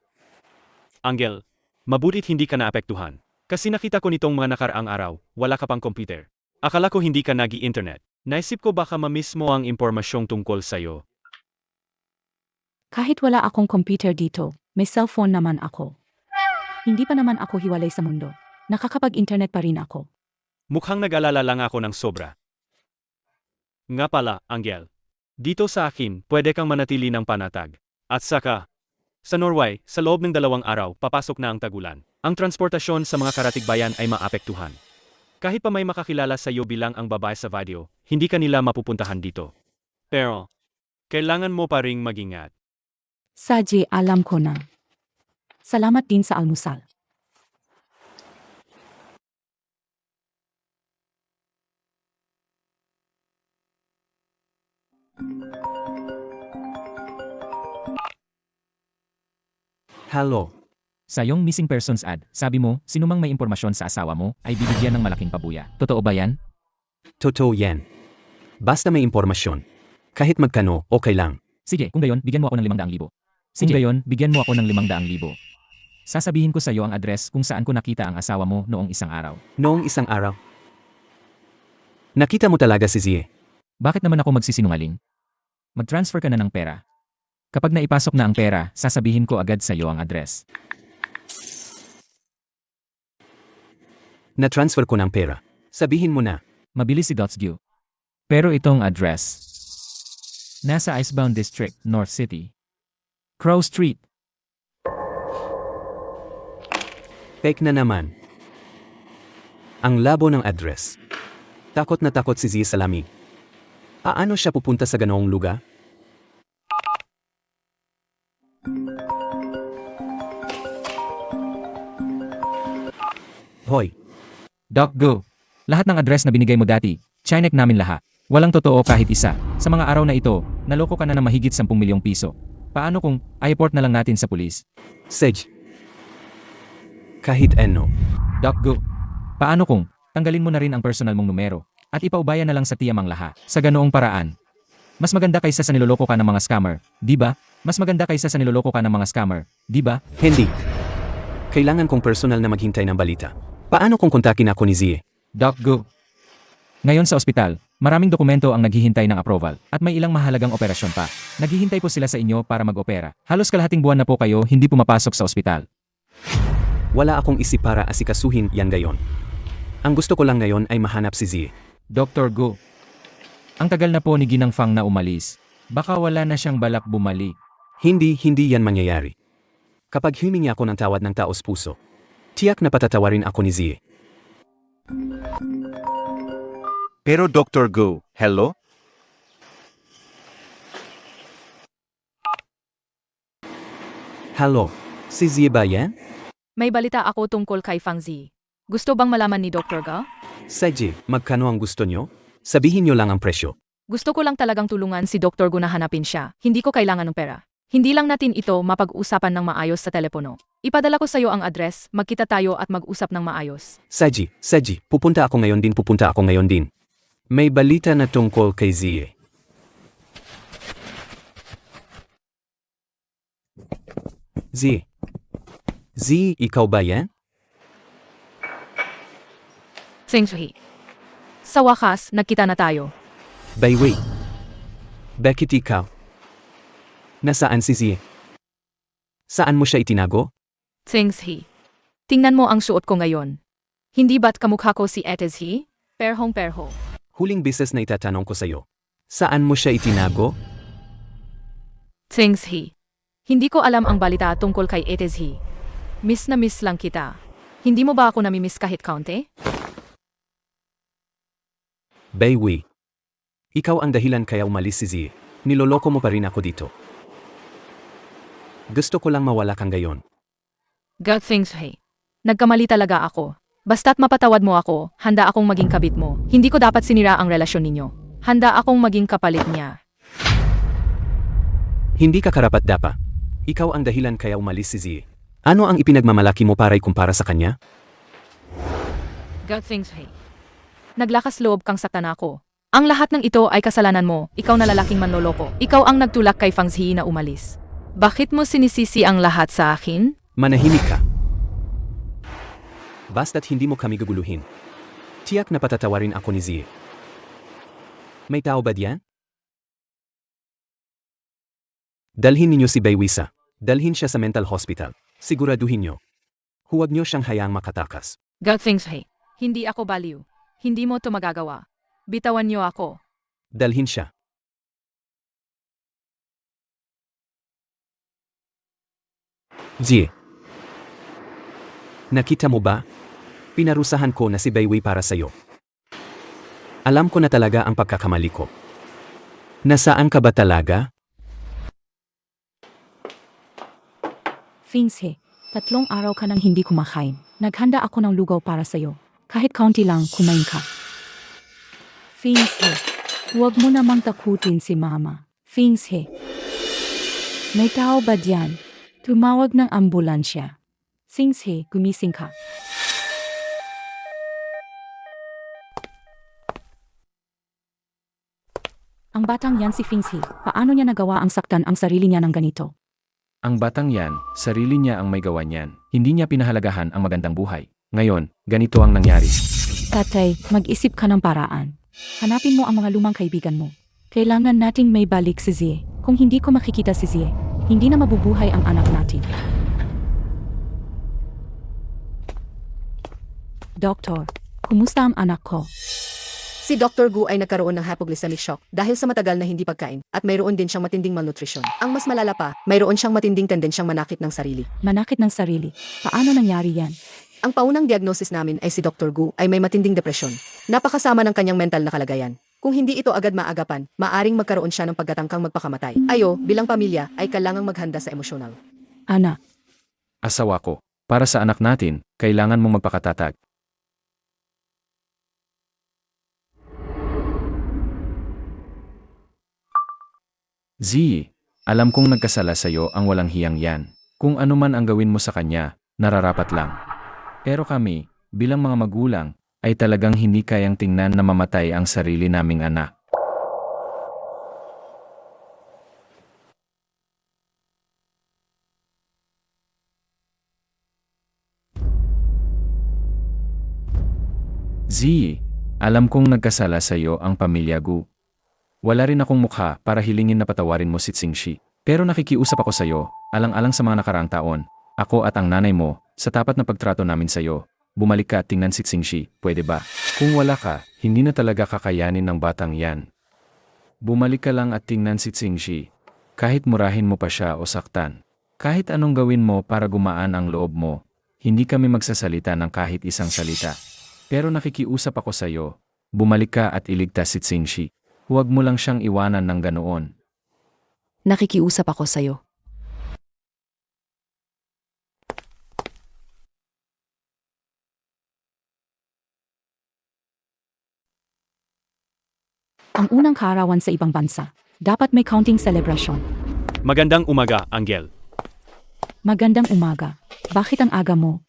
[SPEAKER 12] Angel, mabutit hindi ka naapektuhan. Kasi nakita ko nitong mga nakaraang araw, wala ka pang computer. Akala ko hindi ka nag-i-internet. Naisip ko baka ma-miss mo ang impormasyong tungkol sa'yo.
[SPEAKER 3] Kahit wala akong computer dito, may cellphone naman ako. Hindi pa naman ako hiwalay sa mundo. Nakakapag-internet pa rin ako.
[SPEAKER 12] Mukhang nag-alala lang ako ng sobra. Nga pala, Angel. Dito sa akin, pwede kang manatili ng panatag. At saka, sa Norway, sa loob ng 2 araw, papasok na ang tagulan. Ang transportasyon sa mga karatigbayan ay maapektuhan. Kahit pa may makakilala sa iyo bilang ang babae sa video, hindi ka nila mapupuntahan dito. Pero, kailangan mo pa ring mag-ingat.
[SPEAKER 3] Saji, alam ko na. Salamat din sa almusal.
[SPEAKER 1] Hello.
[SPEAKER 4] Sa iyong missing persons ad, sabi mo, sinumang may impormasyon sa asawa mo ay bibigyan ng malaking pabuya. Totoo ba yan?
[SPEAKER 1] Totoo yan. Basta may impormasyon. Kahit magkano, okay lang.
[SPEAKER 4] Sige, kung gayon, bigyan mo ako ng 500,000. Kung gayon, bigyan mo ako ng 500,000. Sasabihin ko sa iyo ang address kung saan ko nakita ang asawa mo noong isang araw.
[SPEAKER 1] Noong isang araw. Nakita mo talaga si Zie.
[SPEAKER 4] Bakit naman ako magsisinungaling? Mag-transfer ka na ng pera. Kapag naipasok na ang pera, sasabihin ko agad sa iyo ang address.
[SPEAKER 1] Na-transfer ko ng pera. Sabihin mo na.
[SPEAKER 4] Mabilis si Dotsdew. Pero itong address. Nasa Icebound District, North City. Crow Street.
[SPEAKER 1] Fake na naman. Ang labo ng address. Takot na takot si Zie sa lamig. Paano siya pupunta sa ganoong lugar? Hoy.
[SPEAKER 4] Doc, go. Lahat ng address na binigay mo dati, chinek namin lahat. Walang totoo kahit isa. Sa mga araw na ito, naloko ka na ng mahigit 10 milyong piso. Paano kung i-report na lang natin sa pulis?
[SPEAKER 1] Sage. Kahit ano.
[SPEAKER 4] Doc, go. Paano kung tanggalin mo na rin ang personal mong numero, at ipaubaya na lang sa Tia Mang Laha. Sa ganoong paraan. Mas maganda kaysa sa niloloko ka ng mga scammer, di ba? Mas maganda kaysa sa niloloko ka ng mga scammer, di ba?
[SPEAKER 1] Hindi. Kailangan kong personal na maghintay ng balita. Paano kung kontakin ako ni Zie?
[SPEAKER 4] Doc, go. Ngayon sa ospital, maraming dokumento ang naghihintay ng approval, at may ilang mahalagang operasyon pa. Naghihintay po sila sa inyo para mag-opera. Halos kalahating buwan na po kayo hindi pumapasok sa ospital.
[SPEAKER 1] Wala akong isip para asikasuhin yan gayon. Ang gusto ko lang ngayon ay mahanap si Zie.
[SPEAKER 4] Dr. Go. Ang tagal na po ni Ginang Fang na umalis. Baka wala na siyang balak bumalik.
[SPEAKER 1] Hindi yan mangyayari. Kapag humingi ako ng tawad ng taos puso, tiyak na patatawarin ako ni Zie.
[SPEAKER 11] Pero Dr. Go, hello?
[SPEAKER 1] Hello, si Zie ba yan?
[SPEAKER 2] May balita ako tungkol kay Fang Zi. Gusto bang malaman ni Dr. Ga?
[SPEAKER 1] Zie, magkano ang gusto nyo? Sabihin nyo lang ang presyo.
[SPEAKER 2] Gusto ko lang talagang tulungan si Dr. Gu na hanapin siya. Hindi ko kailangan ng pera. Hindi lang natin ito mapag-usapan ng maayos sa telepono. Ipadala ko sa iyo ang address, magkita tayo at mag-usap ng maayos.
[SPEAKER 1] Zie, pupunta ako ngayon din. May balita na tungkol kay Zie. Zie, ikaw ba yan?
[SPEAKER 2] Singsuhi. Sa wakas, nagkita na tayo.
[SPEAKER 1] Bayway. Bakit ikaw? Nasaan si Zie? Saan mo siya itinago?
[SPEAKER 2] Singsuhi. Tingnan mo ang suot ko ngayon. Hindi ba't kamukha ko si Ate Zi? Perhong-perho.
[SPEAKER 1] Huling beses na itatanong ko sa'yo. Saan mo siya itinago?
[SPEAKER 2] Singsuhi. Hindi ko alam ang balita tungkol kay Ate Zi. Miss na miss lang kita. Hindi mo ba ako namimiss kahit kaunti?
[SPEAKER 1] Bayway. Ikaw ang dahilan kaya umalis si Zie. Niloloko mo pa rin ako dito. Gusto ko lang mawala kang gayon.
[SPEAKER 2] God thinks hey. Nagkamali talaga ako. Basta't mapatawad mo ako, handa akong maging kabit mo. Hindi ko dapat sinira ang relasyon ninyo. Handa akong maging kapalit niya.
[SPEAKER 1] Hindi ka karapat-dapa. Ikaw ang dahilan kaya umalis si Zie. Ano ang ipinagmamalaki mo para ikumpara sa kanya?
[SPEAKER 2] God thinks hey. Naglakas loob kang saktan ako. Ang lahat ng ito ay kasalanan mo, ikaw na lalaking manloloko. Ikaw ang nagtulak kay Fang Zi na umalis. Bakit mo sinisisi ang lahat sa akin?
[SPEAKER 1] Manahimik ka. Basta't hindi mo kami guguluhin. Tiyak na patatawarin ako ni Zie. May tao ba diyan? Dalhin ninyo si Baywisa. Dalhin siya sa mental hospital. Siguraduhin nyo. Huwag nyo siyang hayaang makatakas.
[SPEAKER 2] God thinks hey. Hindi ako baliw. Hindi mo to magagawa. Bitawan niyo ako.
[SPEAKER 1] Dalhin siya. Zie. Nakita mo ba? Pinarusahan ko na si Bayway para sa'yo. Alam ko na talaga ang pagkakamali ko. Nasaan ka ba talaga?
[SPEAKER 3] Fingshe, 3 araw ka nang hindi kumakain. Naghanda ako ng lugaw para sa'yo. Kahit kaunti lang, kumain ka. Fingshe, huwag mo namang takutin si Mama. Fingshe, may tao ba diyan? Tumawag ng ambulansya. Fingshe, gumising ka. Ang batang yan si Fingshe, paano niya nagawa ang saktan ang sarili niya ng ganito?
[SPEAKER 5] Ang batang yan, sarili niya ang may gawa niyan. Hindi niya pinahalagahan ang magandang buhay. Ngayon, ganito ang nangyari.
[SPEAKER 3] Tatay, mag-isip ka ng paraan. Hanapin mo ang mga lumang kaibigan mo. Kailangan nating may balik si Zie. Kung hindi ko makikita si Zie, hindi na mabubuhay ang anak natin. Doktor, kumusta ang anak ko?
[SPEAKER 10] Si Dr. Gu ay nagkaroon ng hypoglycemic shock dahil sa matagal na hindi pagkain at mayroon din siyang matinding malnutrition. Ang mas malala pa, mayroon siyang matinding tendensyang manakit ng sarili.
[SPEAKER 3] Manakit ng sarili. Paano nangyari yan?
[SPEAKER 10] Ang paunang diagnosis namin ay si Dr. Gu ay may matinding depresyon. Napakasama ng kanyang mental na kalagayan. Kung hindi ito agad maagapan, maaring magkaroon siya ng pagkatangkang magpakamatay. Ayo, bilang pamilya, ay kailangang maghanda sa emosyonal.
[SPEAKER 3] Ana,
[SPEAKER 5] Asawa ko, para sa anak natin, kailangan mong magpakatatag. Zee, alam kong nagkasala sa'yo ang walang hiyang yan. Kung ano man ang gawin mo sa kanya, nararapat lang. Pero kami, bilang mga magulang,
[SPEAKER 4] ay talagang hindi kayang tingnan na mamatay ang sarili naming anak. Zee, alam kong nagkasala sa iyo ang pamilya Gu. Wala rin akong mukha para hilingin na patawarin mo si Xingxi. Pero nakikiusap ako sa iyo, alang-alang sa mga nakaraang taon. Ako at ang nanay mo, sa tapat na pagtrato namin sa iyo. Bumalik ka at tingnan si Xingxi, pwede ba? Kung wala ka, hindi na talaga kakayanin ng batang yan. Bumalik ka lang at tingnan si Xingxi. Kahit murahin mo pa siya o saktan. Kahit anong gawin mo para gumaan ang loob mo, hindi kami magsasalita ng kahit isang salita. Pero nakikiusap ako sa iyo, bumalik ka at iligtas si Xingxi. Huwag mo lang siyang iwanan ng ganoon.
[SPEAKER 8] Nakikiusap ako sa'yo.
[SPEAKER 3] Ang unang kaarawan sa ibang bansa. Dapat may counting celebration.
[SPEAKER 12] Magandang umaga, Angel.
[SPEAKER 3] Magandang umaga. Bakit ang aga mo?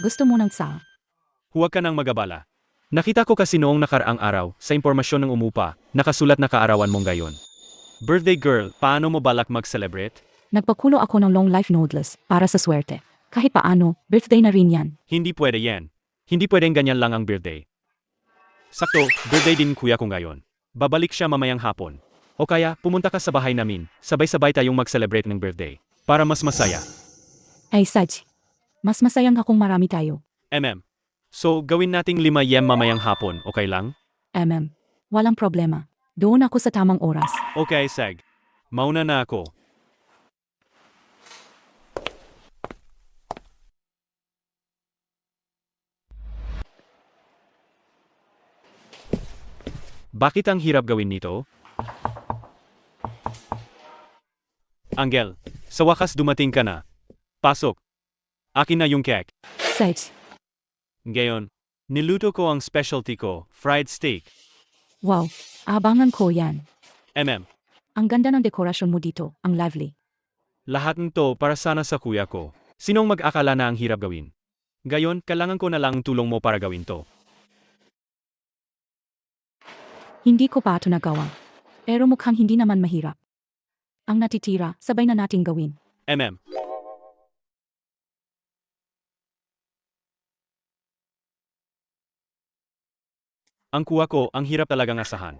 [SPEAKER 3] Gusto mo ng sa?
[SPEAKER 12] Huwag ka nang magabala. Nakita ko kasi noong nakaraang araw, sa impormasyon ng umupa, nakasulat na kaarawan mong gayon. Birthday girl, paano mo balak mag-celebrate?
[SPEAKER 3] Nagpakulo ako ng long life noodles para sa swerte. Kahit paano, birthday na rin yan.
[SPEAKER 12] Hindi pwede yan. Hindi pwedeng ganyan lang ang birthday. Sakto, birthday din kuya ko ngayon. Babalik siya mamayang hapon. O kaya, pumunta ka sa bahay namin, sabay-sabay tayong mag-celebrate ng birthday. Para mas masaya.
[SPEAKER 3] Ay Saj, mas masayang akong marami tayo.
[SPEAKER 12] So, gawin nating 5 yem mamayang hapon, okay lang?
[SPEAKER 3] Walang problema. Doon ako sa tamang oras.
[SPEAKER 12] Okay, Seg. Mauna na ako. Bakit ang hirap gawin nito? Angel, sa wakas dumating ka na. Pasok. Akin na yung cake.
[SPEAKER 3] Saj,
[SPEAKER 12] Ngayon, niluto ko ang specialty ko, fried steak.
[SPEAKER 3] wow, abangan ko yan. Ang ganda ng dekorasyon mo dito, ang lively.
[SPEAKER 12] Lahat nito para sana sa kuya ko. Sinong mag-akala na ang hirap gawin? Gayon, kailangan ko na lang ang tulong mo para gawin to.
[SPEAKER 3] Hindi ko pa ito nagawa. Pero mukhang hindi naman mahirap. Ang natitira, sabay na nating gawin.
[SPEAKER 12] Ang kuha ko, ang hirap talagang asahan.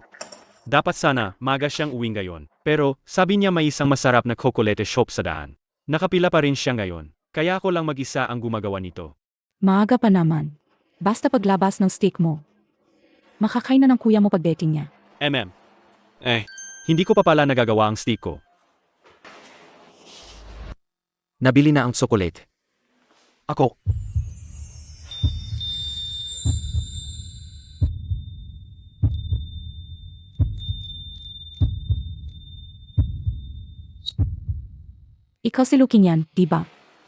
[SPEAKER 12] Dapat sana, maga siyang uwing gayon. Pero, sabi niya may isang masarap na kokolete shop sa daan. Nakapila pa rin siya ngayon. Kaya ako lang mag-isa ang gumagawa nito.
[SPEAKER 3] Maaga pa naman. Basta paglabas ng steak mo. Makakain na ng kuya mo pag-dating niya.
[SPEAKER 12] Hindi ko pa pala nagagawa ang steak ko.
[SPEAKER 7] Nabili na ang tsokolate. Ako.
[SPEAKER 3] Ikaw si Luking yan, di ba?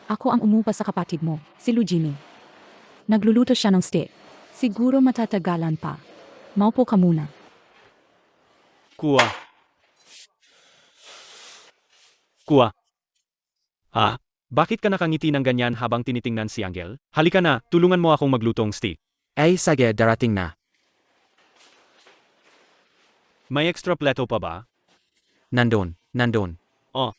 [SPEAKER 3] Ako ang umupa sa kapatid mo, si Lujini. Nagluluto siya ng steak. Siguro matatagalan pa. Maupo ka muna.
[SPEAKER 12] Kuha. Bakit ka nakangiti ng ganyan habang tinitingnan si Angel? Halika na, tulungan mo akong maglutong steak.
[SPEAKER 7] Ay sige, darating na.
[SPEAKER 12] May extra plato pa ba?
[SPEAKER 7] Nandun.
[SPEAKER 12] Oh.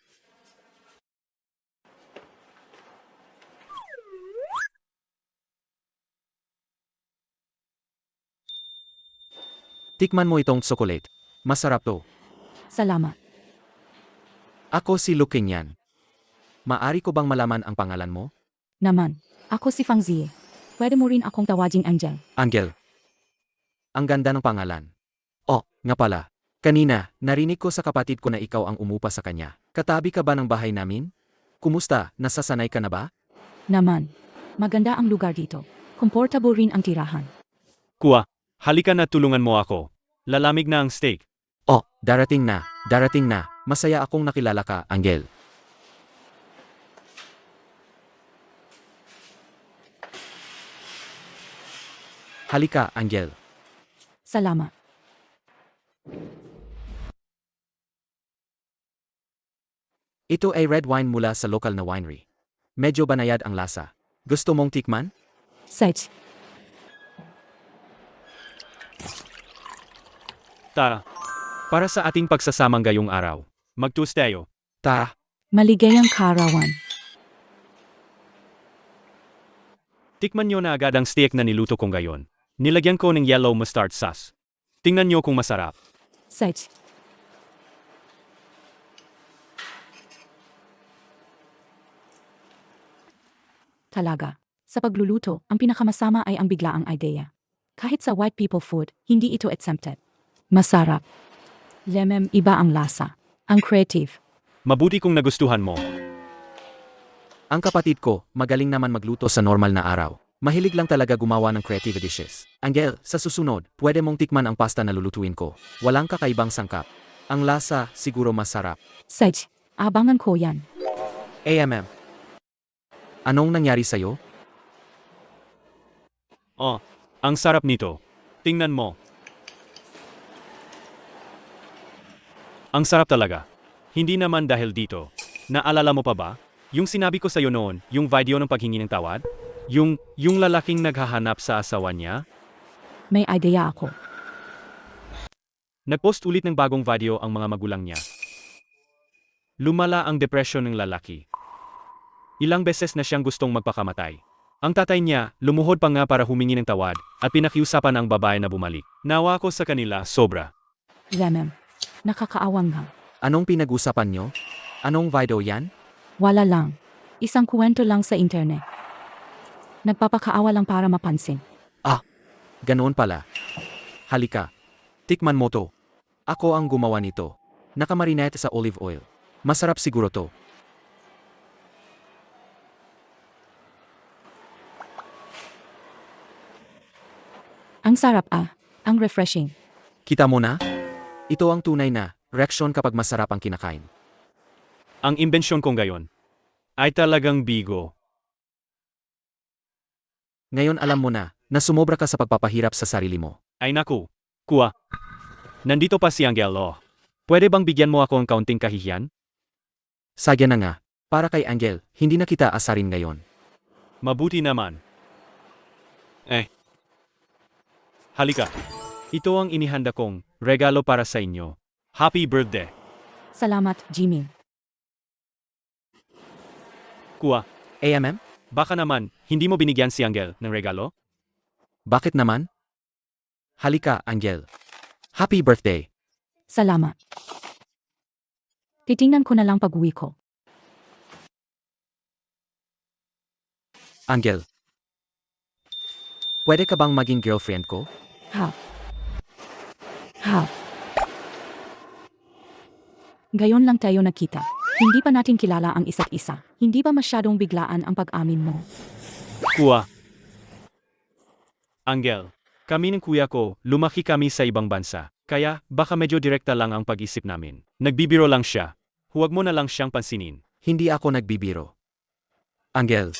[SPEAKER 7] Tikman mo itong tsokolate. Masarap to.
[SPEAKER 3] Salamat.
[SPEAKER 7] Ako si Luking yan. Maari ko bang malaman ang pangalan mo?
[SPEAKER 3] Naman, ako si Fang Zie. Pwede mo rin akong tawaging Angel.
[SPEAKER 7] Angel. Ang ganda ng pangalan. Oh, nga pala. Kanina, narinig ko sa kapatid ko na ikaw ang umupa sa kanya. Katabi ka ba ng bahay namin? Kumusta, nasasanay ka na ba?
[SPEAKER 3] Naman, maganda ang lugar dito. Komportable rin ang tirahan.
[SPEAKER 12] Kuha, halika na tulungan mo ako. Lalamig na ang steak.
[SPEAKER 7] Oh, darating na. Masaya akong nakilala ka, Angel. Halika, Angel.
[SPEAKER 3] Salamat.
[SPEAKER 7] Ito ay red wine mula sa lokal na winery. Medyo banayad ang lasa. Gusto mong tikman?
[SPEAKER 3] Saj,
[SPEAKER 12] Tara. Para sa ating pagsasamang gayong araw. Mag-toast tayo.
[SPEAKER 7] Tara,
[SPEAKER 3] Maligayang karawan.
[SPEAKER 12] Tikman nyo na agad ang steak na niluto kong gayon. Nilagyan ko ng yellow mustard sauce. Tingnan nyo kung masarap.
[SPEAKER 3] Sage. Talaga. Sa pagluluto, ang pinakamasama ay ang biglaang idea. Kahit sa white people food, hindi ito exempted. Masarap. Lemem, iba ang lasa. Ang creative.
[SPEAKER 12] Mabuti kung nagustuhan mo.
[SPEAKER 7] ang kapatid ko, magaling naman magluto sa normal na araw. Mahilig lang talaga gumawa ng creative dishes. Angel, sa susunod, pwede mong tikman ang pasta na lulutuin ko. Walang kakaibang sangkap. Ang lasa, siguro masarap.
[SPEAKER 3] Sage, abangan ko yan.
[SPEAKER 7] AMM. Anong nangyari sa'yo?
[SPEAKER 12] Oh, ang sarap nito. Tingnan mo. Ang sarap talaga. Hindi naman dahil dito. Naalala mo pa ba? Yung sinabi ko sa'yo noon, yung video ng paghingi ng tawad? Yung lalaking naghahanap sa asawa niya?
[SPEAKER 3] May idea ako.
[SPEAKER 12] Nagpost ulit ng bagong video ang mga magulang niya. Lumala ang depresyon ng lalaki. Ilang beses na siyang gustong magpakamatay. Ang tatay niya, lumuhod pa nga para humingi ng tawad at pinakiusapan ang babae na bumalik. Nawa ko sa kanila, sobra.
[SPEAKER 3] Lemem, nakakaawang nga.
[SPEAKER 7] Anong pinag-usapan nyo? Anong video yan?
[SPEAKER 3] Wala lang. Isang kwento lang sa internet. Nagpapakaawa lang para mapansin.
[SPEAKER 7] Ganoon pala. Halika. Tikman mo to. Ako ang gumawa nito. Nakamarinate sa olive oil. Masarap siguro to.
[SPEAKER 3] Ang sarap ang refreshing.
[SPEAKER 7] Kita mo na? Ito ang tunay na reaksyon kapag masarap ang kinakain.
[SPEAKER 12] Ang imbensyon kong gayon ay talagang bigo.
[SPEAKER 7] Ngayon alam mo na sumobra ka sa pagpapahirap sa sarili mo.
[SPEAKER 12] Ay naku, kuwa. Nandito pa si Angelo. Pwede bang bigyan mo ako ng kaunting kahihiyan?
[SPEAKER 7] Sagya na nga. Para kay Angel, hindi na kita asarin ngayon.
[SPEAKER 12] Mabuti naman. Halika. Ito ang inihanda kong regalo para sa inyo. Happy birthday.
[SPEAKER 3] Salamat, Jimmy.
[SPEAKER 12] Kuwa.
[SPEAKER 7] AMM?
[SPEAKER 12] Baka naman, hindi mo binigyan si Angel ng regalo?
[SPEAKER 7] Bakit naman? Halika, Angel. Happy birthday.
[SPEAKER 3] Salamat. Titingnan ko na lang pag-uwi ko.
[SPEAKER 7] Angel. Pwede ka bang maging girlfriend ko?
[SPEAKER 3] Ha. Gayon lang tayo nakita. Hindi pa natin kilala ang isa't isa. Hindi ba masyadong biglaan ang pag-amin mo?
[SPEAKER 12] Kuwa. Angel, kami ng kuya ko, lumaki kami sa ibang bansa. Kaya, baka medyo direkta lang ang pag-isip namin. Nagbibiro lang siya. Huwag mo na lang siyang pansinin.
[SPEAKER 7] Hindi ako nagbibiro. Angel,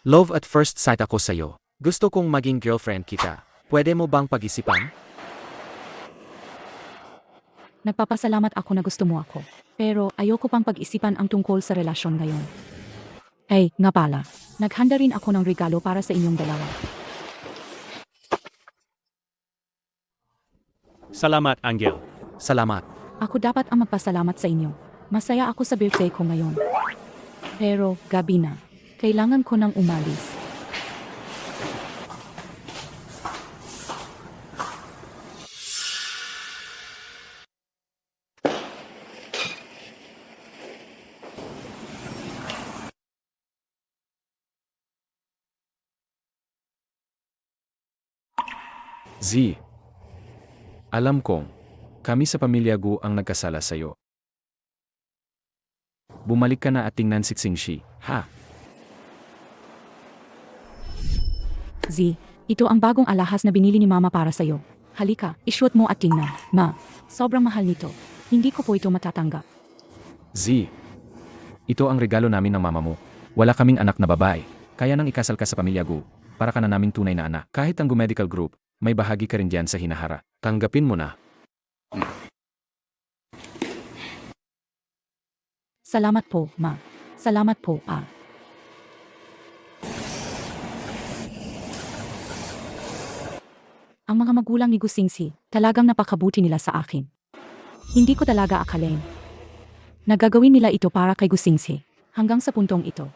[SPEAKER 7] love at first sight ako sa'yo. Gusto kong maging girlfriend kita. Pwede mo bang pag-isipan?
[SPEAKER 3] Nagpapasalamat ako na gusto mo ako. Pero ayoko pang pag-isipan ang tungkol sa relasyon ngayon. Nga pala, naghanda rin ako ng regalo para sa inyong dalawa.
[SPEAKER 12] Salamat, Angel.
[SPEAKER 7] Salamat.
[SPEAKER 3] Ako dapat ang magpasalamat sa inyo. Masaya ako sa birthday ko ngayon. Pero gabi na, kailangan ko nang umalis.
[SPEAKER 5] Z. Alam kong, kami sa pamilya Gu ang nagkasala sa'yo. Bumalik ka na at tingnan si Xingxi, ha?
[SPEAKER 3] Z, ito ang bagong alahas na binili ni Mama para sa'yo. Halika, ishoot mo at tingnan. Ma, sobrang mahal nito. Hindi ko po ito matatanggap.
[SPEAKER 5] Z. Ito ang regalo namin ng mama mo. Wala kaming anak na babae. Kaya nang ikasal ka sa pamilya Gu, para ka na naming tunay na anak. Kahit ang Gu Medical Group, may bahagi ka rin diyan sa hinahara. Tanggapin mo na.
[SPEAKER 3] Salamat po, Ma. Salamat po, Ang mga magulang ni Gusingsi, talagang napakabuti nila sa akin. Hindi ko talaga akalain. Nagagawin nila ito para kay Gusingsi, hanggang sa puntong ito.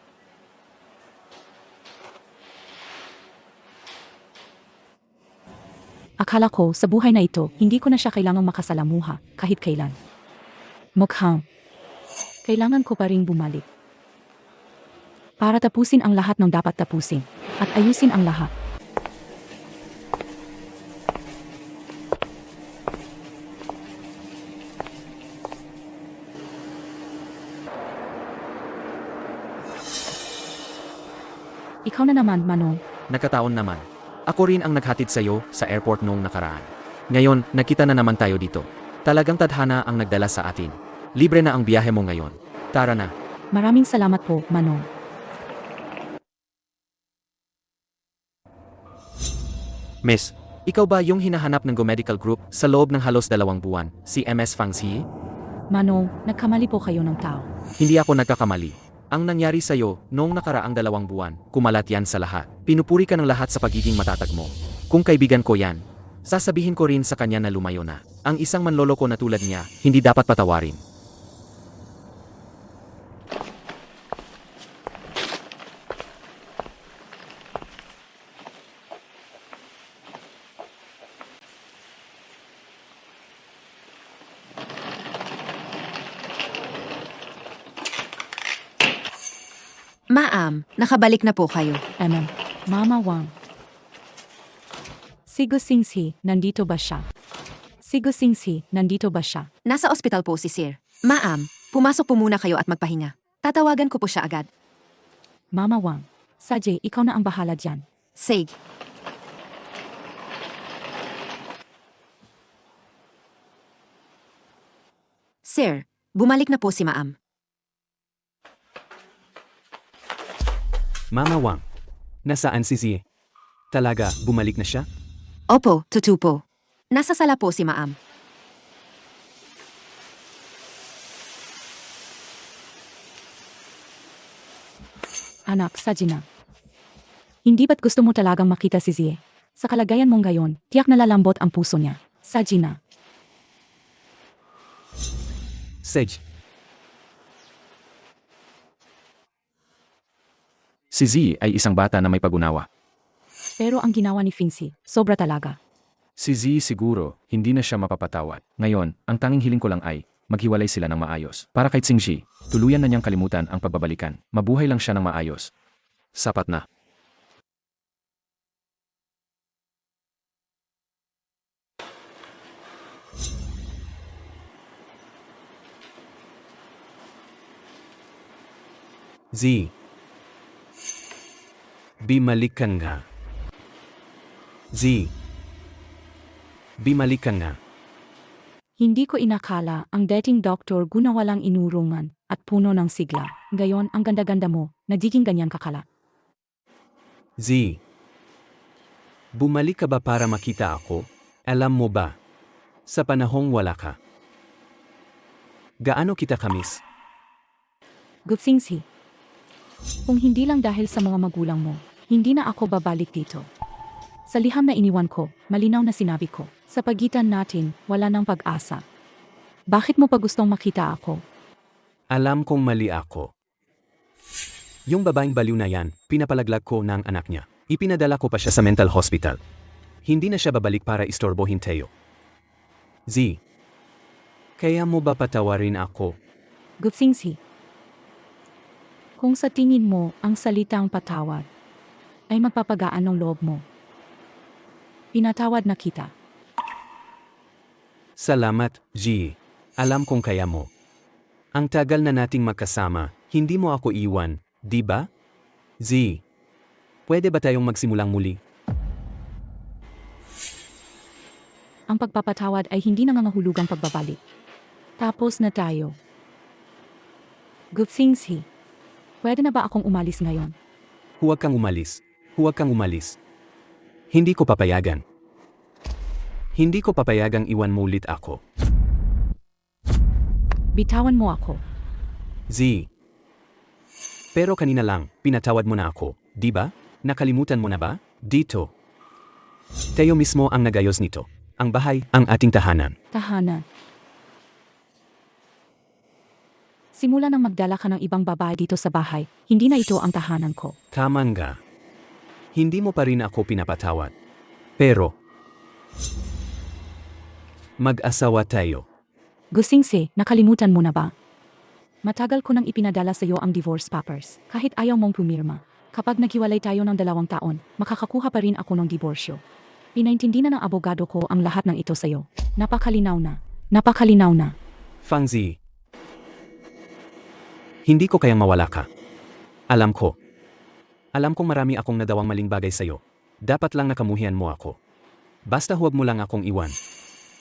[SPEAKER 3] Akala ko sa buhay na ito, hindi ko na siya kailangang makasalamuha kahit kailan. Mukhang, kailangan ko pa ring bumalik. Para tapusin ang lahat ng dapat tapusin, at ayusin ang lahat. Ikaw na naman, Manong.
[SPEAKER 7] Nagkataon naman. Ako rin ang naghatid sa'yo sa airport noong nakaraan. Ngayon, nakita na naman tayo dito. Talagang tadhana ang nagdala sa atin. Libre na ang biyahe mo ngayon. Tara na.
[SPEAKER 3] Maraming salamat po, Manong.
[SPEAKER 7] Miss, ikaw ba yung hinahanap ng Go Medical Group sa loob ng halos 2 buwan, si MS Fang Xie?
[SPEAKER 3] Manong, nagkamali po kayo ng tao.
[SPEAKER 7] Hindi ako nagkakamali. Ang nangyari sa'yo noong nakaraang 2 buwan, kumalat yan sa lahat. Pinupuri ka ng lahat sa pagiging matatag mo. Kung kaibigan ko yan, sasabihin ko rin sa kanya na lumayo na. Ang isang manloloko na tulad niya, hindi dapat patawarin.
[SPEAKER 6] Ma'am, nakabalik na po kayo.
[SPEAKER 3] Mama Wang. Si Gusingsi, nandito ba siya? Si Gusingsi, nandito ba siya?
[SPEAKER 6] Nasa ospital po si Sir. Ma'am, pumasok po muna kayo at magpahinga. Tatawagan ko po siya agad.
[SPEAKER 3] Mama Wang, Sajay, ikaw na ang bahala dyan.
[SPEAKER 6] Sige. Sir, bumalik na po si Ma'am.
[SPEAKER 1] Mama Wang, nasaan si Xie? Talaga, bumalik na siya?
[SPEAKER 6] Opo, totoo po. Nasa sala po si Ma'am.
[SPEAKER 3] Anak, Sajina. Hindi ba't gusto mo talagang makita si Xie? Sa kalagayan mong gayon, tiyak na lalambot ang puso niya. Sajina.
[SPEAKER 1] Sej,
[SPEAKER 5] Si Z ay isang bata na may pag-unawa.
[SPEAKER 3] Pero ang ginawa ni Finsi, sobra talaga.
[SPEAKER 5] Si Z siguro, hindi na siya mapapatawad. Ngayon, ang tanging hiling ko lang ay, maghiwalay sila ng maayos. Para kay Xingxi, tuluyan na niyang kalimutan ang pagbabalikan. Mabuhay lang siya ng maayos.
[SPEAKER 7] Sapat na.
[SPEAKER 1] Z. Bimalik ka nga. Z. Bimalik ka nga.
[SPEAKER 3] Hindi ko inakala ang dating doktor gunawalang inurungan at puno ng sigla. Gayon ang ganda-ganda mo, nagiging ganyan kakala.
[SPEAKER 1] Z. Bumalik ka ba para makita ako? Alam mo ba? Sa panahong wala ka. Gaano kita kamis?
[SPEAKER 3] Gupsingsi. Kung hindi lang dahil sa mga magulang mo, hindi na ako babalik dito. Sa liham na iniwan ko, malinaw na sinabi ko, sa pagitan natin, wala nang pag-asa. Bakit mo pa gustong makita ako?
[SPEAKER 1] Alam kong mali ako. Yung babaeng baliw na yan, pinapalaglag ko ng anak niya. Ipinadala ko pa siya sa mental hospital. Hindi na siya babalik para istorbohin Teo. Z. Kaya mo ba patawarin ako?
[SPEAKER 3] Gupsingsi. Kung sa tingin mo ang salitang patawad ay magpapagaan ng loob mo, pinatawad na kita.
[SPEAKER 1] Salamat, G. Alam kong kaya mo. Ang tagal na nating magkasama, hindi mo ako iwan, di ba? Z. Pwede ba tayong magsimulang muli?
[SPEAKER 3] Ang pagpapatawad ay hindi nangangahulugang pagbabalik. Tapos na tayo. Gupsingsi. Pwede na ba akong umalis ngayon?
[SPEAKER 1] Huwag kang umalis. Huwag kang umalis. Hindi ko papayagan. Hindi ko papayagang iwan mo ulit ako.
[SPEAKER 3] Bitawan mo ako.
[SPEAKER 1] Z. Pero kanina lang, pinatawad mo na ako, di ba? Nakalimutan mo na ba? Dito. Tayo mismo ang nagayos nito. Ang bahay, ang ating tahanan.
[SPEAKER 3] Tahanan. Simula nang magdala ka ng ibang babae dito sa bahay, hindi na ito ang tahanan ko.
[SPEAKER 1] Tama nga. Hindi mo pa rin ako pinapatawad. Pero, mag-asawa tayo.
[SPEAKER 3] Gusingse, nakalimutan mo na ba? Matagal ko nang ipinadala sa iyo ang divorce papers, kahit ayaw mong pumirma. Kapag naghiwalay tayo ng 2 taon, makakakuha pa rin ako ng diborsyo. Pinaintindi na ng abogado ko ang lahat ng ito sa iyo. Napakalinaw na. Napakalinaw na.
[SPEAKER 1] Fangzi, hindi ko kayang mawala ka. Alam ko. Alam kong marami akong nadawang maling bagay sa'yo. Dapat lang nakamuhian mo ako. Basta huwag mo lang akong iwan.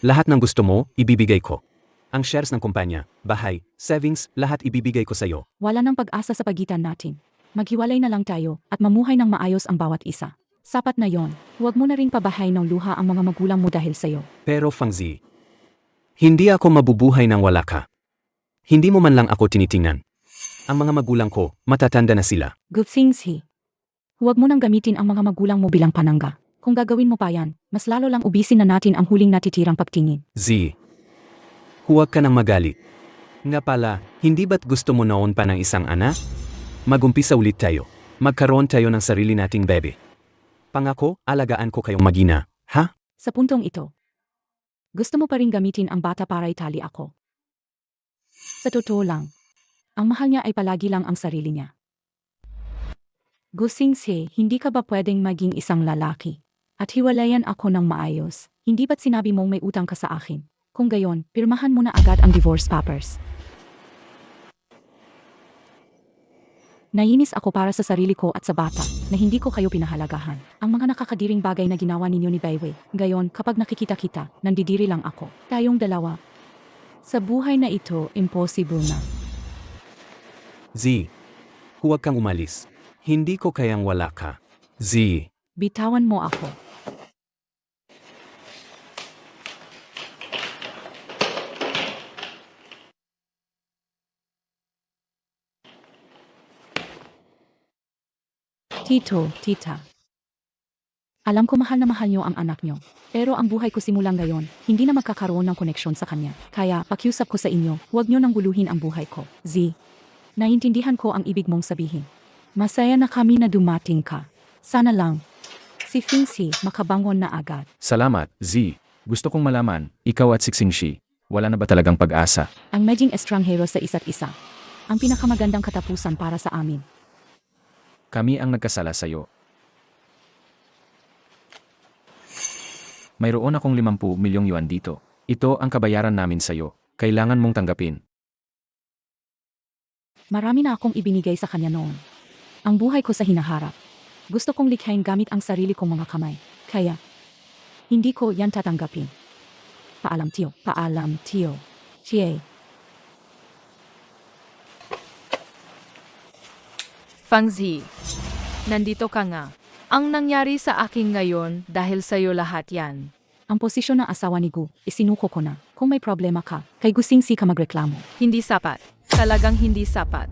[SPEAKER 1] Lahat ng gusto mo, ibibigay ko. Ang shares ng kumpanya, bahay, savings, lahat ibibigay ko sa'yo.
[SPEAKER 3] Wala nang pag-asa sa pagitan natin. Maghiwalay na lang tayo at mamuhay ng maayos ang bawat isa. Sapat na yon. Huwag mo na ring pabahay ng luha ang mga magulang mo dahil sa'yo.
[SPEAKER 1] Pero Fangzi, hindi ako mabubuhay nang wala ka. Hindi mo man lang ako tinitingnan. Ang mga magulang ko, matatanda na sila.
[SPEAKER 3] Gusingse. Huwag mo nang gamitin ang mga magulang mo bilang panangga. Kung gagawin mo pa yan, mas lalo lang ubisin na natin ang huling natitirang pagtingin.
[SPEAKER 1] Z, huwag ka nang magalit. Nga pala, hindi ba't gusto mo noon pa ng isang anak? Magumpisa ulit tayo. Magkaroon tayo ng sarili nating bebe. Pangako, alagaan ko kayong magina, ha?
[SPEAKER 3] Sa puntong ito, gusto mo pa rin gamitin ang bata para itali ako. Sa totoo lang, ang mahal niya ay palagi lang ang sarili niya. Gusingse, hindi ka ba pwedeng maging isang lalaki? At hiwalayan ako ng maayos. Hindi ba't sinabi mong may utang ka sa akin? Kung gayon, pirmahan mo na agad ang divorce papers. Nainis ako para sa sarili ko at sa bata na hindi ko kayo pinahalagahan. Ang mga nakakadiring bagay na ginawa ninyo ni Baiwei. Gayon, kapag nakikita kita, nandidiri lang ako. Tayong dalawa. Sa buhay na ito, impossible na.
[SPEAKER 1] Z, huwag kang umalis. Hindi ko kayang wala ka. Z,
[SPEAKER 3] Bitawan mo ako. Tito, tita. Alam ko mahal na mahal niyo ang anak niyo. Pero ang buhay ko simulang ngayon, hindi na magkakaroon ng koneksyon sa kanya. Kaya, pakiusap ko sa inyo, huwag niyo nang guluhin ang buhay ko. Z, naintindihan ko ang ibig mong sabihin. Masaya na kami na dumating ka. Sana lang, si Fingxi makabangon na agad.
[SPEAKER 5] Salamat, Z. Gusto kong malaman, ikaw at Sixingxi, wala na ba talagang pag-asa?
[SPEAKER 3] Ang maging estranghero sa isa't isa. Ang pinakamagandang katapusan para sa amin.
[SPEAKER 5] Kami ang nagkasala sa'yo. Mayroon akong 50 milyong yuan dito. Ito ang kabayaran namin sa'yo. Kailangan mong tanggapin.
[SPEAKER 3] Marami na akong ibinigay sa kanya noon. Ang buhay ko sa hinaharap. Gusto kong likhain gamit ang sarili kong mga kamay. Kaya, hindi ko yan tatanggapin. Paalam, Tio. Paalam, Tio. Chie.
[SPEAKER 2] Fangzi, nandito ka nga. Ang nangyari sa akin ngayon dahil sa'yo lahat yan.
[SPEAKER 3] Ang posisyon ng asawa ni Gu, isinuko ko na. Kung may problema ka, kay Gusingxi ka magreklamo.
[SPEAKER 2] Hindi sapat. Talagang hindi sapat.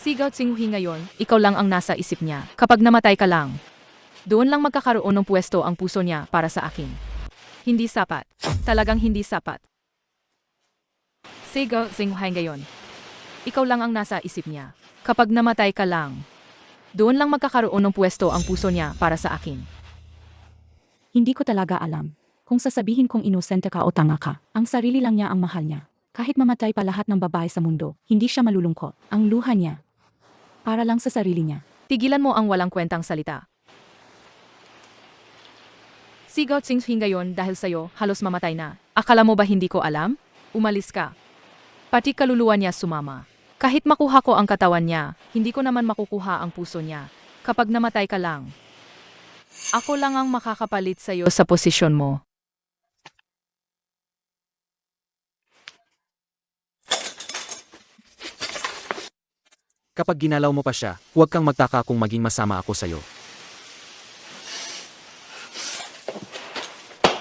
[SPEAKER 2] Sigaw Tsinghui ngayon, ikaw lang ang nasa isip niya. Kapag namatay ka lang, doon lang magkakaroon ng pwesto ang puso niya para sa akin. Hindi sapat. Talagang hindi sapat. Sigaw Tsinghui ngayon, ikaw lang ang nasa isip niya. Kapag namatay ka lang, doon lang magkakaroon ng pwesto ang puso niya para sa akin.
[SPEAKER 3] Hindi ko talaga alam kung sasabihin kong inosente ka o tanga ka. Ang sarili lang niya ang mahal niya. Kahit mamatay pa lahat ng babae sa mundo, hindi siya malulungkot. Ang luha niya, para lang sa sarili niya.
[SPEAKER 2] Tigilan mo ang walang kwentang salita. Sigaw Tsinghui ngayon dahil sa'yo, halos mamatay na. Akala mo ba hindi ko alam? Umalis ka. Pati kaluluwa niya sumama. Kahit makuha ko ang katawan niya, hindi ko naman makukuha ang puso niya. Kapag namatay ka lang, ako lang ang makakapalit sa'yo sa posisyon mo.
[SPEAKER 7] Kapag ginalaw mo pa siya, huwag kang magtaka kung maging masama ako sa'yo.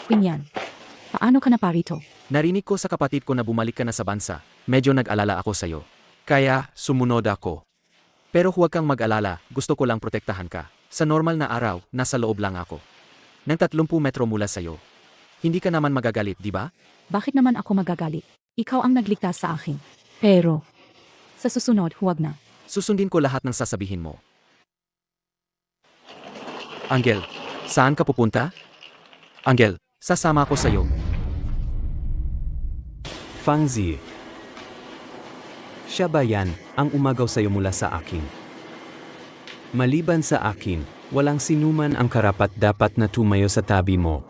[SPEAKER 3] Quinyan, paano ka na parito?
[SPEAKER 7] Narinig ko sa kapatid ko na bumalik ka na sa bansa. Medyo nag-alala ako sa'yo. Kaya, sumunod ako. Pero huwag kang mag-alala, gusto ko lang protektahan ka. Sa normal na araw, nasa loob lang ako. Nang 30 metro mula sa'yo. Hindi ka naman magagalit, di ba?
[SPEAKER 3] Bakit naman ako magagalit? Ikaw ang nagligtas sa akin. Pero, sa susunod, huwag na.
[SPEAKER 7] Susundin ko lahat ng sasabihin mo. Angel, saan ka pupunta? Angel, sasama ko sa'yo.
[SPEAKER 1] Fang Zi. Siya ba yan ang umagaw sa'yo mula sa akin? Maliban sa akin, walang sinuman ang karapat-dapat na tumayo sa tabi mo.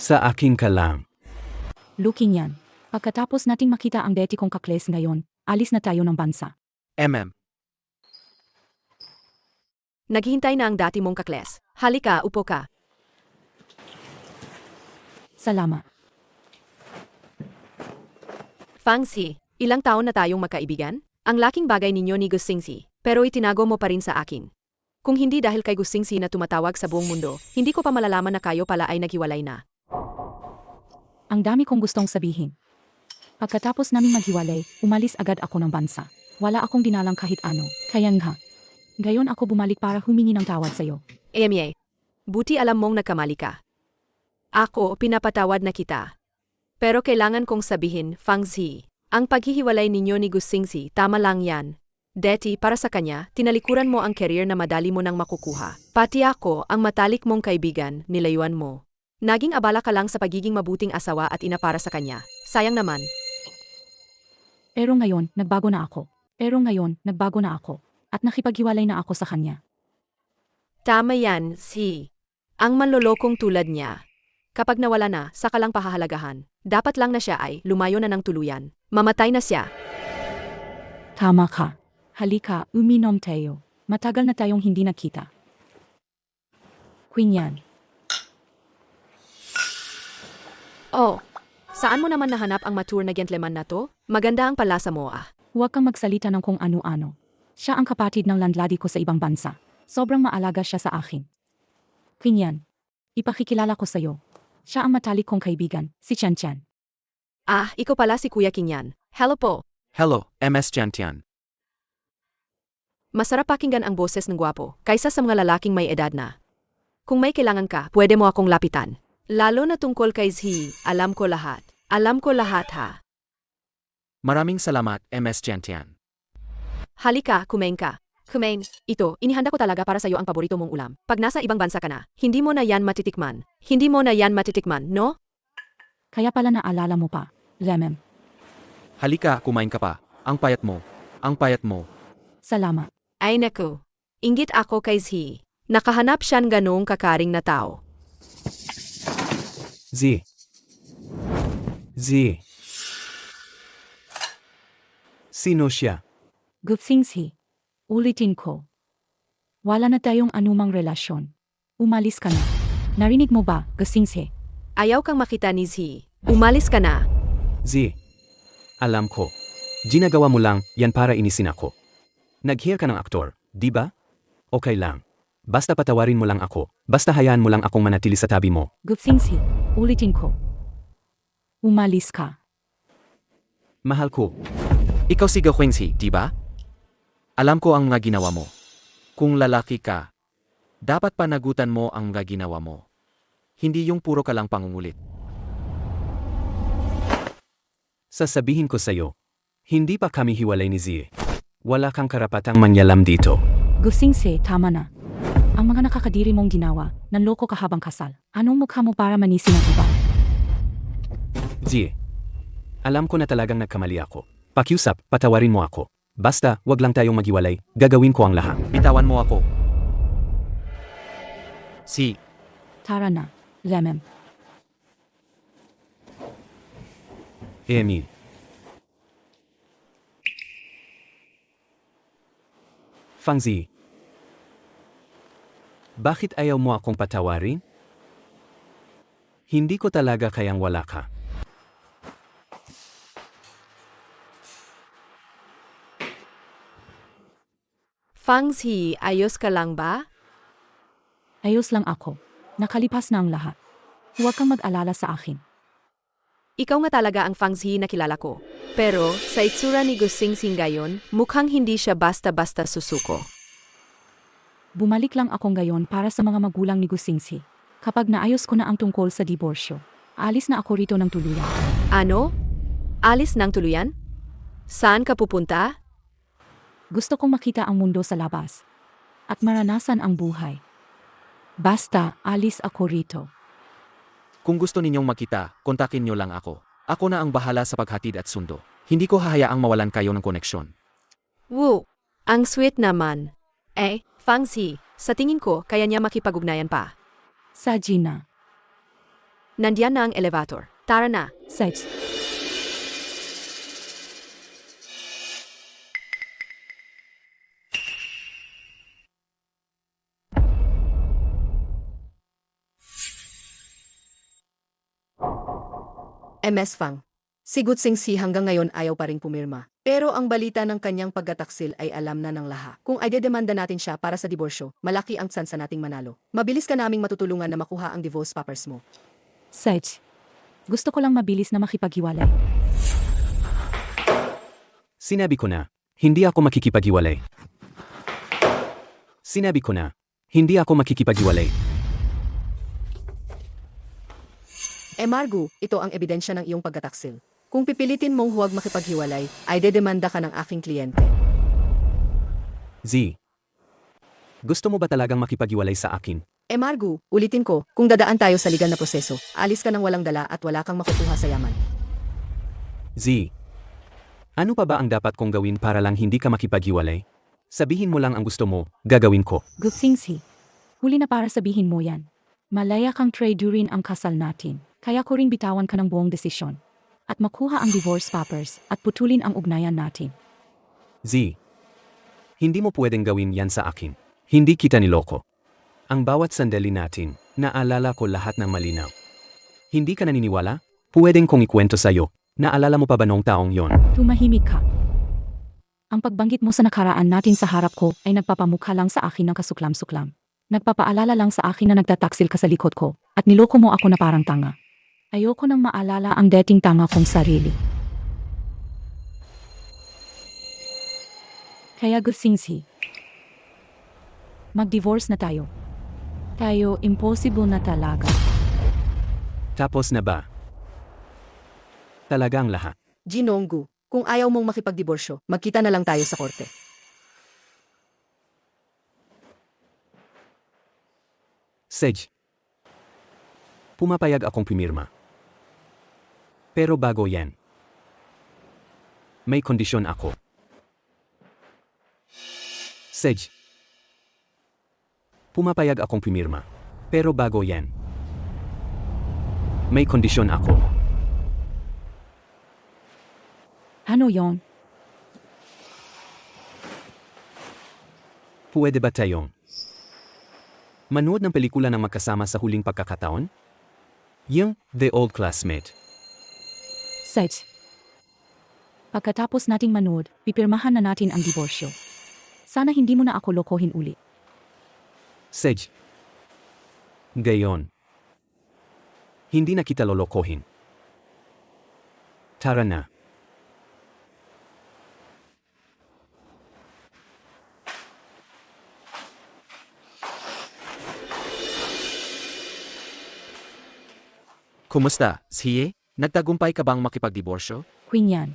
[SPEAKER 1] Sa akin ka lang.
[SPEAKER 3] Looking yan. Pagkatapos nating makita ang Betty kong kakles ngayon, alis na tayo ng bansa.
[SPEAKER 8] Naghihintay na ang dati mong kakles. Halika, upo ka.
[SPEAKER 3] Salamat.
[SPEAKER 8] Fang Zi, ilang taon na tayong magkaibigan? Ang laking bagay ninyo ni Gu Xingxi, pero itinago mo pa rin sa akin. Kung hindi dahil kay Gu Xingxi na tumatawag sa buong mundo, hindi ko pa malalaman na kayo pala ay naghiwalay na.
[SPEAKER 3] Ang dami kong gustong sabihin. Pagkatapos naming maghiwalay, umalis agad ako ng bansa. Wala akong dinalang kahit ano, kaya nga. Gayon ako bumalik para humingi ng tawad sa'yo.
[SPEAKER 8] Emye, buti alam mong nagkamali ka. Ako, pinapatawad na kita. Pero kailangan kong sabihin, Fang Zi, ang paghihiwalay ninyo ni Gu Xingxi, tama lang yan. Deti, para sa kanya, tinalikuran mo ang career na madali mo nang makukuha. Pati ako, ang matalik mong kaibigan, nilayuan mo. Naging abala ka lang sa pagiging mabuting asawa at ina para sa kanya. Sayang naman.
[SPEAKER 3] Pero ngayon, nagbago na ako. At nakipaghiwalay na ako sa kanya.
[SPEAKER 8] Tama yan, si. Ang manlolokong tulad niya. Kapag nawala na, saka lang pahahalagahan. Dapat lang na siya ay lumayo na ng tuluyan. Mamatay na siya.
[SPEAKER 3] Tama ka. Halika, uminom tayo. Matagal na tayong hindi nakita. Queen yan.
[SPEAKER 8] Oh, saan mo naman nahanap ang mature na gentleman na to? Maganda ang palasa mo ah.
[SPEAKER 3] Huwag kang magsalita ng kung ano-ano. Siya ang kapatid ng landlady ko sa ibang bansa. Sobrang maalaga siya sa akin. Queen yan. Ipakikilala ko sa'yo. Siya ang matalik kong kaibigan, si Chan Chan.
[SPEAKER 8] Ah, ikaw pala si Kuya Kinyan. Hello po.
[SPEAKER 7] Hello, MS Jantian.
[SPEAKER 8] Masarap pakinggan ang boses ng gwapo, kaysa sa mga lalaking may edad na. Kung may kailangan ka, pwede mo akong lapitan. Lalo na tungkol kay Zhi, alam ko lahat. Alam ko lahat ha.
[SPEAKER 7] Maraming salamat, MS Jantian.
[SPEAKER 8] Halika, kumain ka. Kumain, ito, inihanda ko talaga para sa'yo ang paborito mong ulam. Pag nasa ibang bansa ka na, hindi mo na yan matitikman. Hindi mo na yan matitikman, no?
[SPEAKER 3] Kaya pala naalala mo pa, Lemem.
[SPEAKER 7] Halika, kumain ka pa. Ang payat mo. Ang payat mo.
[SPEAKER 3] Salamat.
[SPEAKER 8] Ay naku, inggit ako kay Zhi. Nakahanap siyang ganong kakaring na tao.
[SPEAKER 1] Zi. Sino siya?
[SPEAKER 3] Gu Xingxi. Ulitin ko. Wala na tayong anumang relasyon. Umalis ka na. Narinig mo ba, Gu Xingxi?
[SPEAKER 8] Ayaw kang makita ni Zhi. Umalis ka na.
[SPEAKER 1] Zi. Alam ko. Ginagawa mo lang yan para inisin ako. Nag-hire ka ng aktor, di ba? Okay lang. Basta patawarin mo lang ako. Basta hayaan mo lang akong manatili sa tabi mo.
[SPEAKER 3] Gu Xingxi. Ulitin ko. Umalis ka.
[SPEAKER 1] Mahal ko.
[SPEAKER 7] Ikaw si Gu Xingxi, di ba? Alam ko ang mga ginawa mo. Kung lalaki ka, dapat panagutan mo ang mga ginawa mo. Hindi yung puro ka lang pangungulit.
[SPEAKER 1] Sasabihin ko sa'yo, hindi pa kami hiwalay ni Zi. Wala kang karapatang mangyalam dito.
[SPEAKER 3] Gu Xingxi, tama na. Ang mga nakakadiri mong ginawa, nanloko ka habang kasal. Anong mukha mo para manisin ang iba?
[SPEAKER 1] Zi, alam ko na talagang nagkamali ako. Pakiusap, patawarin mo ako. Basta, wag lang tayong maghiwalay, gagawin ko ang lahat.
[SPEAKER 7] Bitawan mo ako. Si.
[SPEAKER 3] Tara na, Lemem.
[SPEAKER 1] Emil. Fang Zi. Bakit ayaw mo akong patawarin? Hindi ko talaga kayang wala ka.
[SPEAKER 8] Fang Zhi, ayos ka lang ba?
[SPEAKER 3] Ayos lang ako. Nakalipas na ang lahat. Huwag kang mag-alala sa akin.
[SPEAKER 8] Ikaw nga talaga ang Fang Zhi na kilala ko. Pero, sa itsura ni Gu Xingxi ngayon, mukhang hindi siya basta-basta susuko.
[SPEAKER 3] Bumalik lang ako ngayon para sa mga magulang ni Gusingsi. Kapag naayos ko na ang tungkol sa diborsyo, alis na ako rito ng tuluyan.
[SPEAKER 8] Ano? Alis ng tuluyan? Saan ka pupunta?
[SPEAKER 3] Gusto kong makita ang mundo sa labas at maranasan ang buhay. Basta, alis ako rito.
[SPEAKER 7] Kung gusto ninyong makita, kontakin nyo lang ako. Ako na ang bahala sa paghatid at sundo. Hindi ko hahayaang mawalan kayo ng koneksyon.
[SPEAKER 8] Woo! Ang sweet naman. Fang Zi, sa tingin ko kaya niya makipag-ugnayan pa.
[SPEAKER 3] Sa Gina.
[SPEAKER 8] Nandiyan na ang elevator. Tara na.
[SPEAKER 3] Sej.
[SPEAKER 10] MS Fang. Si Gutsing Si hanggang ngayon ayaw pa ring pumirma. Pero ang balita ng kanyang pagkataksil ay alam na ng lahat. Kung idedemanda natin siya para sa diborsyo, malaki ang tsansa nating manalo. Mabilis ka naming matutulungan na makuha ang divorce papers mo.
[SPEAKER 3] Sej. Gusto ko lang mabilis na makipaghiwalay.
[SPEAKER 1] Sinabi ko na, hindi ako makikipaghiwalay. Sinabi ko na, hindi ako makikipaghiwalay.
[SPEAKER 10] Margo, ito ang ebidensya ng iyong pagkataksil. Kung pipilitin mong huwag makipaghiwalay, ay dedemanda ka ng aking kliyente.
[SPEAKER 1] Z. Gusto mo ba talagang makipaghiwalay sa akin?
[SPEAKER 10] Margo, ulitin ko, kung dadaan tayo sa legal na proseso, alis ka ng walang dala at wala kang makukuha sa yaman.
[SPEAKER 1] Z. Ano pa ba ang dapat kong gawin para lang hindi ka makipaghiwalay? Sabihin mo lang ang gusto mo, gagawin ko.
[SPEAKER 3] Gutsingsi. Huli na para sabihin mo yan. Malaya kang tradurin ang kasal natin. Kaya ko ring bitawan ka ng buong desisyon. At makuha ang divorce papers at putulin ang ugnayan natin.
[SPEAKER 1] Z. Hindi mo pwedeng gawin yan sa akin. Hindi kita niloko. Ang bawat sandali natin, naalala ko lahat ng malinaw. Hindi ka naniniwala? Pwedeng kong ikwento sa'yo. Naalala mo pa ba noong taong yon?
[SPEAKER 3] Tumahimik ka. Ang pagbanggit mo sa nakaraan natin sa harap ko ay nagpapamukha lang sa akin ng kasuklam-suklam. Nagpapaalala lang sa akin na nagtataksil ka sa likod ko at niloko mo ako na parang tanga. Ayoko nang maalala ang dating tanga kong sarili. Kaya Gutsingsi, mag-divorce na tayo. Tayo, impossible na talaga.
[SPEAKER 1] Tapos na ba? Talagang lahat.
[SPEAKER 10] Jinonggu, kung ayaw mong makipagdiborsyo, magkita na lang tayo sa korte.
[SPEAKER 1] Sej. Pumapayag akong pumirma. Pero bago yan, may kondisyon ako. Sej. Pumapayag akong pumirma. Pero bago yan, may kondisyon ako.
[SPEAKER 3] Ano yon?
[SPEAKER 1] Pwede ba tayong manood ng pelikula ng magkasama sa huling pagkakataon? Yung The Old Classmate.
[SPEAKER 3] Sej. Pagkatapos nating manood, pipirmahan na natin ang diborsyo. Sana hindi mo na ako lokohin uli.
[SPEAKER 1] Sej. Gayon. Hindi na kita lolokohin. Tara na.
[SPEAKER 7] Kumusta, Siye? Nagtagumpay ka bang makipagdiborsyo?
[SPEAKER 3] Queen yan.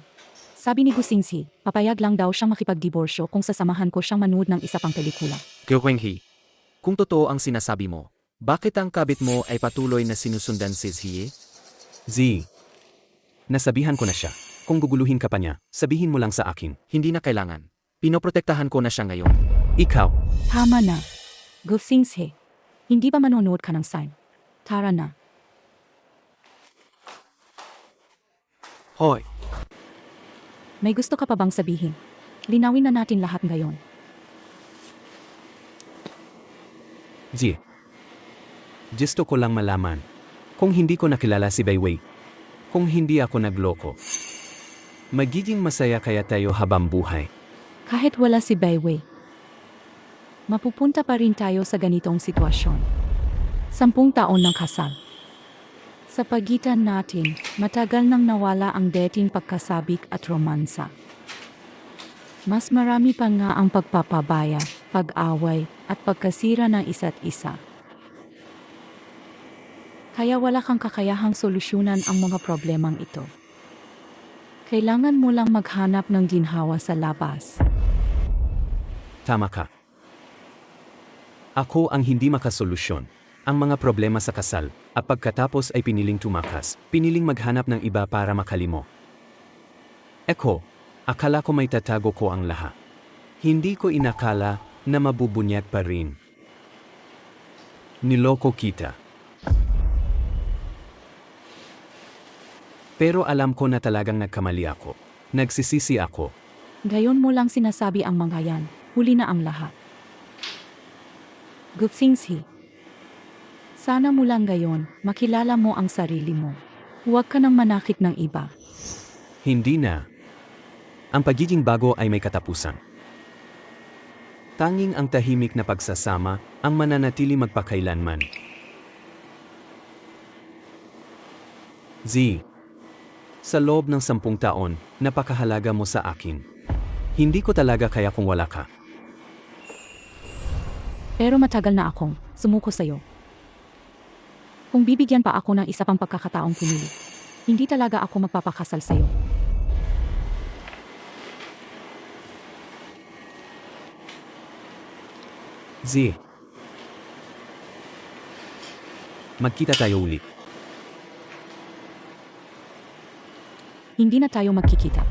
[SPEAKER 3] Sabi ni Gusingsi, papayag lang daw siyang makipagdiborsyo kung sasamahan ko siyang manood ng isa pang pelikula.
[SPEAKER 7] Kyukwenghi, kung totoo ang sinasabi mo, bakit ang kabit mo ay patuloy na sinusundan si Siye?
[SPEAKER 1] Z. Nasabihan ko na siya. Kung guguluhin ka pa niya, sabihin mo lang sa akin.
[SPEAKER 7] Hindi na kailangan. Pinoprotektahan ko na siya ngayon.
[SPEAKER 1] Ikaw.
[SPEAKER 3] Tama na. Gusingsi. Hindi ba manonood ka ng sign? Tara na.
[SPEAKER 7] Hoy,
[SPEAKER 3] May gusto ka pa bang sabihin? Linawin na natin lahat ngayon.
[SPEAKER 1] Z. Gusto ko lang malaman. Kung hindi ko nakilala si Baiwei. Kung hindi ako nagloko. Magiging masaya kaya tayo habang buhay.
[SPEAKER 3] Kahit wala si Baiwei, mapupunta pa rin tayo sa ganitong sitwasyon. 10 taon ng kasal. Sa pagitan natin, matagal nang nawala ang dating pagkasabik at romansa. Mas marami pa nga ang pagpapabaya, pag-away, at pagkasira ng isa't isa. Kaya wala kang kakayahang solusyonan ang mga problemang ito. Kailangan mo lang maghanap ng ginhawa sa labas.
[SPEAKER 1] Tama ka. Ako ang hindi makasolusyon. Ang mga problema sa kasal, at pagkatapos ay piniling tumakas, piniling maghanap ng iba para makalimo. Eko, akala ko may tatago ko ang lahat. Hindi ko inakala na mabubunyag pa rin. Niloko kita. Pero alam ko na talagang nagkamali ako. Nagsisisi ako.
[SPEAKER 3] Gayon mo lang sinasabi ang mga yan, huli na ang lahat. Gupsingsi. Sana mo lang gayon, makilala mo ang sarili mo. Huwag ka nang manakit ng iba.
[SPEAKER 1] Hindi na. Ang pagiging bago ay may katapusan. Tanging ang tahimik na pagsasama ang mananatili magpakailanman. Z. Sa loob ng 10 taon, napakahalaga mo sa akin. Hindi ko talaga kaya kung wala ka.
[SPEAKER 3] Pero matagal na akong sumuko sa'yo. Kung bibigyan pa ako ng isa pang pagkakataong pinili, hindi talaga ako magpapakasal sa'yo.
[SPEAKER 1] Z. Magkita tayo ulit.
[SPEAKER 3] Hindi na tayo magkikita.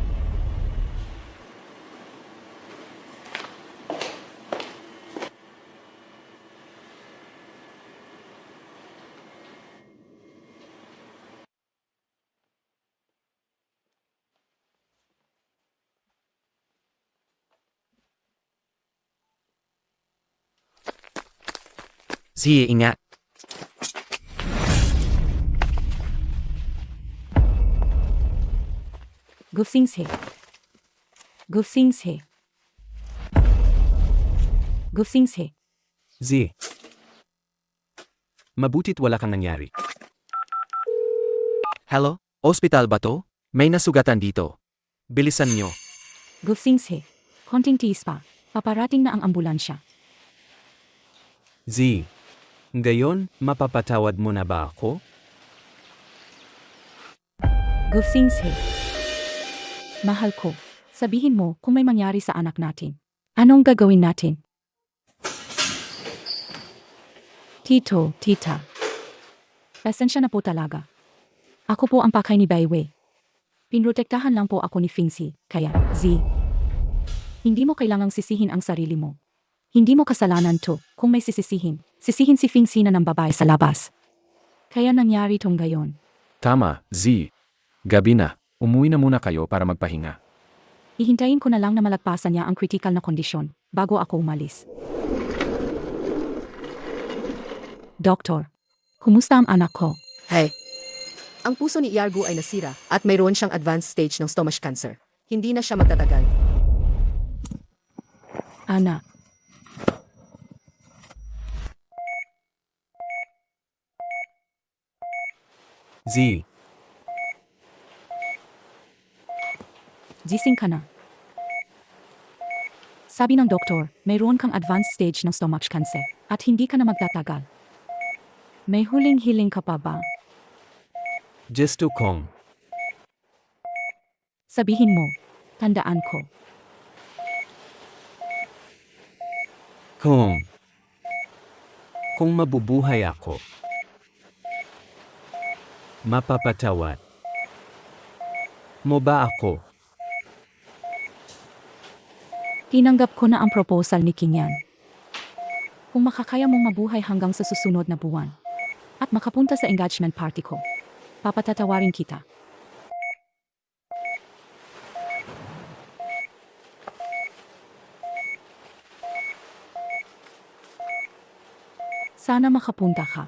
[SPEAKER 7] Sige, ingat.
[SPEAKER 3] Gupsingse. Gupsingse. Gupsingse.
[SPEAKER 1] Z. Mabutit wala kang nangyari.
[SPEAKER 7] Hello? Ospital ba to? May nasugatan dito. Bilisan nyo.
[SPEAKER 3] Gupsingse. Konting tiis pa. Paparating na ang ambulansya.
[SPEAKER 1] Z. Ngayon, mapapatawad mo na ba ako?
[SPEAKER 3] Gupsingse. Mahal ko, sabihin mo kung may mangyari sa anak natin. Anong gagawin natin? Tito, tita. Pasensya na po talaga. Ako po ang pakay ni Baiwei. Pinrotektahan lang po ako ni Fingsi, kaya, Z. Hindi mo kailangang sisihin ang sarili mo. Hindi mo kasalanan to, kung may sisisihin si Fingsi na ng babae sa labas. Kaya nangyari tong gayon.
[SPEAKER 5] Tama, Z. Gabi na. Umuwi na muna kayo para magpahinga.
[SPEAKER 3] Ihintayin ko na lang na malagpasan niya ang critical na kondisyon bago ako umalis. Doktor, kumusta ang anak ko?
[SPEAKER 10] Hey, ang puso ni Yargu ay nasira at mayroon siyang advanced stage ng stomach cancer. Hindi na siya magtatagal.
[SPEAKER 3] Anak.
[SPEAKER 1] Z.
[SPEAKER 3] Gising ka na. Sabi ng doktor, mayroon kang advanced stage ng stomach cancer at hindi ka na magtatagal. May huling hiling ka pa ba?
[SPEAKER 1] Gesto Kong.
[SPEAKER 3] Sabihin mo, tandaan ko.
[SPEAKER 1] Kung mabubuhay ako, mapapatawad mo ba ako?
[SPEAKER 3] Tinanggap ko na ang proposal ni Kinyan. Kung makakaya mong mabuhay hanggang sa susunod na buwan at makapunta sa engagement party ko, papatatawarin kita. Sana makapunta ka.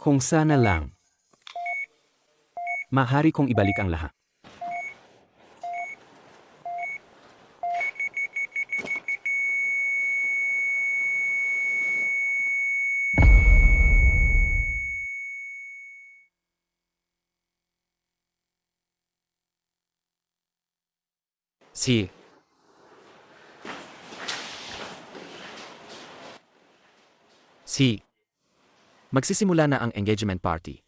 [SPEAKER 1] Kung sana lang. Mahari kong ibalik ang lahat.
[SPEAKER 7] Magsisimula na ang engagement party.